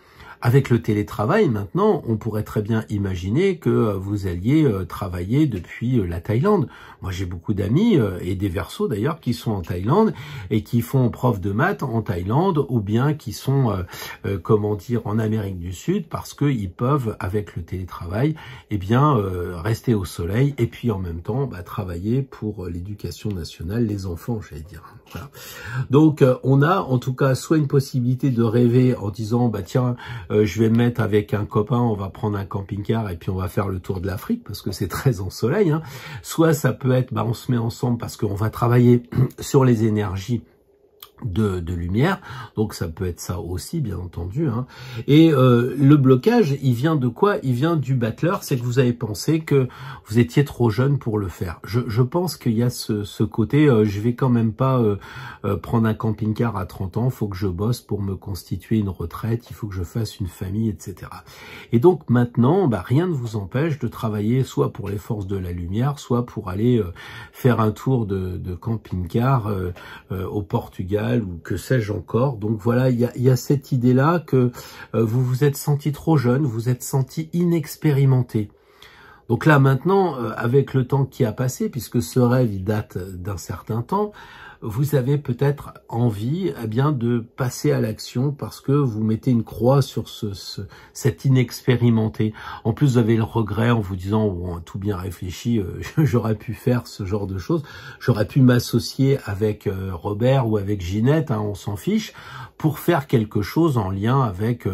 Avec le télétravail, maintenant, on pourrait très bien imaginer que vous alliez travailler depuis la Thaïlande. Moi, j'ai beaucoup d'amis, et des Verseaux d'ailleurs, qui sont en Thaïlande et qui font prof de maths en Thaïlande, ou bien qui sont, en Amérique du Sud, parce qu'ils peuvent, avec le télétravail, rester au soleil et puis en même temps travailler pour l'éducation nationale, les enfants, j'allais dire. Voilà. Donc, on a en tout cas soit une possibilité de rêver en disant, tiens, je vais me mettre avec un copain, on va prendre un camping-car et puis on va faire le tour de l'Afrique parce que c'est très en soleil. Soit ça peut être, on se met ensemble parce qu'on va travailler sur les énergies de lumière, donc ça peut être ça aussi, bien entendu, hein. Et le blocage, il vient de quoi? Il vient du battleur, c'est que vous avez pensé que vous étiez trop jeune pour le faire. Je pense qu'il y a ce côté, je vais quand même pas prendre un camping-car à 30 ans, faut que je bosse pour me constituer une retraite, il faut que je fasse une famille, etc. Et donc maintenant, rien ne vous empêche de travailler soit pour les forces de la lumière, soit pour aller faire un tour de camping-car au Portugal, ou que sais-je encore. Donc voilà, il y a cette idée-là que vous vous êtes senti trop jeune, vous êtes senti inexpérimenté. Donc là maintenant, avec le temps qui a passé, puisque ce rêve il date d'un certain temps, vous avez peut-être envie de passer à l'action parce que vous mettez une croix sur cet inexpérimenté. En plus, vous avez le regret en vous disant, bon, tout bien réfléchi, j'aurais pu faire ce genre de choses. J'aurais pu m'associer avec Robert ou avec Ginette, on s'en fiche, pour faire quelque chose en lien avec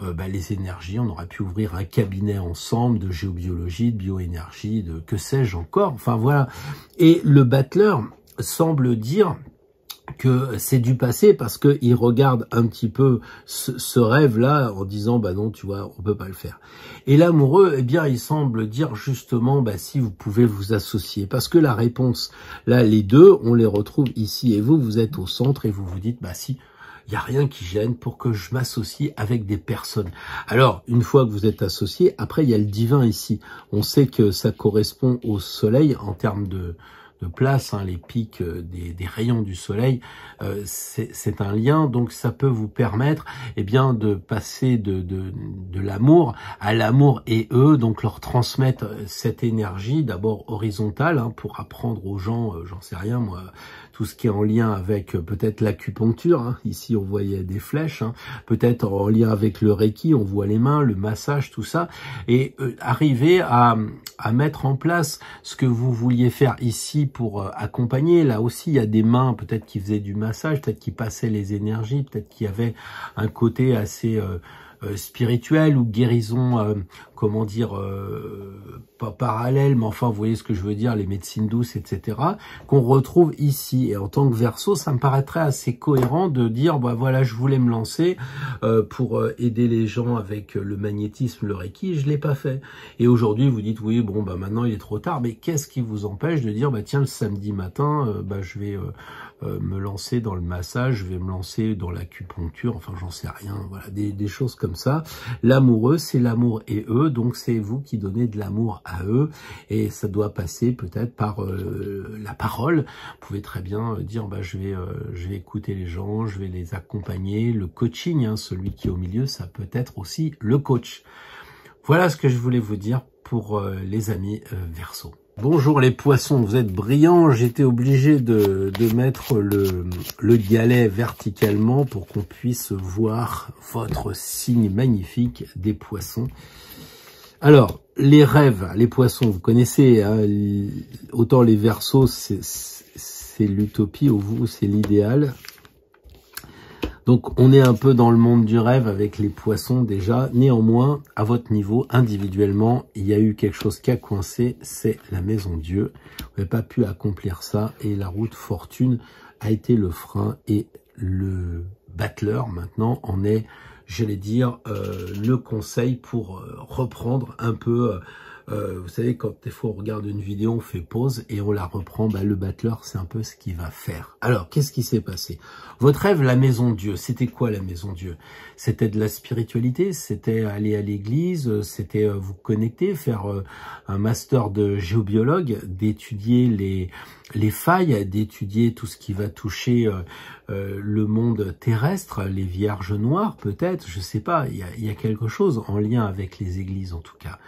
les énergies. On aurait pu ouvrir un cabinet ensemble de géobiologie, de bioénergie, de que sais-je encore. Enfin voilà. Et le battleur semble dire que c'est du passé parce que il regarde un petit peu ce rêve-là en disant non, tu vois, on peut pas le faire. Et l'amoureux, il semble dire justement si vous pouvez vous associer, parce que la réponse là, les deux, on les retrouve ici et vous êtes au centre et vous vous dites si. Il n'y a rien qui gêne pour que je m'associe avec des personnes. Alors, une fois que vous êtes associé, après, il y a le divin ici. On sait que ça correspond au soleil en termes de place, les pics des rayons du soleil, c'est un lien, donc ça peut vous permettre de passer de l'amour à l'amour et eux, donc leur transmettre cette énergie, d'abord horizontale, pour apprendre aux gens, j'en sais rien moi, tout ce qui est en lien avec peut-être l'acupuncture, ici on voyait des flèches, peut-être en lien avec le Reiki, on voit les mains, le massage, tout ça, et arriver à mettre en place ce que vous vouliez faire ici pour accompagner. Là aussi, il y a des mains peut-être qui faisaient du massage, peut-être qui passaient les énergies, peut-être qu'il y avait un côté assez spirituel ou guérison, pas parallèle, mais enfin, vous voyez ce que je veux dire, les médecines douces, etc., qu'on retrouve ici. Et en tant que Verseau, ça me paraîtrait assez cohérent de dire, voilà, je voulais me lancer pour aider les gens avec le magnétisme, le Reiki, je l'ai pas fait. Et aujourd'hui, vous dites, oui, maintenant il est trop tard, mais qu'est-ce qui vous empêche de dire, tiens, le samedi matin, je vais me lancer dans le massage, je vais me lancer dans l'acupuncture, enfin, j'en sais rien, voilà, des choses comme ça. L'amoureux, c'est l'amour et eux, donc c'est vous qui donnez de l'amour à eux, et ça doit passer peut-être par la parole. Vous pouvez très bien dire, je vais écouter les gens, je vais les accompagner. Le coaching, celui qui est au milieu, ça peut être aussi le coach. Voilà ce que je voulais vous dire pour les amis Verseau. Bonjour les poissons, vous êtes brillants. J'étais obligé de mettre le galet verticalement pour qu'on puisse voir votre signe magnifique des poissons. Alors, les rêves, les poissons, vous connaissez, autant les Verseaux, c'est l'utopie, ou vous, c'est l'idéal. Donc, on est un peu dans le monde du rêve avec les poissons déjà. Néanmoins, à votre niveau, individuellement, il y a eu quelque chose qui a coincé, c'est la maison Dieu. Vous n'avez pas pu accomplir ça et la route fortune a été le frein et le battleur maintenant en est, j'allais dire, le conseil pour reprendre un peu. Vous savez, quand des fois on regarde une vidéo, on fait pause et on la reprend, le battleur, c'est un peu ce qu'il va faire. Alors, qu'est-ce qui s'est passé? Votre rêve, la maison Dieu, c'était quoi la maison Dieu? C'était de la spiritualité, c'était aller à l'église, c'était vous connecter, faire un master de géobiologue, d'étudier les failles, d'étudier tout ce qui va toucher le monde terrestre, les vierges noires peut-être, je sais pas, il y a quelque chose en lien avec les églises en tout cas.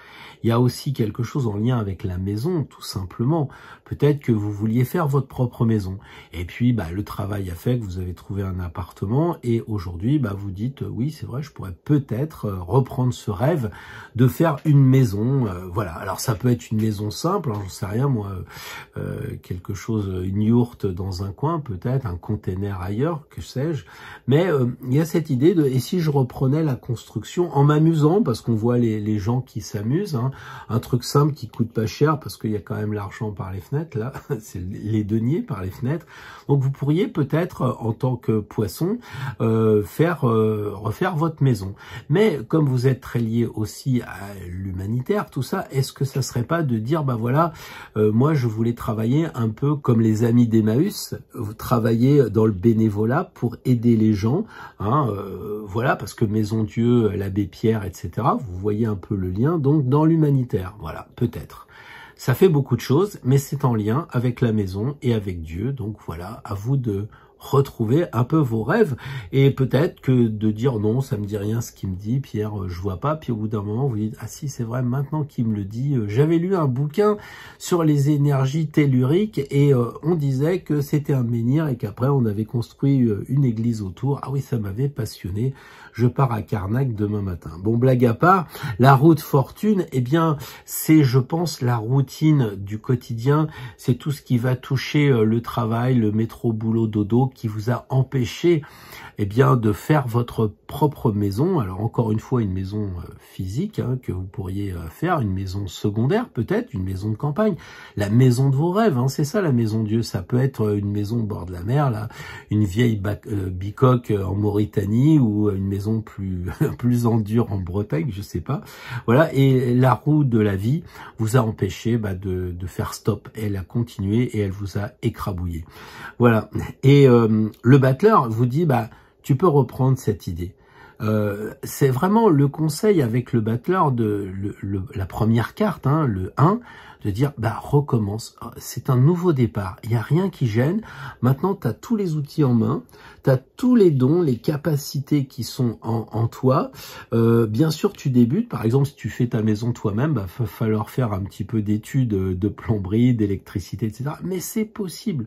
Il y a aussi quelque chose en lien avec la maison, tout simplement. Peut-être que vous vouliez faire votre propre maison. Et puis, le travail a fait que vous avez trouvé un appartement. Et aujourd'hui, vous dites, oui, c'est vrai, je pourrais peut-être reprendre ce rêve de faire une maison. Voilà. Alors, ça peut être une maison simple, j'en sais rien, moi, quelque quelque chose, une yourte dans un coin, peut-être, un container ailleurs, que sais-je. Mais il y a cette idée de, et si je reprenais la construction en m'amusant, parce qu'on voit les gens qui s'amusent, hein, un truc simple qui coûte pas cher, parce qu'il y a quand même l'argent par les fenêtres, là, c'est les deniers par les fenêtres. Donc vous pourriez peut-être, en tant que poisson, refaire votre maison. Mais comme vous êtes très lié aussi à l'humanitaire, tout ça, est-ce que ça serait pas de dire, bah voilà, moi je voulais travailler un peu comme les amis d'Emmaüs, vous travaillez dans le bénévolat pour aider les gens, hein, voilà, parce que Maison Dieu, l'abbé Pierre, etc., vous voyez un peu le lien, donc dans l'humanitaire, voilà, peut-être. Ça fait beaucoup de choses, mais c'est en lien avec la maison et avec Dieu, donc voilà, à vous de retrouver un peu vos rêves, et peut-être que de dire non, ça me dit rien ce qu'il me dit, Pierre, je vois pas, puis au bout d'un moment vous dites, ah si c'est vrai, maintenant qu'il me le dit, j'avais lu un bouquin sur les énergies telluriques, et on disait que c'était un menhir, et qu'après on avait construit une église autour, ah oui, ça m'avait passionné, je pars à Carnac demain matin. Bon, blague à part, la route fortune, eh bien, c'est, je pense, la routine du quotidien, c'est tout ce qui va toucher le travail, le métro, boulot, dodo, qui vous a empêché, eh bien, de faire votre propre maison. Alors, encore une fois, une maison physique, hein, que vous pourriez faire, une maison secondaire, peut-être, une maison de campagne, la maison de vos rêves, hein, c'est ça, la maison Dieu. Ça peut être une maison au bord de la mer, là, une vieille bicoque en Mauritanie, ou une maison plus en dur en Bretagne, je sais pas. Voilà, et la roue de la vie vous a empêché de faire stop. Elle a continué et elle vous a écrabouillé. Voilà. Et le battleur vous dit, tu peux reprendre cette idée. C'est vraiment le conseil avec le battleur de la première carte, hein, le 1, de dire, recommence. C'est un nouveau départ. Il n'y a rien qui gêne. Maintenant, tu as tous les outils en main. Tu as tous les dons, les capacités qui sont en toi. Bien sûr, tu débutes. Par exemple, si tu fais ta maison toi-même, va falloir faire un petit peu d'études de plomberie, d'électricité, etc. Mais c'est possible.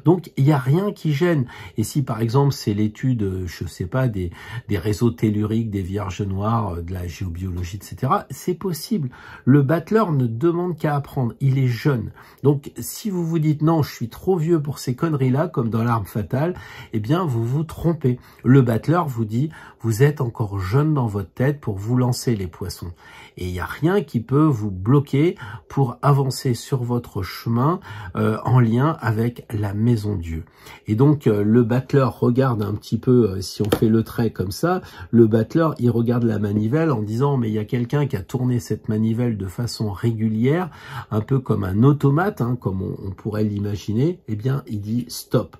Donc, il n'y a rien qui gêne. Et si, par exemple, c'est l'étude, je sais pas, des réseaux telluriques, des vierges noires, de la géobiologie, etc., c'est possible. Le battleur ne demande qu'à apprendre. Il est jeune. Donc, si vous vous dites, non, je suis trop vieux pour ces conneries-là, comme dans l'arme fatale, eh bien, vous vous trompez. Le battleur vous dit, vous êtes encore jeune dans votre tête pour vous lancer, les poissons. Et il n'y a rien qui peut vous bloquer pour avancer sur votre chemin en lien avec la maison Dieu. Et donc, le battleur regarde un petit peu, si on fait le trait comme ça, le battleur, il regarde la manivelle en disant, mais il y a quelqu'un qui a tourné cette manivelle de façon régulière, un peu comme un automate, hein, comme on pourrait l'imaginer. Eh bien, il dit stop.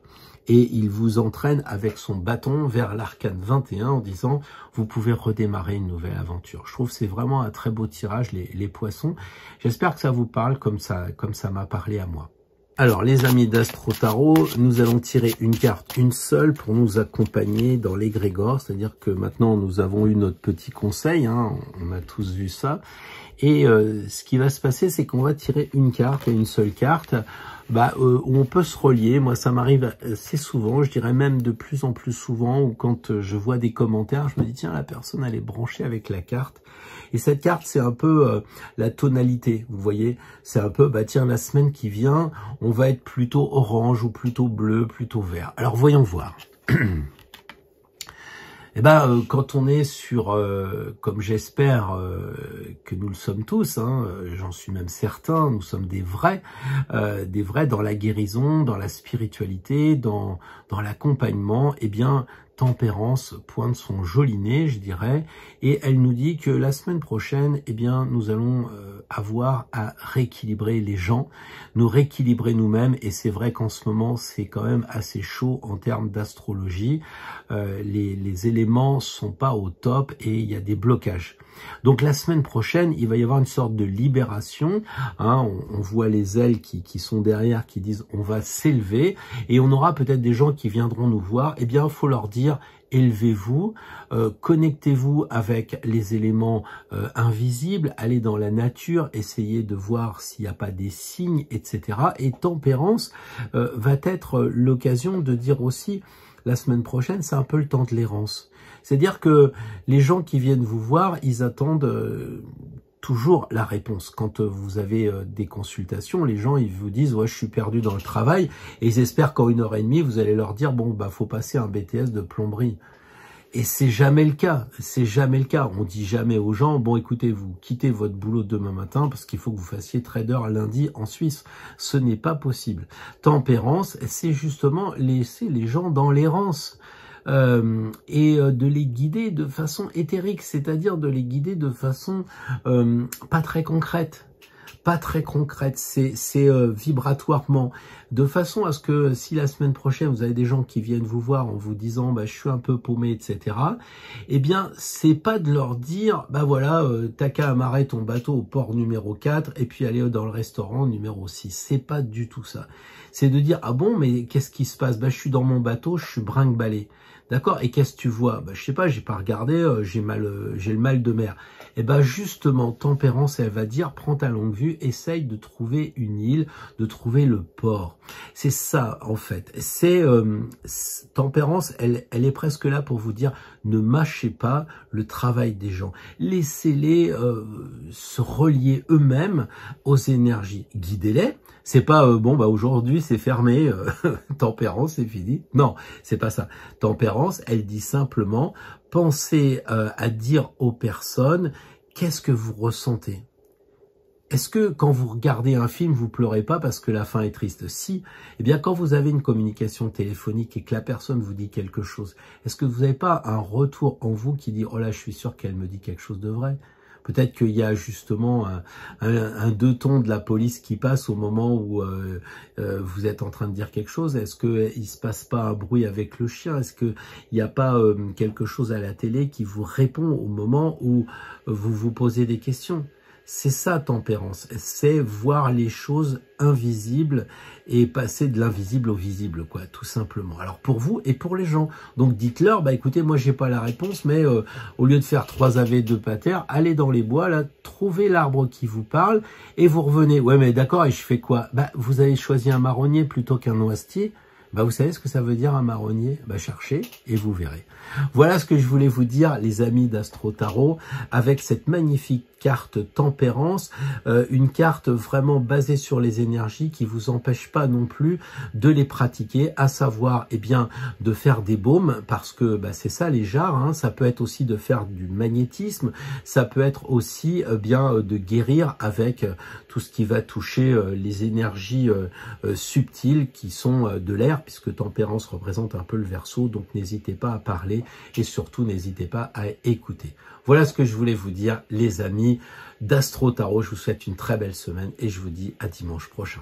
Et il vous entraîne avec son bâton vers l'arcane 21 en disant, vous pouvez redémarrer une nouvelle aventure. Je trouve que c'est vraiment un très beau tirage, les poissons. J'espère que ça vous parle comme ça m'a parlé à moi. Alors, les amis d'Astro Tarot, nous allons tirer une carte, une seule, pour nous accompagner dans l'égrégore. C'est-à-dire que maintenant, nous avons eu notre petit conseil, hein, on a tous vu ça. Et ce qui va se passer, c'est qu'on va tirer une carte, et une seule carte, où on peut se relier. Moi, ça m'arrive assez souvent, je dirais même de plus en plus souvent, ou quand je vois des commentaires, je me dis, tiens, la personne, elle est branchée avec la carte. Et cette carte, c'est un peu la tonalité, vous voyez. C'est un peu, tiens, la semaine qui vient, on va être plutôt orange, ou plutôt bleu, plutôt vert. Alors, voyons voir. Quand on est sur, comme j'espère que nous le sommes tous, hein, j'en suis même certain, nous sommes des vrais dans la guérison, dans la spiritualité, dans l'accompagnement, Tempérance pointe son joli nez, je dirais, et elle nous dit que la semaine prochaine, nous allons avoir à rééquilibrer les gens, nous rééquilibrer nous-mêmes, et c'est vrai qu'en ce moment, c'est quand même assez chaud en termes d'astrologie. Les éléments sont pas au top et il y a des blocages. Donc la semaine prochaine, il va y avoir une sorte de libération. Hein, on voit les ailes qui sont derrière, qui disent on va s'élever, et on aura peut-être des gens qui viendront nous voir. Il faut leur dire, élevez-vous, connectez-vous avec les éléments invisibles, allez dans la nature, essayez de voir s'il n'y a pas des signes, etc. Et Tempérance va être l'occasion de dire aussi, la semaine prochaine, c'est un peu le temps de l'errance. C'est-à-dire que les gens qui viennent vous voir, ils attendent toujours la réponse. Quand vous avez des consultations, les gens ils vous disent ouais je suis perdu dans le travail et ils espèrent qu'en 1h30 vous allez leur dire bon bah faut passer un BTS de plomberie. Et c'est jamais le cas, c'est jamais le cas. On dit jamais aux gens bon écoutez vous quittez votre boulot demain matin parce qu'il faut que vous fassiez trader lundi en Suisse. Ce n'est pas possible. Tempérance, c'est justement laisser les gens dans l'errance. Et de les guider de façon éthérique, c'est-à-dire de les guider de façon pas très concrète. Pas très concrète, c'est vibratoirement, de façon à ce que si la semaine prochaine vous avez des gens qui viennent vous voir en vous disant bah, je suis un peu paumé, etc. Eh bien, c'est pas de leur dire bah voilà, t'as qu'à amarrer ton bateau au port numéro 4 et puis aller dans le restaurant numéro 6. C'est pas du tout ça. C'est de dire ah bon mais qu'est-ce qui se passe? Bah je suis dans mon bateau, je suis brinque-ballé. D'accord? Et qu'est-ce que tu vois? Bah, je sais pas, j'ai pas regardé, j'ai le mal de mer. Et ben justement, Tempérance, elle va dire, prends ta longue vue, essaye de trouver une île, de trouver le port. C'est ça, en fait. C'est Tempérance, elle est presque là pour vous dire, ne mâchez pas le travail des gens. Laissez-les se relier eux-mêmes aux énergies. Guidez-les. C'est pas bon bah aujourd'hui c'est fermé, Tempérance c'est fini. Non, c'est pas ça. Tempérance, elle dit simplement pensez à dire aux personnes qu'est-ce que vous ressentez. Est-ce que quand vous regardez un film, vous pleurez pas parce que la fin est triste? Si, eh bien quand vous avez une communication téléphonique et que la personne vous dit quelque chose, est-ce que vous n'avez pas un retour en vous qui dit oh là je suis sûr qu'elle me dit quelque chose de vrai? Peut-être qu'il y a justement un deux tons de la police qui passe au moment où vous êtes en train de dire quelque chose. Est-ce qu'il ne se passe pas un bruit avec le chien? Est-ce qu'il n'y a pas quelque chose à la télé qui vous répond au moment où vous vous posez des questions? C'est ça, Tempérance, c'est voir les choses invisibles et passer de l'invisible au visible, quoi, tout simplement. Alors pour vous et pour les gens. Donc dites-leur, bah écoutez, moi j'ai pas la réponse, mais au lieu de faire 3 AV 2 pater, allez dans les bois, là, trouvez l'arbre qui vous parle et vous revenez. Ouais, mais d'accord, et je fais quoi? Bah vous avez choisi un marronnier plutôt qu'un noisetier. Bah vous savez ce que ça veut dire un marronnier? Bah cherchez et vous verrez. Voilà ce que je voulais vous dire, les amis d'Astro Tarot, avec cette magnifique carte Tempérance, une carte vraiment basée sur les énergies qui vous empêche pas non plus de les pratiquer, à savoir eh bien de faire des baumes, parce que bah, c'est ça les jarres, hein, ça peut être aussi de faire du magnétisme, ça peut être aussi bien de guérir avec tout ce qui va toucher les énergies subtiles qui sont de l'air, puisque Tempérance représente un peu le Verseau, donc n'hésitez pas à parler et surtout n'hésitez pas à écouter. Voilà ce que je voulais vous dire, les amis d'Astro Tarot. Je vous souhaite une très belle semaine et je vous dis à dimanche prochain.